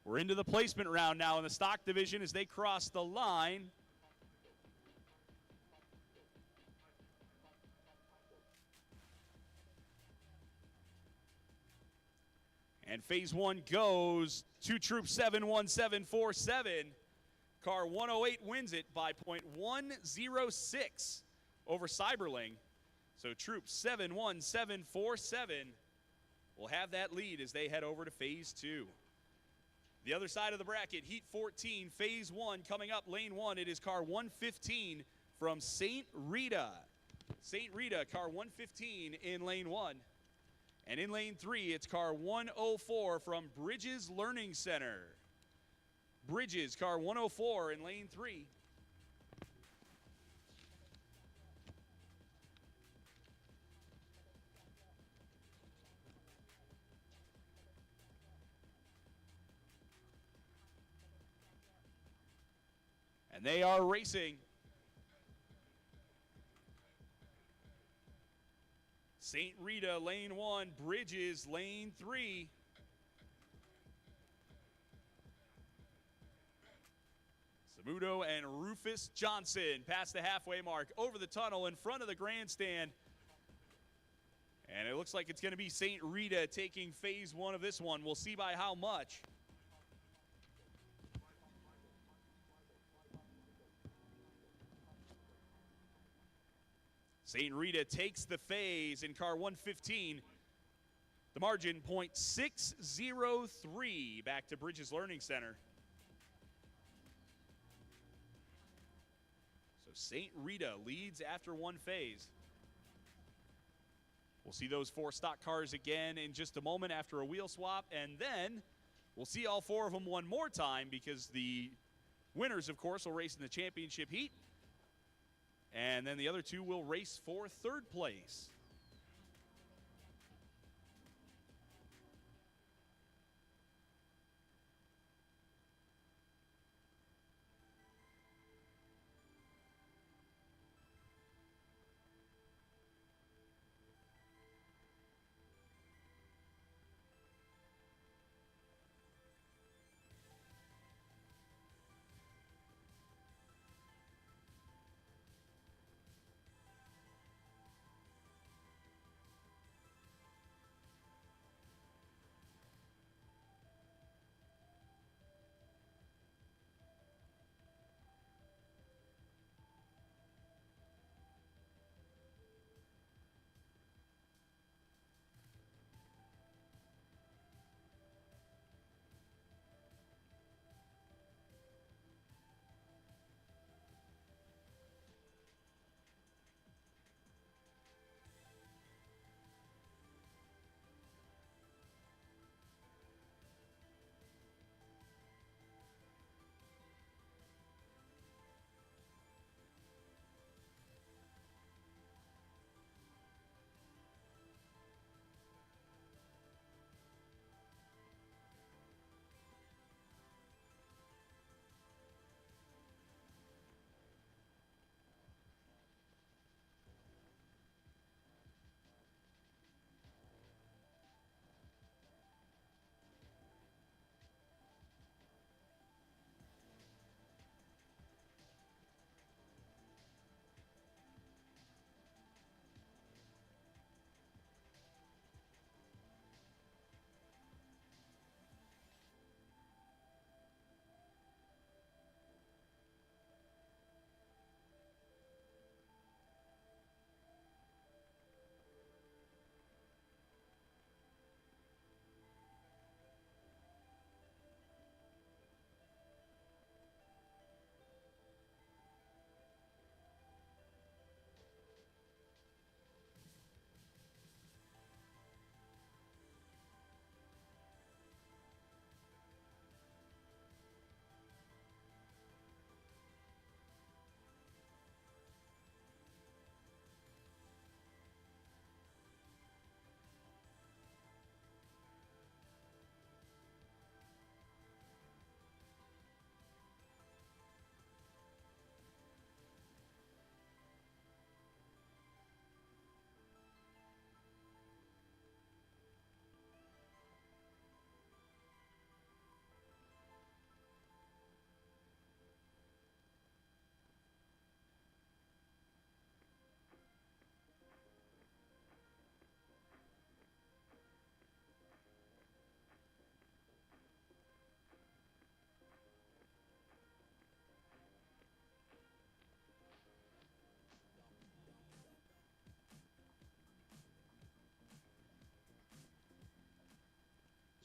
We're into the placement round now in the stock division as they cross the line. And phase 1 goes to Troop 71747. Car 108 wins it by .106 over Cyberling. So Troop 71747 will have that lead as they head over to phase 2. The other side of the bracket, heat 14, phase 1 coming up, lane 1. It is car 115 from St. Rita. St. Rita, car 115 in lane 1. And in lane 3, it's car 104 from Bridges Learning Center. Bridges, car 104 in lane 3. And they are racing. St. Rita, lane 1, Bridges, lane 3. Samuto and Rufus Johnson past the halfway mark, over the tunnel in front of the grandstand. And it looks like it's going to be St. Rita taking phase 1 of this one. We'll see by how much. St. Rita takes the phase in car 115. The margin .603 back to Bridges Learning Center. So St. Rita leads after one phase. We'll see those 4 stock cars again in just a moment after a wheel swap, and then we'll see all 4 of them one more time because the winners, of course, will race in the championship heat. And then the other 2 will race for 3rd place.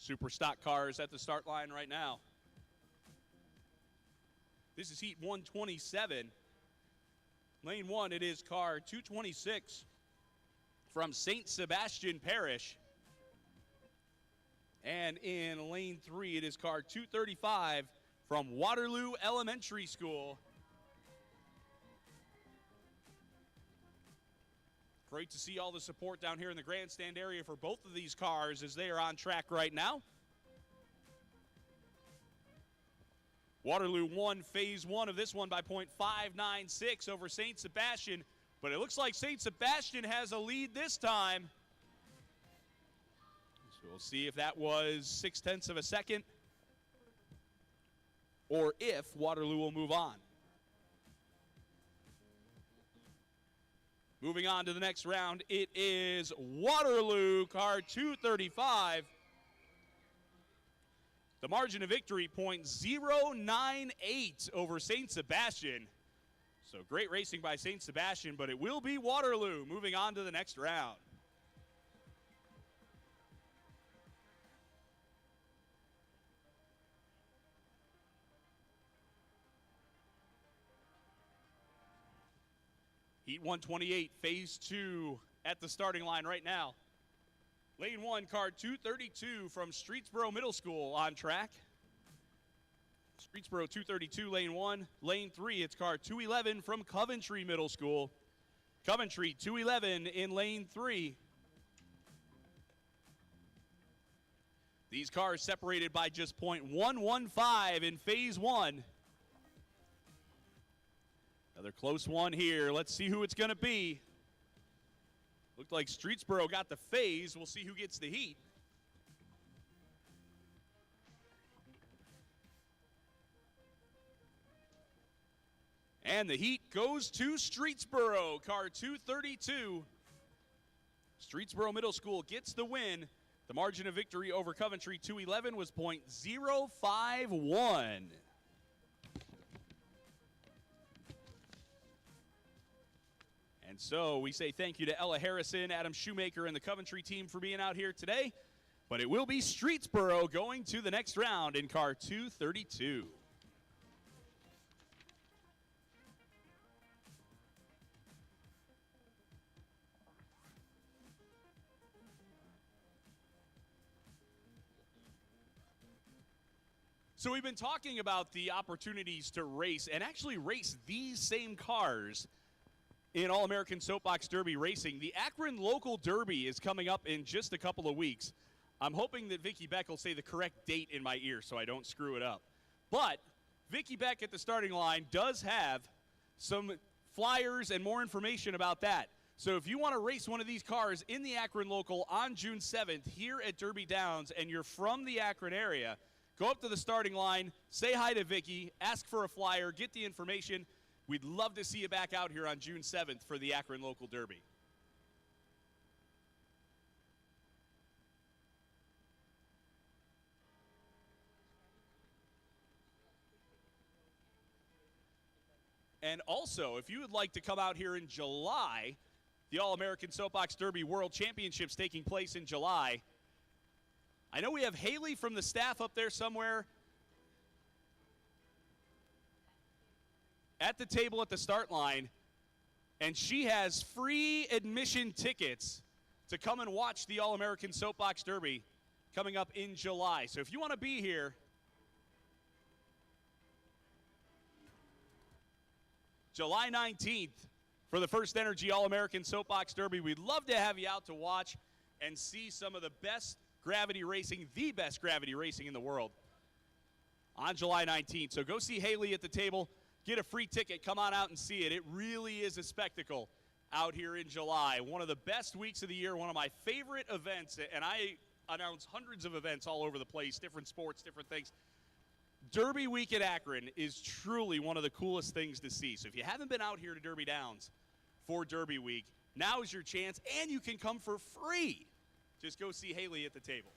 Super stock cars at the start line right now. This is heat 127. Lane 1, it is car 226 from St. Sebastian Parish. And in lane 3, it is car 235 from Waterloo Elementary School. Great to see all the support down here in the grandstand area for both of these cars as they are on track right now. Waterloo won phase 1 of this one by .596 over St. Sebastian, but it looks like St. Sebastian has a lead this time. So we'll see if that was 0.6 of a second or if Waterloo will move on. Moving on to the next round, it is Waterloo, car 235. The margin of victory, .098 over St. Sebastian. So great racing by St. Sebastian, but it will be Waterloo moving on to the next round. Heat 128, phase 2 at the starting line right now. Lane 1, car 232 from Streetsboro Middle School on track. Streetsboro 232, lane 1. Lane 3, it's car 211 from Coventry Middle School. Coventry 211 in lane 3. These cars separated by just .115 in phase 1. Another close one here. Let's see who it's going to be. Looked like Streetsboro got the phase. We'll see who gets the heat. And the heat goes to Streetsboro, car 232. Streetsboro Middle School gets the win. The margin of victory over Coventry 211 was .051. And so we say thank you to Ella Harrison, Adam Shoemaker, and the Coventry team for being out here today. But it will be Streetsboro going to the next round in car 232. So we've been talking about the opportunities to race and actually race these same cars in All-American Soapbox Derby racing. The Akron Local Derby is coming up in just a couple of weeks. I'm hoping that Vicki Beck will say the correct date in my ear so I don't screw it up. But Vicki Beck at the starting line does have some flyers and more information about that. So if you want to race one of these cars in the Akron Local on June 7th here at Derby Downs and you're from the Akron area, go up to the starting line, say hi to Vicki, ask for a flyer, get the information. We'd love to see you back out here on June 7th for the Akron Local Derby. And also, if you would like to come out here in July, the All-American Soapbox Derby World Championships taking place in July. I know we have Haley from the staff up there somewhere at the table at the start line, and she has free admission tickets to come and watch the All-American Soapbox Derby coming up in July. So if you want to be here, July 19th for the First Energy All-American Soapbox Derby, we'd love to have you out to watch and see some of the best gravity racing, the best gravity racing in the world on July 19th. So go see Haley at the table. Get a free ticket. Come on out and see it. It really is a spectacle out here in July. One of the best weeks of the year, one of my favorite events, and I announce hundreds of events all over the place, different sports, different things. Derby Week at Akron is truly one of the coolest things to see. So if you haven't been out here to Derby Downs for Derby Week, now is your chance, and you can come for free. Just go see Haley at the table.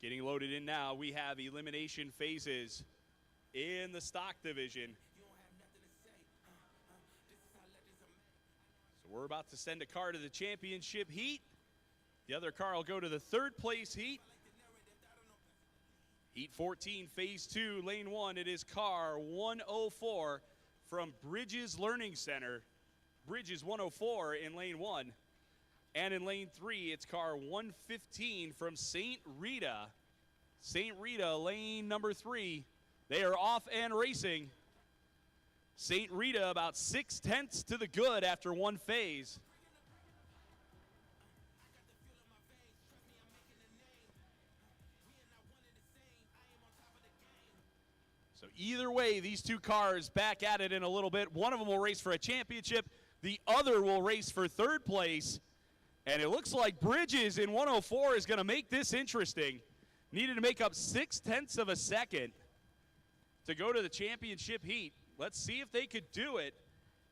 Getting loaded in now, we have elimination phases in the stock division. So we're about to send a car to the championship heat. The other car will go to the third place heat. Heat 14, phase 2, lane 1. It is car 104 from Bridges Learning Center. Bridges 104 in lane 1. And in lane 3, it's car 115 from St. Rita. St. Rita, lane number 3. They are off and racing. St. Rita about 6/10 to the good after one phase. So either way, these two cars back at it in a little bit. One of them will race for a championship. The other will race for third place. And it looks like Bridges in 104 is going to make this interesting. Needed to make up 6/10 of a second to go to the championship heat. Let's see if they could do it.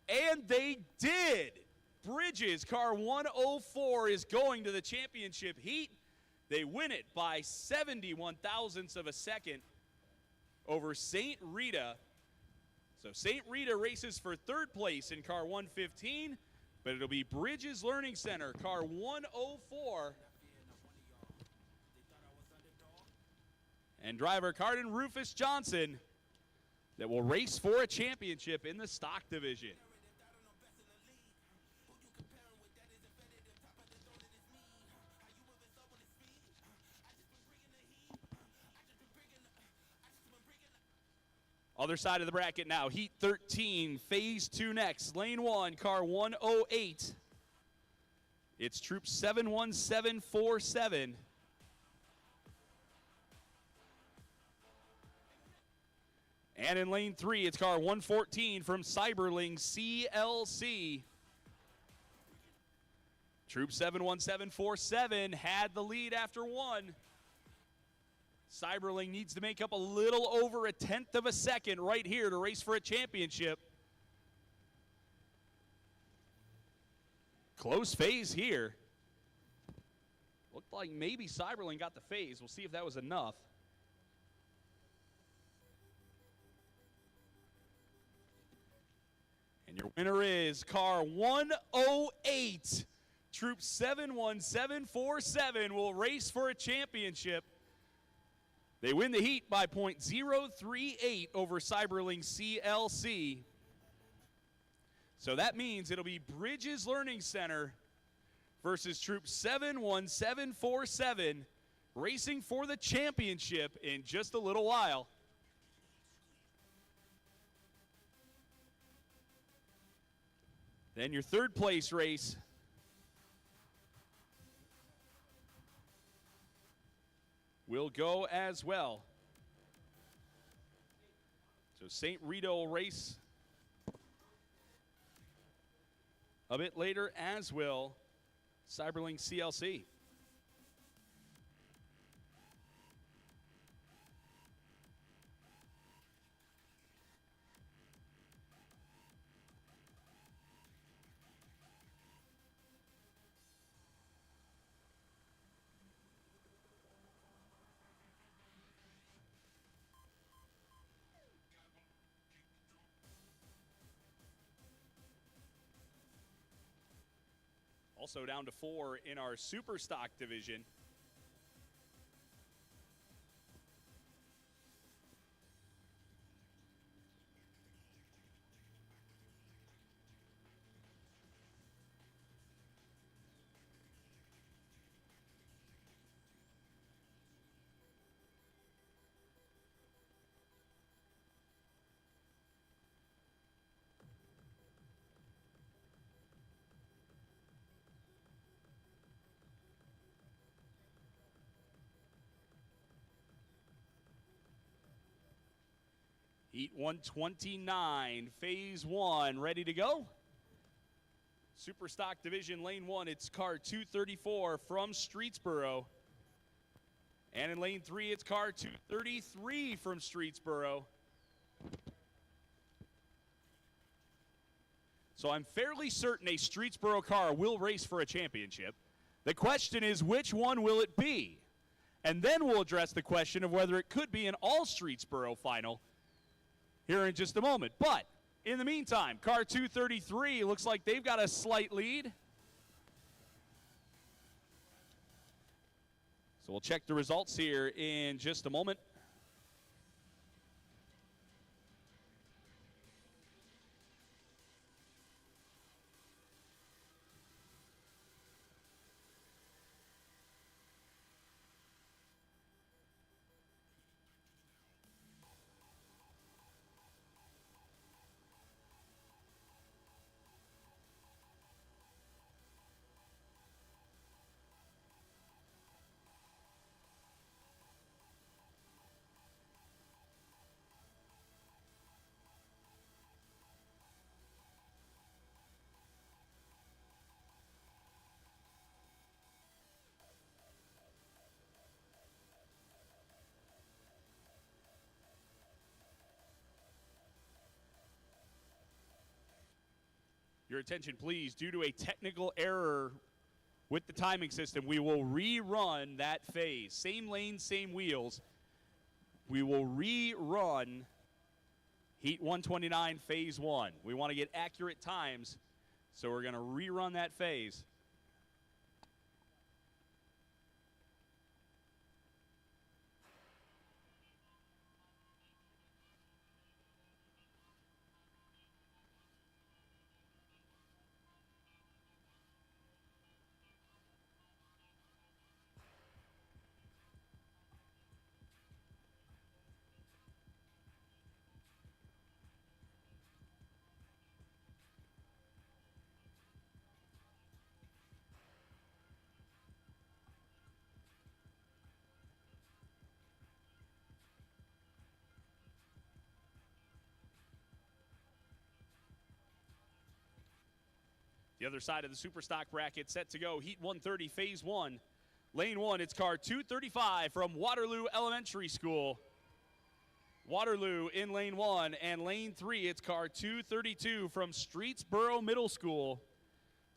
And they did. Bridges, car 104, is going to the championship heat. They win it by 71 thousandths of a second over St. Rita. So St. Rita races for third place in car 115, but it'll be Bridges Learning Center, car 104. And driver Cardin Rufus Johnson that will race for a championship in the stock division. Other side of the bracket now, heat 13, phase 2 next. Lane 1, car 108. It's troop 71747. And in lane 3, it's car 114 from Cyberling CLC. Troop 71747 had the lead after one. Cyberling needs to make up a little over 1/10 of a second right here to race for a championship. Close phase here. Looked like maybe Cyberling got the phase. We'll see if that was enough. And your winner is car 108. Troop 71747 will race for a championship. They win the heat by .038 over Cyberling CLC. So that means it'll be Bridges Learning Center versus Troop 71747 racing for the championship in just a little while. Then your third place race will go as well. So St. Rita will race a bit later, as will Cyberling CLC. Also down to 4 in our super stock division. Heat 129, phase 1, ready to go. Super stock division, lane 1, it's car 234 from Streetsboro. And in lane 3, it's car 233 from Streetsboro. So I'm fairly certain a Streetsboro car will race for a championship. The question is, which one will it be? And then we'll address the question of whether it could be an all-Streetsboro final here in just a moment. But in the meantime, car 233 looks like they've got a slight lead. So we'll check the results here in just a moment. Your attention, please. Due to a technical error with the timing system, we will rerun that phase. Same lane, same wheels. We will rerun Heat 129, Phase 1. We want to get accurate times, so we're going to rerun that phase. The other side of the Superstock bracket set to go. Heat 130, Phase 1. Lane 1, it's car 235 from Waterloo Elementary School. Waterloo in Lane 1. And Lane 3, it's car 232 from Streetsboro Middle School.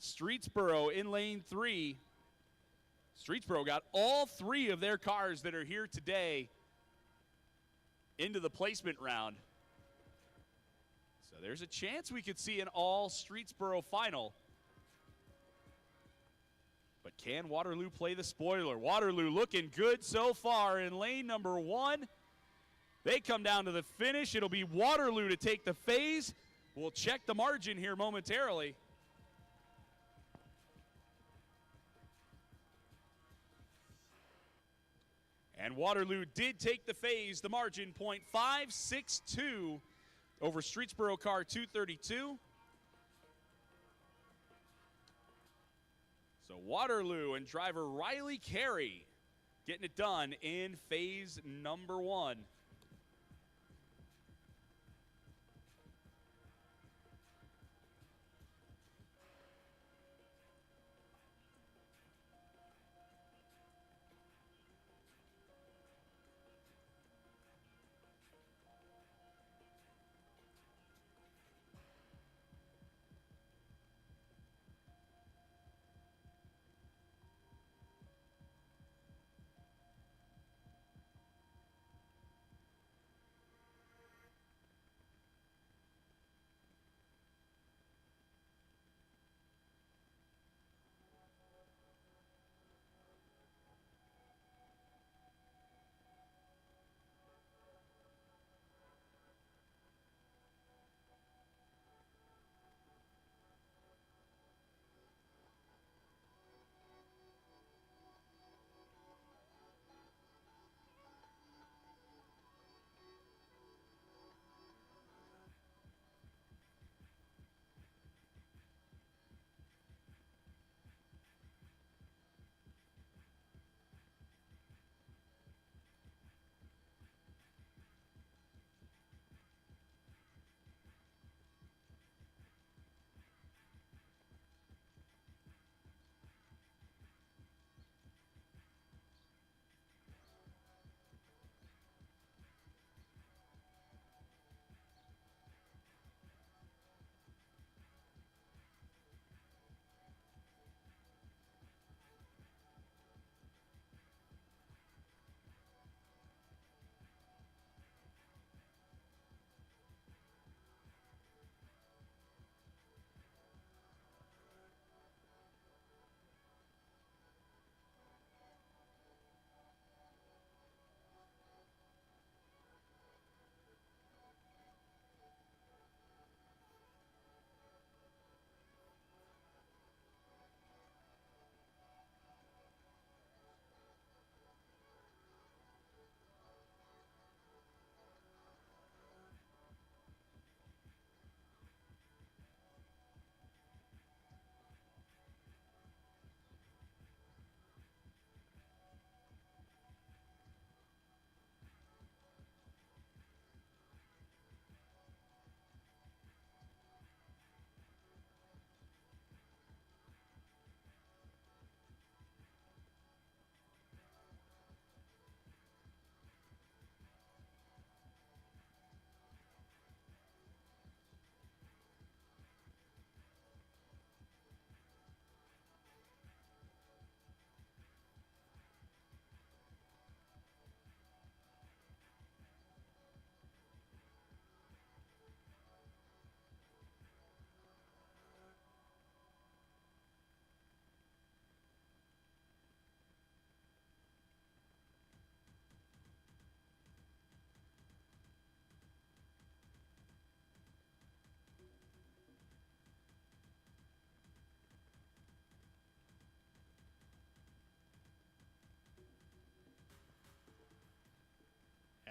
Streetsboro in Lane 3. Streetsboro got all three of their cars that are here today into the placement round. So there's a chance we could see an all Streetsboro final. But can Waterloo play the spoiler? Waterloo looking good so far in lane number 1. They come down to the finish. It'll be Waterloo to take the phase. We'll check the margin here momentarily. And Waterloo did take the phase. The margin, .562 over Streetsboro car 232. So Waterloo and driver Riley Carey getting it done in phase number 1.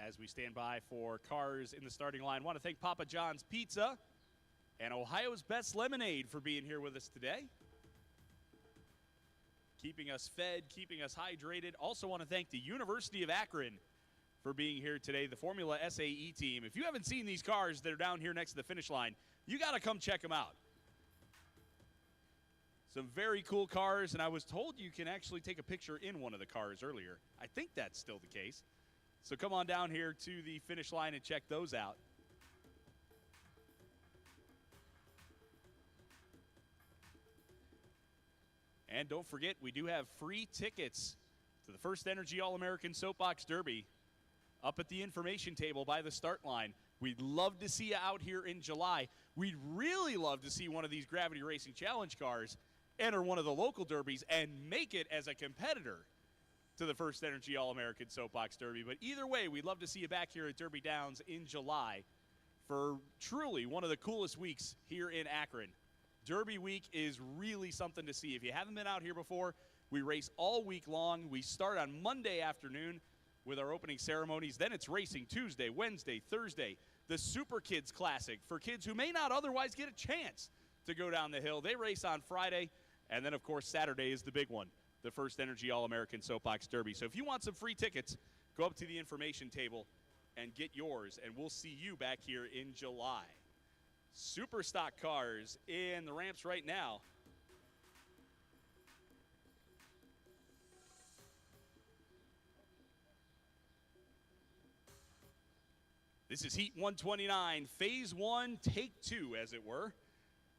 as we stand by for cars in the starting line. I want to thank Papa John's Pizza and Ohio's Best Lemonade for being here with us today. Keeping us fed, keeping us hydrated. Also want to thank the University of Akron for being here today, the Formula SAE team. If you haven't seen these cars that are down here next to the finish line, you got to come check them out. Some very cool cars, and I was told you can actually take a picture in one of the cars earlier. I think that's still the case. So come on down here to the finish line and check those out. And don't forget, we do have free tickets to the First Energy All-American Soapbox Derby up at the information table by the start line. We'd love to see you out here in July. We'd really love to see one of these Gravity Racing Challenge cars enter one of the local derbies and make it as a competitor to the First Energy All-American Soapbox Derby. But either way, we'd love to see you back here at Derby Downs in July for truly one of the coolest weeks here in Akron. Derby week is really something to see. If you haven't been out here before, we race all week long. We start on Monday afternoon with our opening ceremonies. Then it's racing Tuesday, Wednesday, Thursday. The Super Kids Classic for kids who may not otherwise get a chance to go down the hill. They race on Friday. And then, of course, Saturday is the big one, the First Energy All-American Soapbox Derby. So if you want some free tickets, go up to the information table and get yours, and we'll see you back here in July. Super stock cars in the ramps right now. This is Heat 129, Phase 1, Take 2, as it were.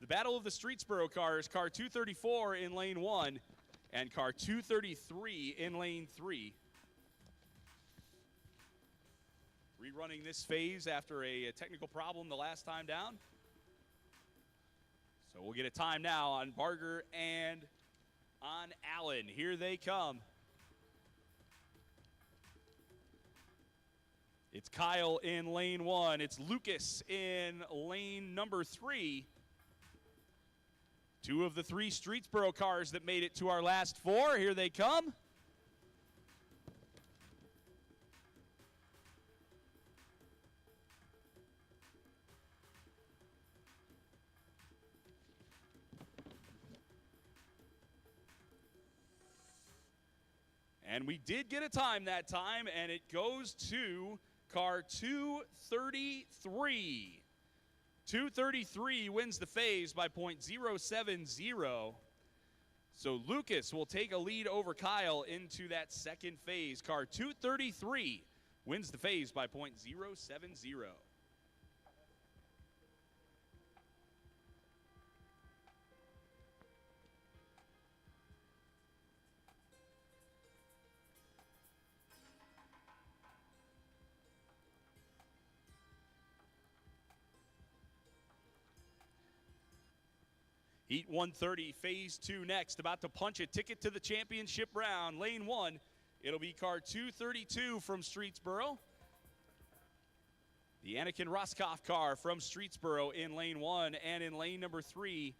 The Battle of the Streetsboro cars, car 234 in lane 1 and car 233 in lane 3. Rerunning this phase after a technical problem the last time down. So we'll get a time now on Barger and on Allen. Here they come. It's Kyle in lane 1. It's Lucas in lane number 3. Two of the three Streetsboro cars that made it to our last four. Here they come. And we did get a time that time, and it goes to car 233. 233 wins the phase by .070. So Lucas will take a lead over Kyle into that second phase. Car 233 wins the phase by .070. Heat 130, Phase 2 next. About to punch a ticket to the championship round. Lane 1, it'll be car 232 from Streetsboro. The Anakin Roscoff car from Streetsboro in lane 1. And in lane number 3,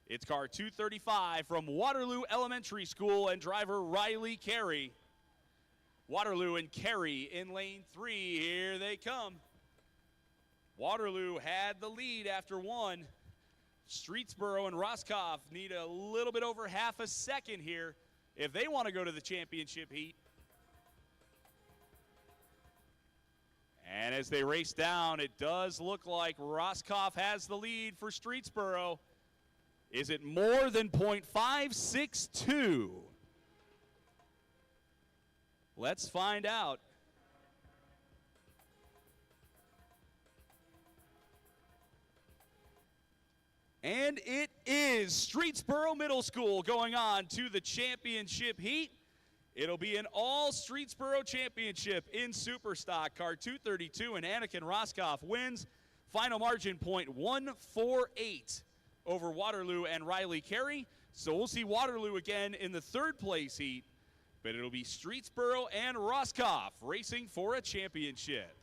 it's car 235 from Waterloo Elementary School and driver Riley Carey. Waterloo and Carey in lane 3. Here they come. Waterloo had the lead after one. Streetsboro and Roscoff need a little bit over half a second here if they want to go to the championship heat. And as they race down, it does look like Roscoff has the lead for Streetsboro. Is it more than .562? Let's find out. And it is Streetsboro Middle School going on to the championship heat. It'll be an all Streetsboro championship in Superstock. Car 232 and Anakin Roscoff wins. Final margin .148 over Waterloo and Riley Carey. So we'll see Waterloo again in the third place heat. But it'll be Streetsboro and Roscoff racing for a championship.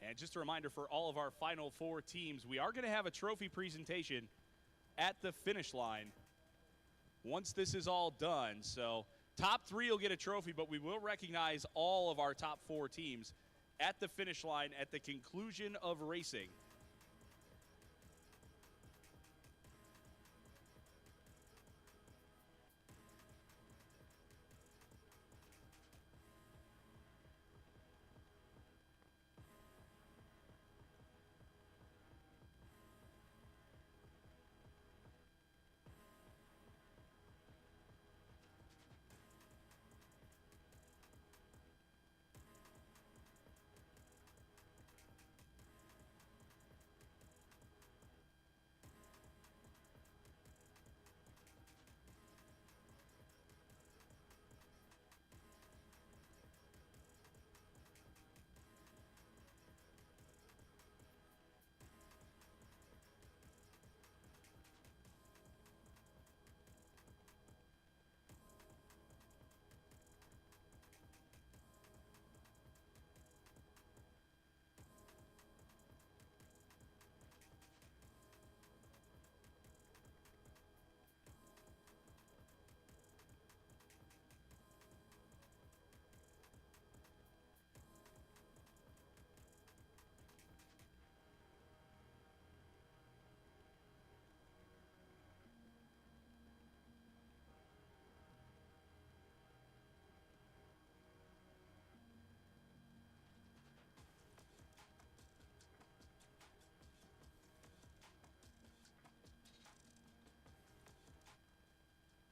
And just a reminder for all of our Final Four teams, we are going to have a trophy presentation at the finish line once this is all done. So top 3 will get a trophy, but we will recognize all of our top 4 teams at the finish line at the conclusion of racing.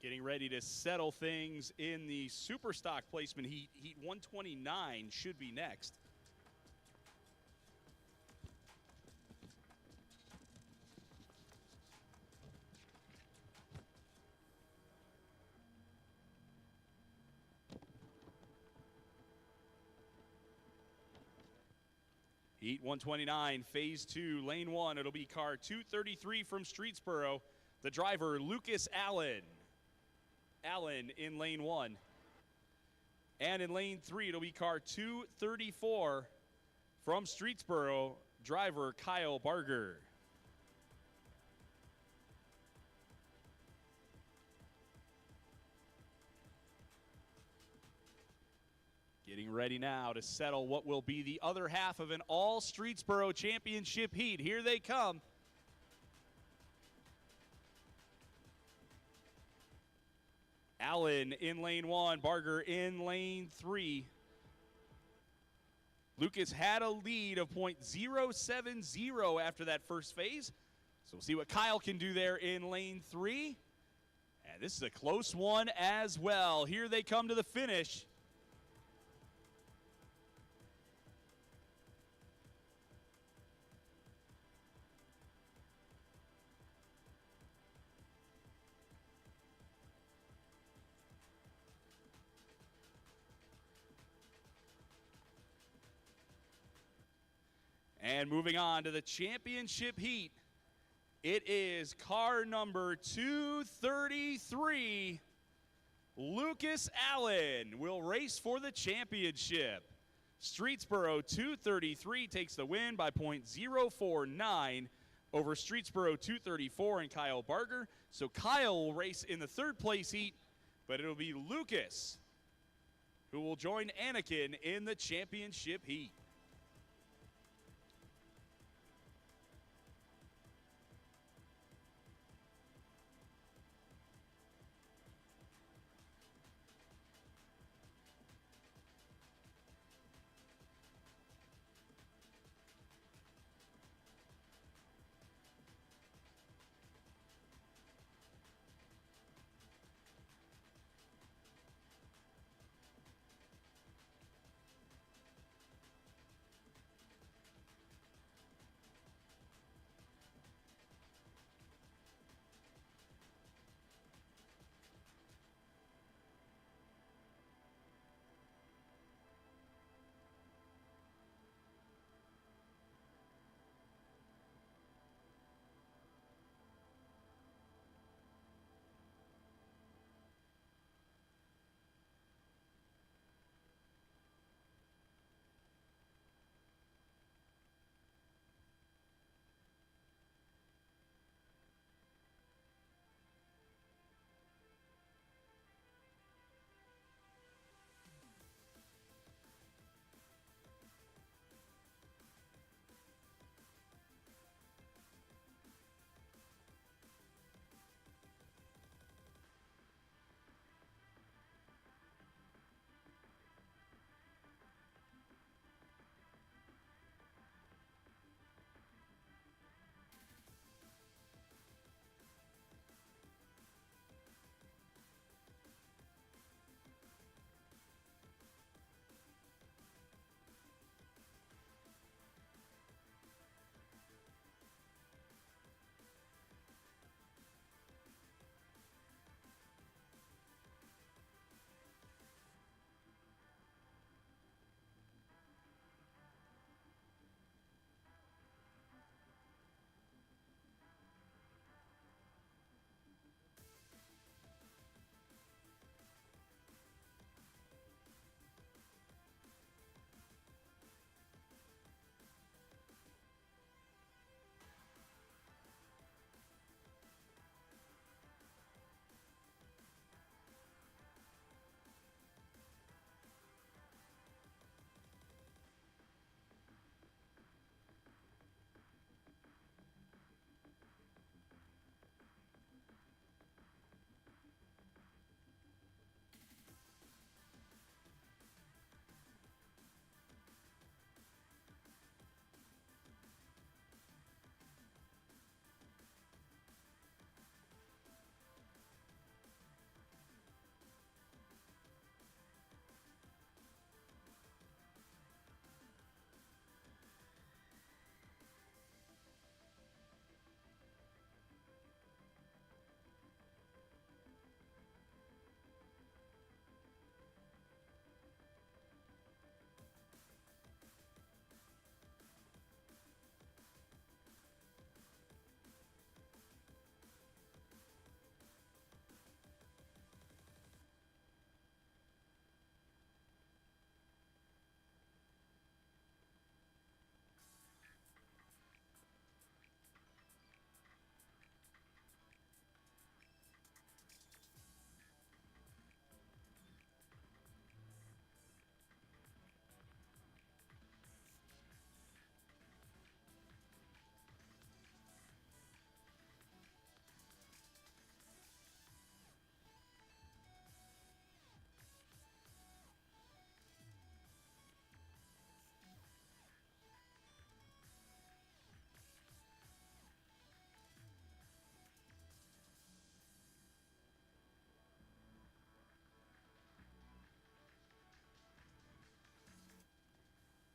Getting ready to settle things in the super stock placement heat. Heat 129 should be next. Heat 129, Phase 2, Lane 1. It'll be car 233 from Streetsboro. The driver, Lucas Allen. Allen in Lane 1. And in Lane 3, it'll be car 234 from Streetsboro. Driver, Kyle Barger. Getting ready now to settle what will be the other half of an all Streetsboro championship heat. Here they come. Allen in Lane 1, Barger in Lane 3. Lucas had a lead of .070 after that first phase. So we'll see what Kyle can do there in Lane 3. And this is a close one as well. Here they come to the finish. And moving on to the championship heat, it is car number 233. Lucas Allen will race for the championship. Streetsboro 233 takes the win by .049 over Streetsboro 234 and Kyle Barger. So Kyle will race in the third place heat, but it'll be Lucas who will join Anakin in the championship heat.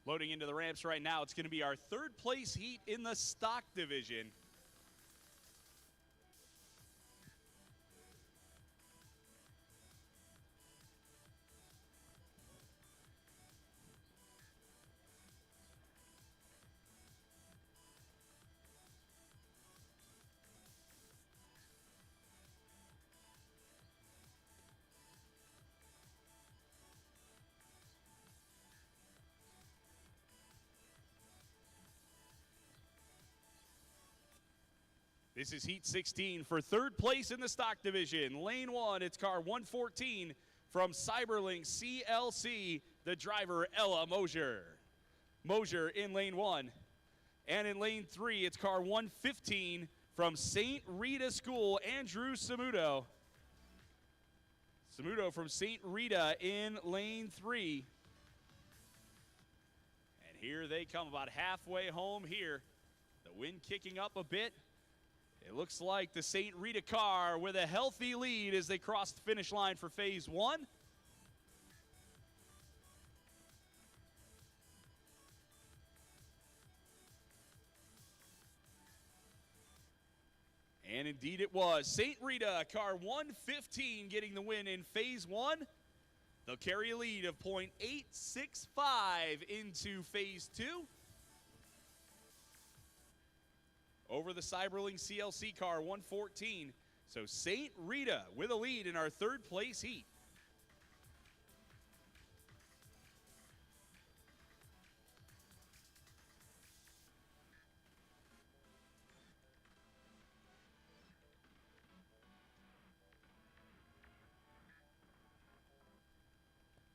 Loading into the ramps right now. It's going to be our third place heat in the stock division. This is Heat 16 for third place in the stock division. Lane 1, it's car 114 from Cyberlink CLC, the driver Ella Mosier. Mosier in lane 1. And in lane 3, it's car 115 from St. Rita School, Andrew Samuto. Samuto from St. Rita in lane 3. And here they come, about halfway home here. The wind kicking up a bit. It looks like the St. Rita car with a healthy lead as they cross the finish line for phase 1. And indeed it was. St. Rita, car 115, getting the win in phase 1. They'll carry a lead of .865 into phase 2. Over the Cyberlink CLC car 114. So St. Rita with a lead in our third place heat.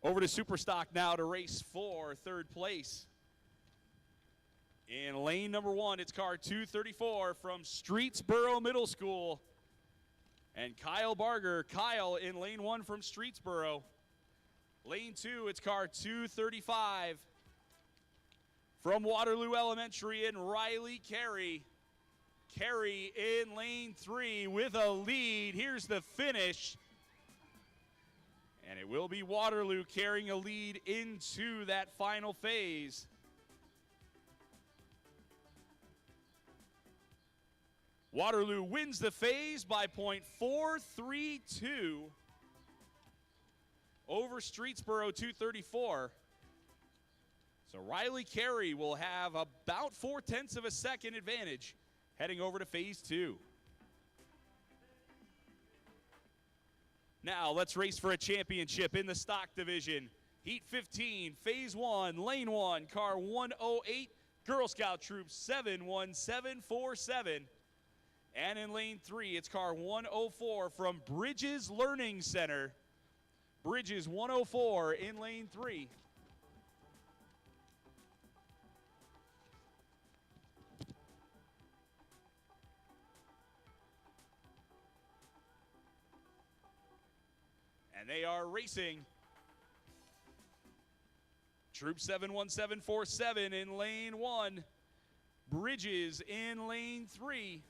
Over to Superstock now to race for third place. In lane number 1, it's car 234 from Streetsboro Middle School. And Kyle Barger, Kyle in lane 1 from Streetsboro. Lane 2, it's car 235 from Waterloo Elementary and Riley Carey. Carey in lane 3 with a lead. Here's the finish. And it will be Waterloo carrying a lead into that final phase. Waterloo wins the phase by .432 over Streetsboro 234. So Riley Carey will have about 0.4 of a second advantage heading over to phase 2. Now let's race for a championship in the stock division. Heat 15, phase 1, lane 1, car 108, Girl Scout Troop 71747. And in lane 3, it's car 104 from Bridges Learning Center. Bridges 104 in lane 3. And they are racing. Troop 71747 in lane 1. Bridges in lane 3.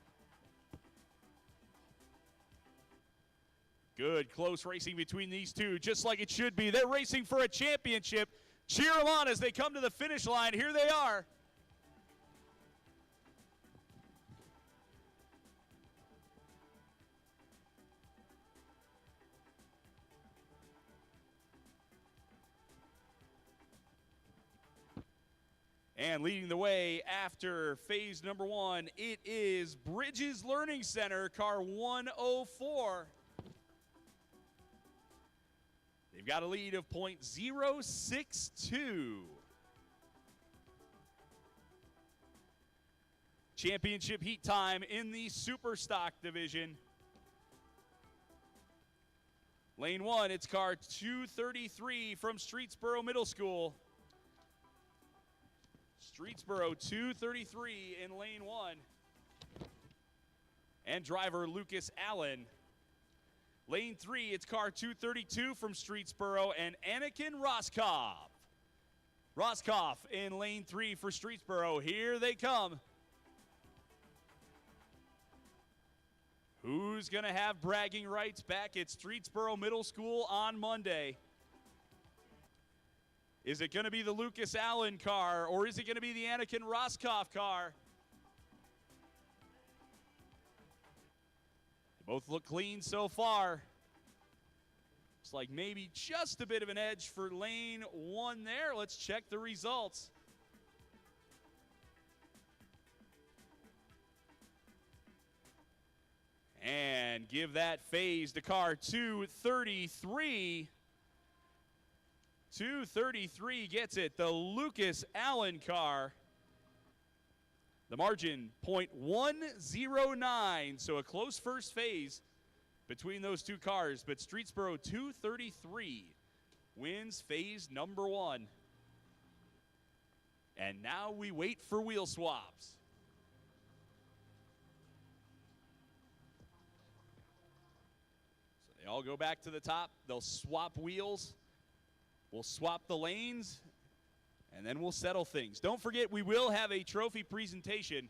Good close racing between these two, just like it should be. They're racing for a championship. Cheer them on as they come to the finish line. Here they are. And leading the way after phase number 1, it is Bridges Learning Center, car 104. They've got a lead of .062. Championship heat time in the super stock division. Lane 1, it's car 233 from Streetsboro Middle School. Streetsboro 233 in lane 1. And driver Lucas Allen. Lane 3, it's car 232 from Streetsboro and Anakin Roscoff. Roscoff in lane 3 for Streetsboro. Here they come. Who's going to have bragging rights back at Streetsboro Middle School on Monday? Is it going to be the Lucas Allen car, or is it going to be the Anakin Roscoff car? They both look clean so far. Looks like maybe just a bit of an edge for lane 1 there. Let's check the results. And give that phase to car 233. 233 gets it, the Lucas Allen car. The margin, .109, so a close first phase between those two cars, but Streetsboro 233 wins phase number 1. And now we wait for wheel swaps. So they all go back to the top. They'll swap wheels. We'll swap the lanes, and then we'll settle things. Don't forget, we will have a trophy presentation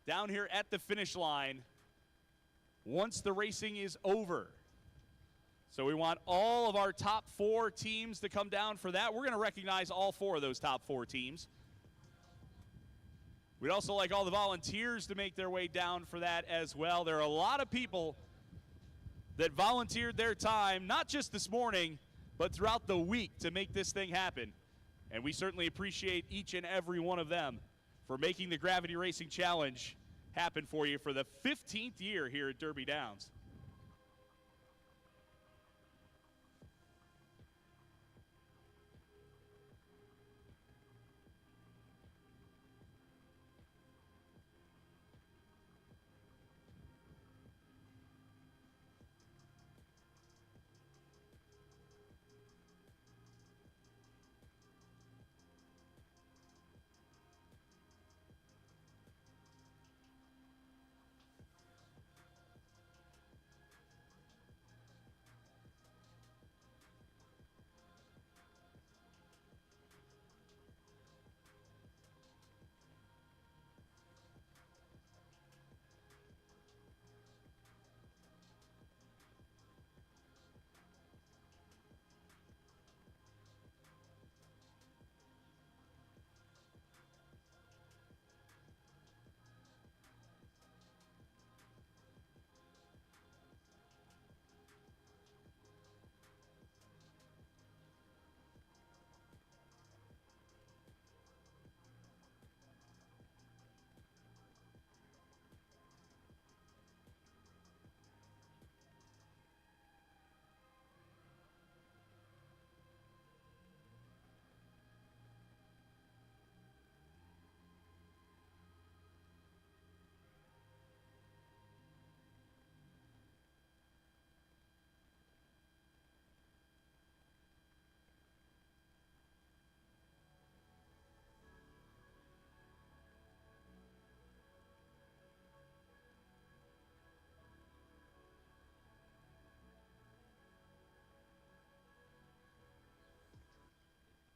down here at the finish line once the racing is over. So we want all of our top 4 teams to come down for that. We're going to recognize all 4 of those top 4 teams. We'd also like all the volunteers to make their way down for that as well. There are a lot of people that volunteered their time, not just this morning, but throughout the week to make this thing happen. And we certainly appreciate each and every one of them for making the Gravity Racing Challenge happen for you for the 15th year here at Derby Downs.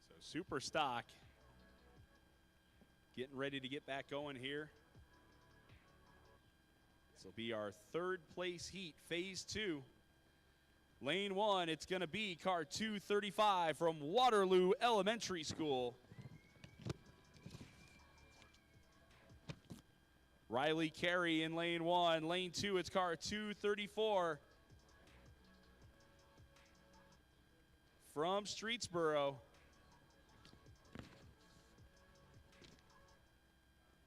So super stock getting ready to get back going here. This will be our 3rd place heat, phase 2. Lane 1, it's going to be car 235 from Waterloo Elementary School. Riley Carey in lane 1. Lane 2, it's car 234 from Streetsboro.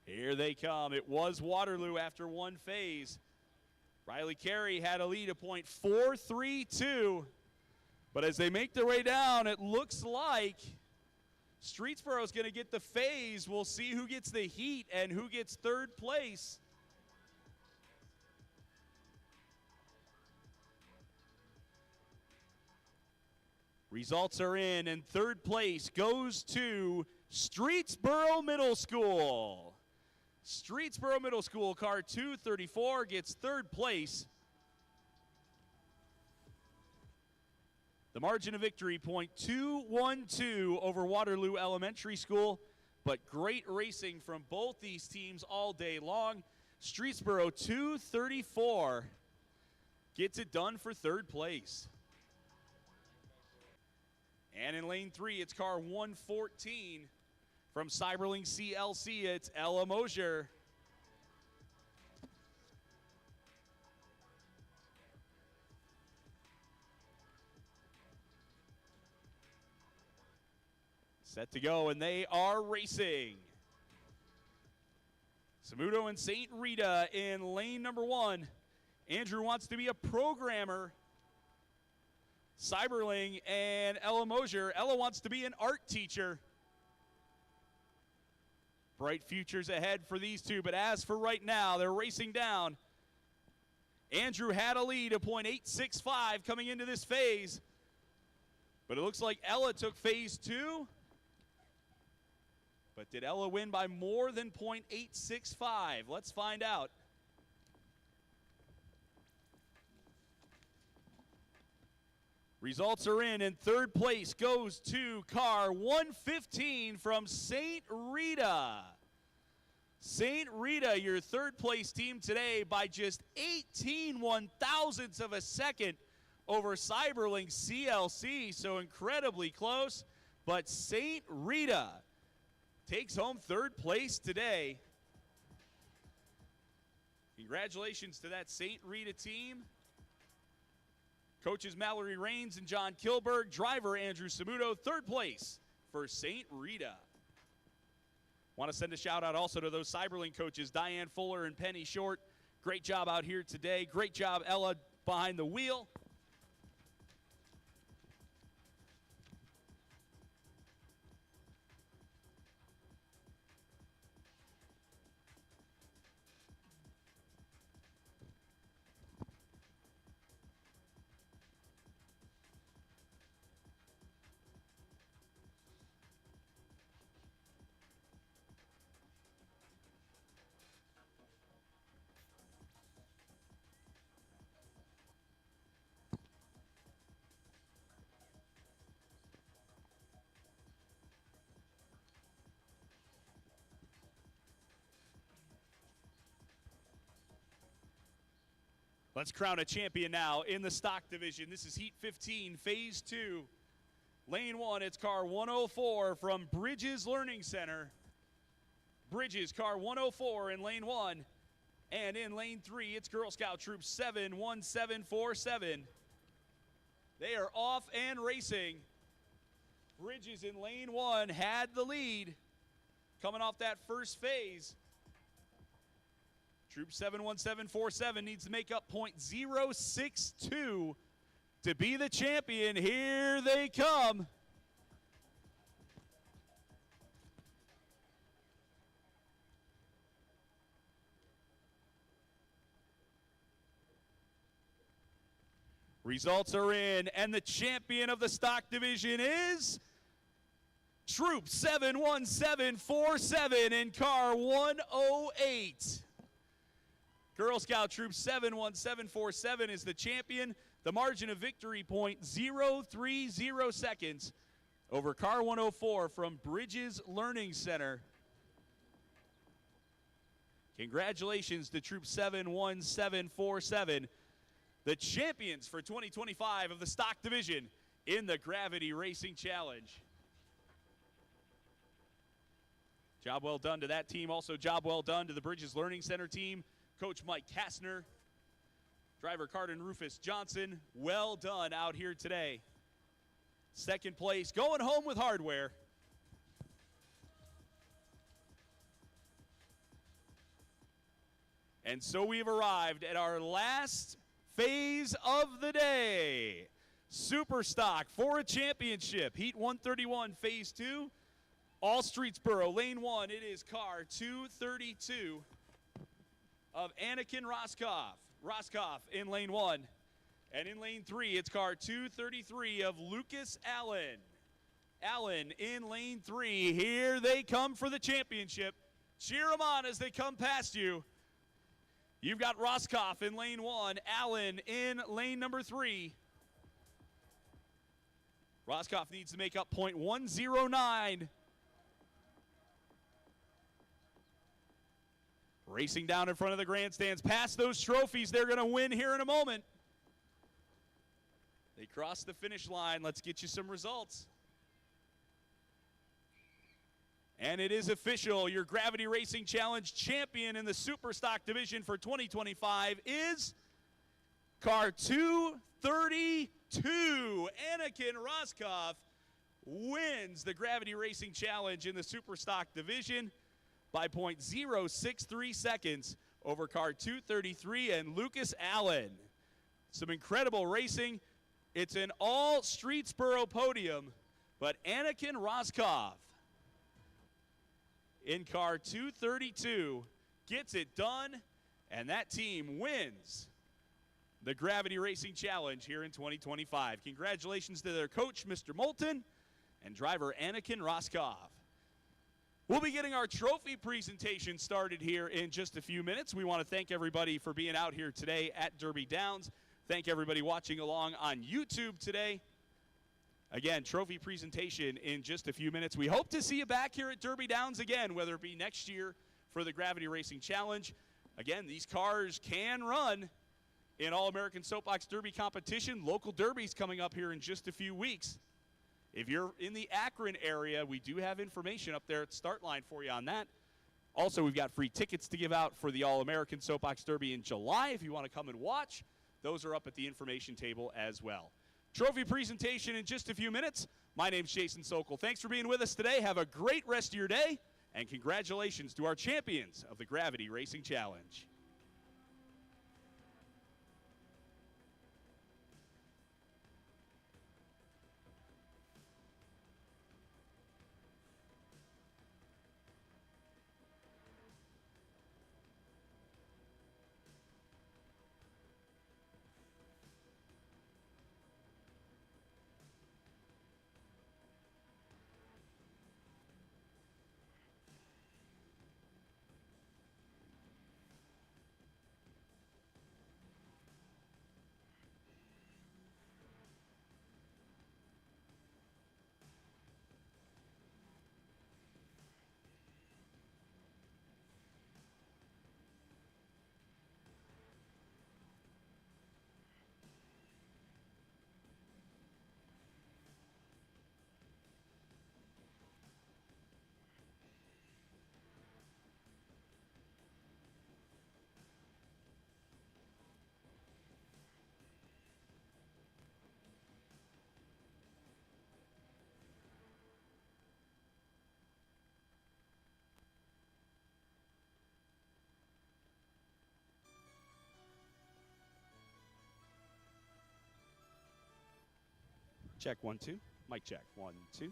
Here they come. It was Waterloo after 1 phase. Riley Carey had a lead of .432. But as they make their way down, it looks like Streetsboro is going to get the phase. We'll see who gets the heat and who gets 3rd place. Results are in, and 3rd place goes to Streetsboro Middle School. Streetsboro Middle School, car 234, gets 3rd place. The margin of victory, .212 over Waterloo Elementary School, but great racing from both these teams all day long. Streetsboro 234 gets it done for 3rd place. And in lane 3, it's car 114 from Cyberling CLC. It's Ella Mosier. Set to go, and they are racing. Samuto and St. Rita in lane number 1. Andrew wants to be a programmer. Cyberling and Ella Mosier. Ella wants to be an art teacher. Bright futures ahead for these two, but as for right now, they're racing down. Andrew had a lead of .865 coming into this phase, but it looks like Ella took phase 2. But did Ella win by more than .865? Let's find out. Results are in, and third place goes to car 115 from St. Rita. St. Rita, your third place team today by just 18 one-thousandths of a second over Cyberling CLC, so incredibly close. But St. Rita takes home third place today. Congratulations to that St. Rita team. Coaches Mallory Rains and John Kilberg. Driver Andrew Samuto, third place for St. Rita. Want to send a shout out also to those Cyberling coaches, Diane Fuller and Penny Short. Great job out here today. Great job, Ella, behind the wheel. Let's crown a champion now in the stock division. This is Heat 15, Phase 2. Lane 1, it's car 104 from Bridges Learning Center. Bridges, car 104 in Lane 1. And in Lane 3, it's Girl Scout Troop 71747. They are off and racing. Bridges in Lane 1 had the lead coming off that first phase. Troop 71747 needs to make up .062 to be the champion. Here they come. Results are in, and the champion of the stock division is Troop 71747 in car 108. Girl Scout Troop 71747 is the champion. The margin of victory .030 seconds over car 104 from Bridges Learning Center. Congratulations to Troop 71747, the champions for 2025 of the stock division in the Gravity Racing Challenge. Job well done to that team. Also, job well done to the Bridges Learning Center team. Coach Mike Kastner, driver Carden Rufus Johnson, well done out here today. Second place, going home with hardware. And so we've arrived at our last phase of the day. Super stock for a championship. Heat 131, Phase 2. All Streetsboro, Lane 1, it is car 232. Of Anakin Roscoff. Roscoff in Lane 1. And in Lane 3, it's car 233 of Lucas Allen. Allen in Lane 3. Here they come for the championship. Cheer them on as they come past you. You've got Roscoff in Lane 1. Allen in lane number 3. Roscoff needs to make up .109. Racing down in front of the grandstands, past those trophies they're going to win here in a moment. They cross the finish line. Let's get you some results. And it is official. Your Gravity Racing Challenge champion in the Super Stock division for 2025 is car 232. Anakin Roscoff wins the Gravity Racing Challenge in the Super Stock division by .063 seconds over car 233 and Lucas Allen. Some incredible racing. It's an all Streetsboro podium, but Anakin Roscoff in car 232 gets it done, and that team wins the Gravity Racing Challenge here in 2025. Congratulations to their coach, Mr. Moulton, and driver Anakin Roscoff. We'll be getting our trophy presentation started here in just a few minutes. We want to thank everybody for being out here today at Derby Downs. Thank everybody watching along on YouTube today. Again, trophy presentation in just a few minutes. We hope to see you back here at Derby Downs again, whether it be next year for the Gravity Racing Challenge. Again, these cars can run in All-American Soapbox Derby competition. Local derbies coming up here in just a few weeks. If you're in the Akron area, we do have information up there at Start Line for you on that. Also, we've got free tickets to give out for the All-American Soapbox Derby in July if you want to come and watch. Those are up at the information table as well. Trophy presentation in just a few minutes. My name's Jason Sokol. Thanks for being with us today. Have a great rest of your day, and congratulations to our champions of the Gravity Racing Challenge. Check 1 2. Mic check 1 2.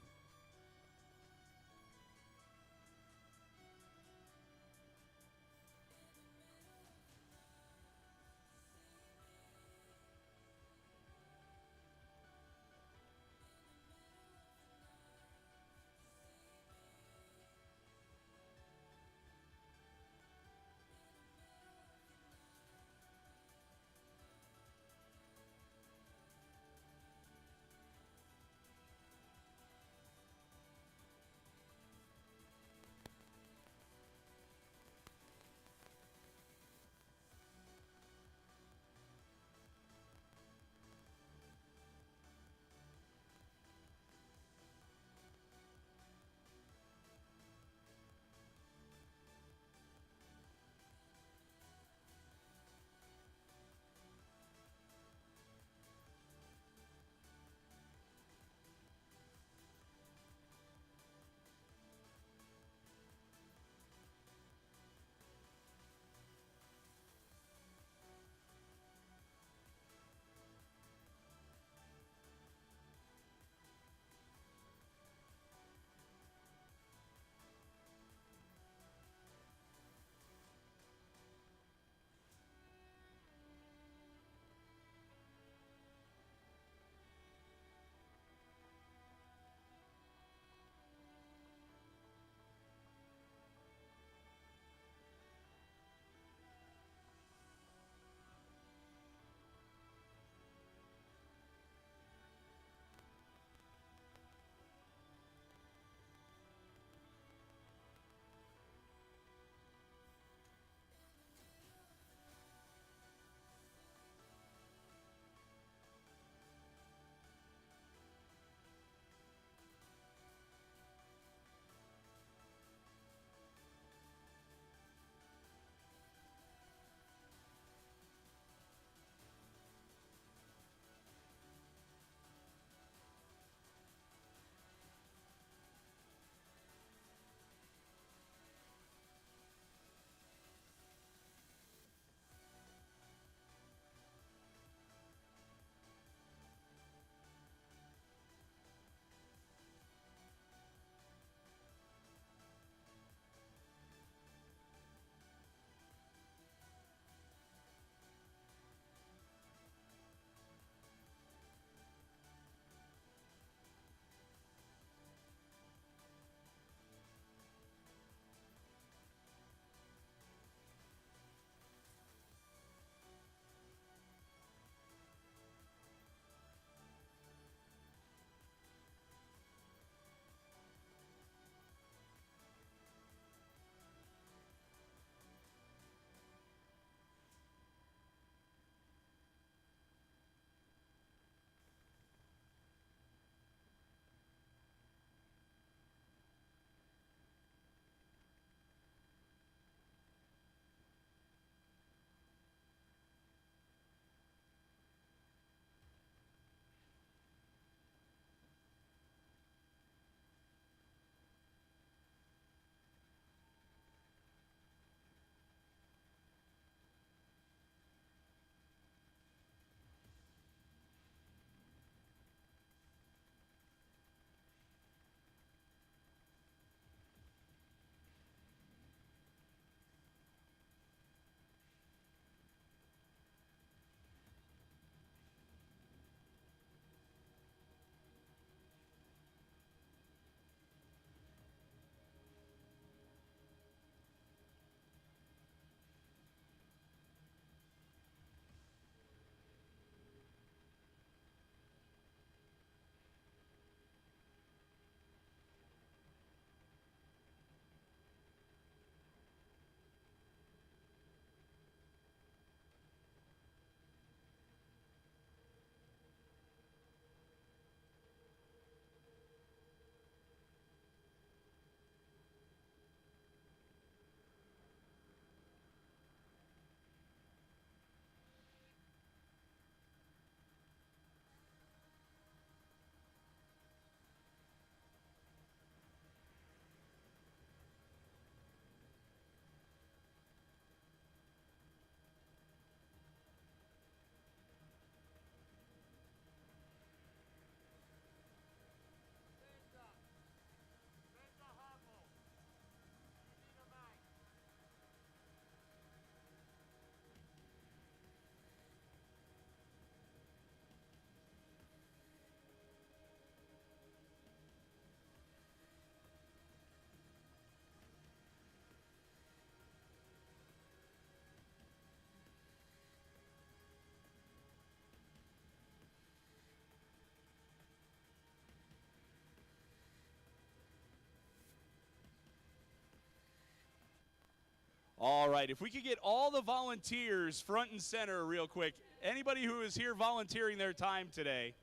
All right, if we could get all the volunteers front and center real quick. Anybody who is here volunteering their time today.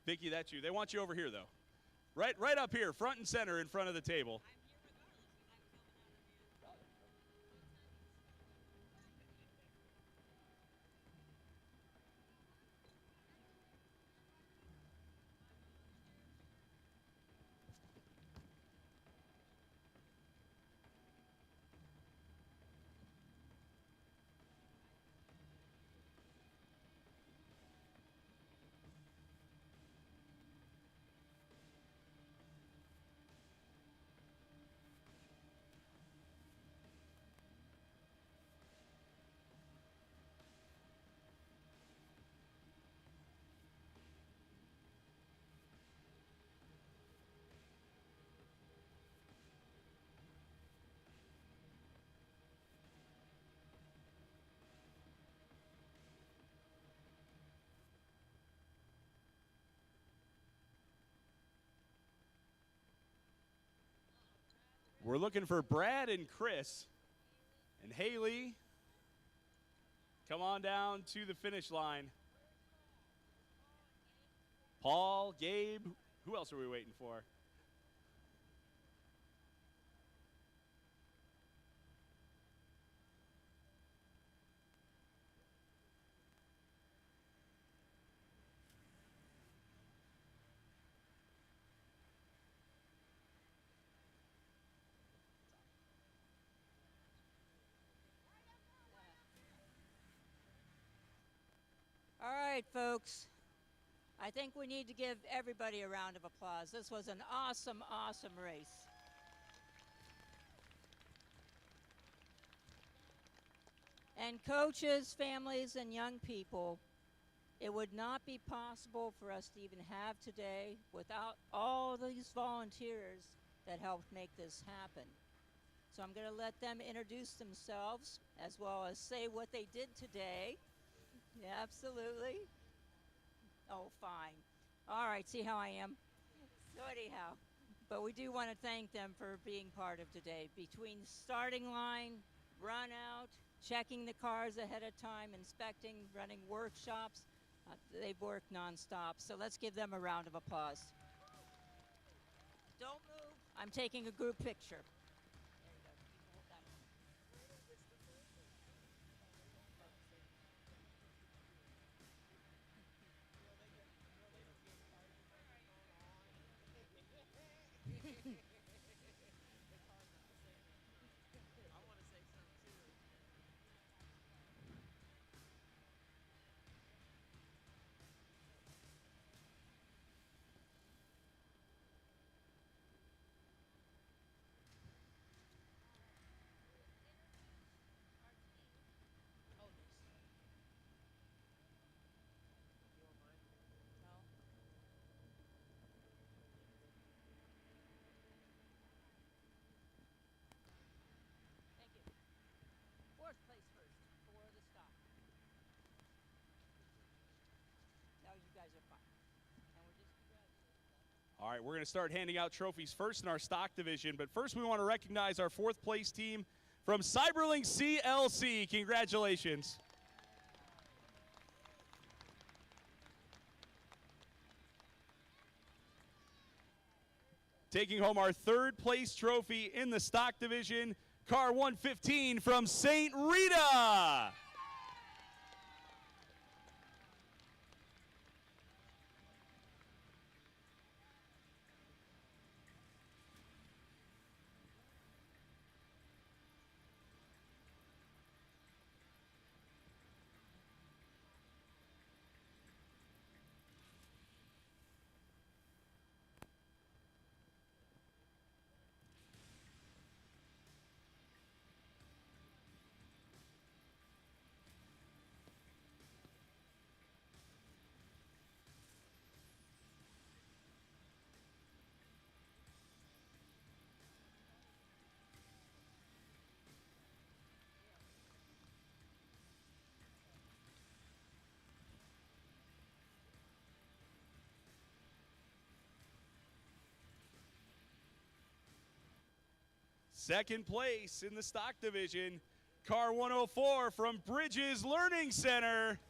Vicki, that's you. They want you over here, though. Right up here, front and center in front of the table. We're looking for Brad and Chris and Haley. Come on down to the finish line. Paul, Gabe, who else are we waiting for? All right, folks. I think we need to give everybody a round of applause. This was an awesome, awesome race. And coaches, families, and young people, it would not be possible for us to even have today without all these volunteers that helped make this happen. So I'm going to let them introduce themselves as well as say what they did today. Yeah, absolutely. Oh, fine. All right, see how I am? So anyhow, but we do want to thank them for being part of today. Between starting line, run out, checking the cars ahead of time, inspecting, running workshops, they've worked nonstop. So let's give them a round of applause. Don't move. I'm taking a group picture. There you go. You can hold that one. I want to say something too. Oh, this. You want mine? No. Thank you. Fourth place first for the stock. No, you guys are fine. And we're just congratulating. All right, we're going to start handing out trophies first in our stock division, but first we want to recognize our fourth place team from Cyberlink CLC. Congratulations. Taking home our third place trophy in the stock division, car 115 from St. Rita. Second place in the stock division, car 104 from Bridges Learning Center.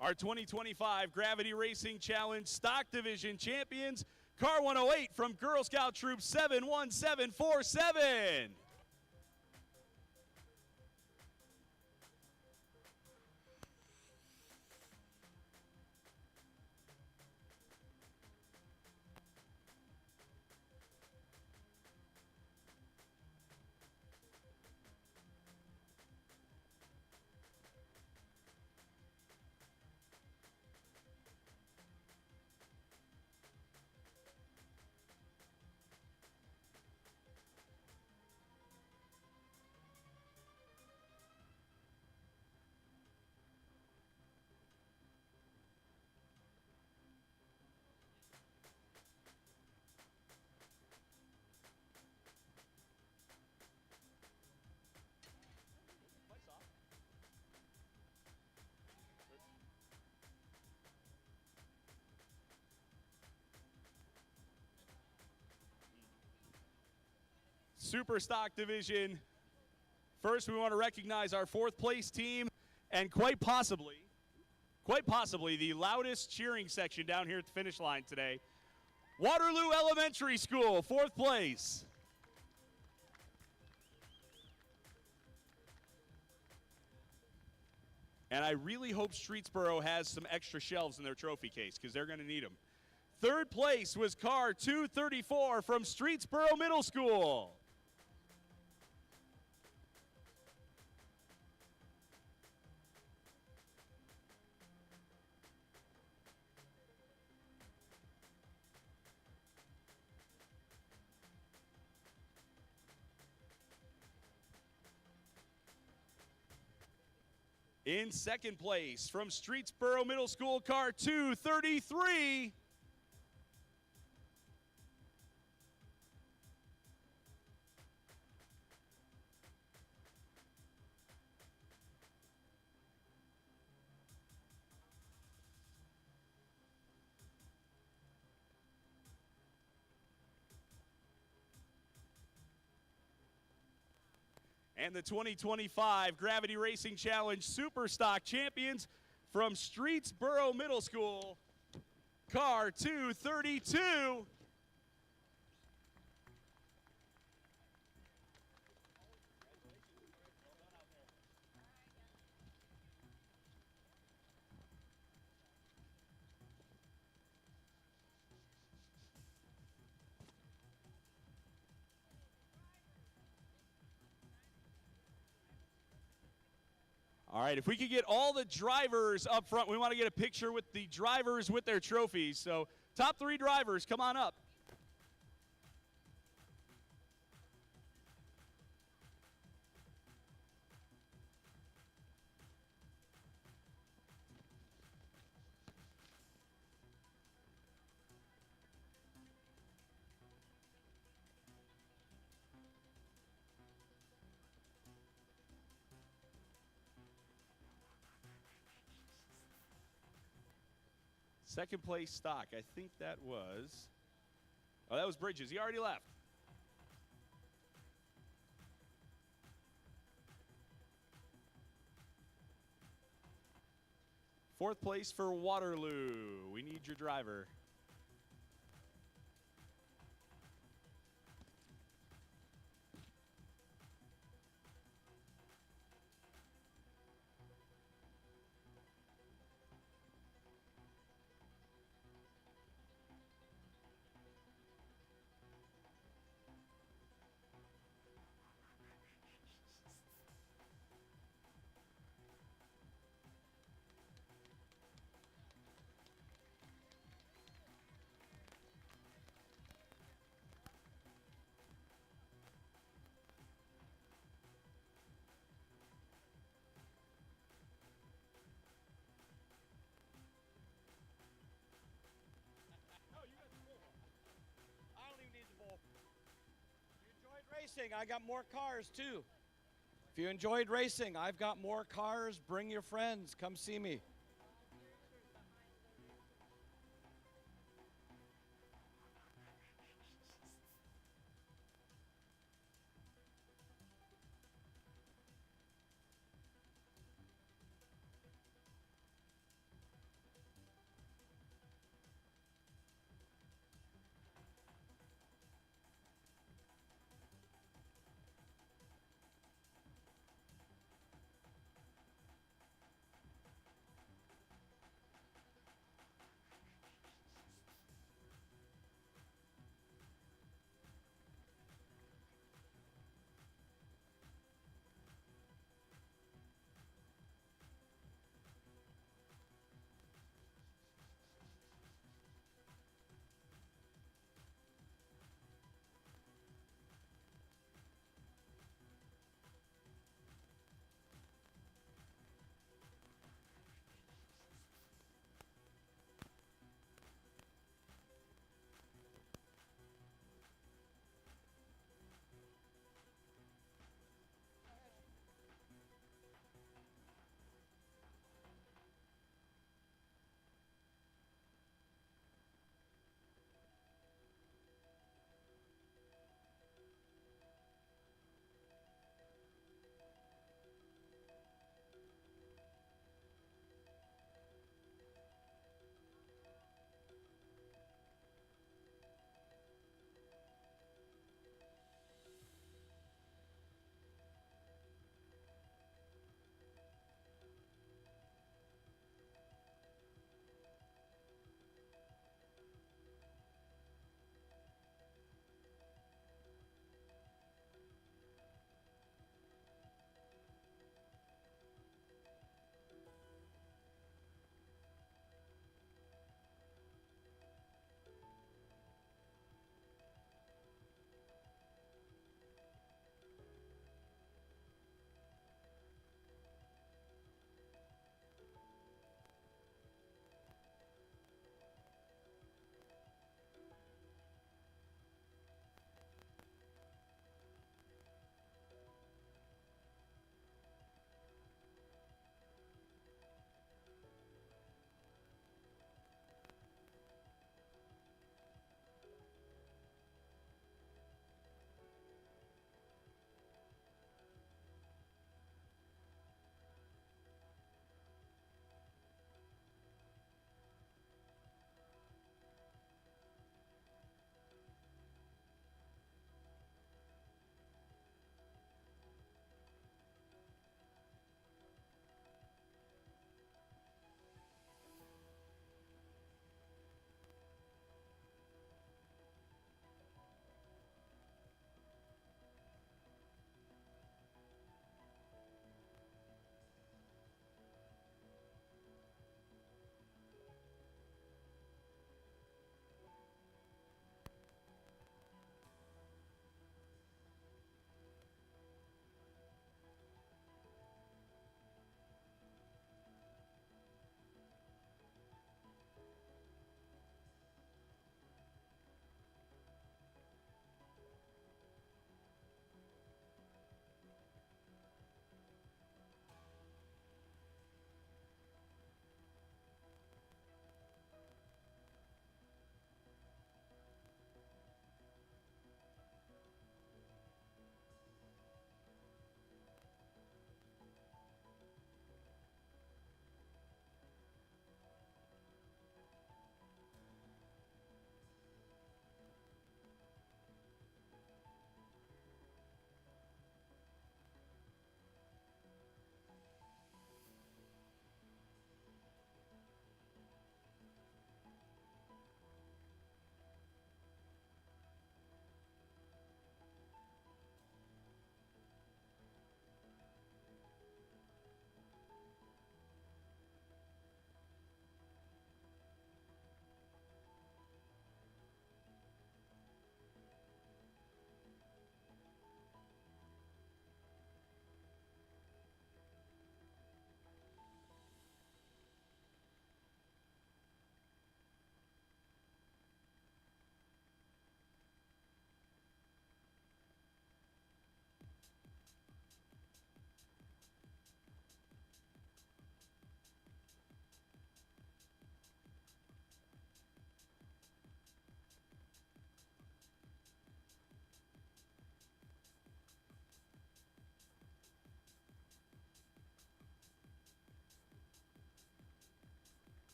Our 2025 Gravity Racing Challenge Stock Division champions, car 108 from Girl Scout Troop 71747. Super Stock Division. First, we want to recognize our fourth place team and quite possibly the loudest cheering section down here at the finish line today. Waterloo Elementary School, fourth place. And I really hope Streetsboro has some extra shelves in their trophy case because they're going to need them. Third place was car 234 from Streetsboro Middle School. In second place from Streetsboro Middle School, car 233. And the 2025 Gravity Racing Challenge Super Stock champions from Streetsboro Middle School, car 232. All right, if we could get all the drivers up front, we want to get a picture with the drivers with their trophies. So top three drivers, come on up. Second place stock, I think that was, oh, that was Bridges. He already left. Fourth place for Waterloo. We need your driver. racing, I got more cars too. If you enjoyed racing, I've got more cars. Bring your friends. Come see me.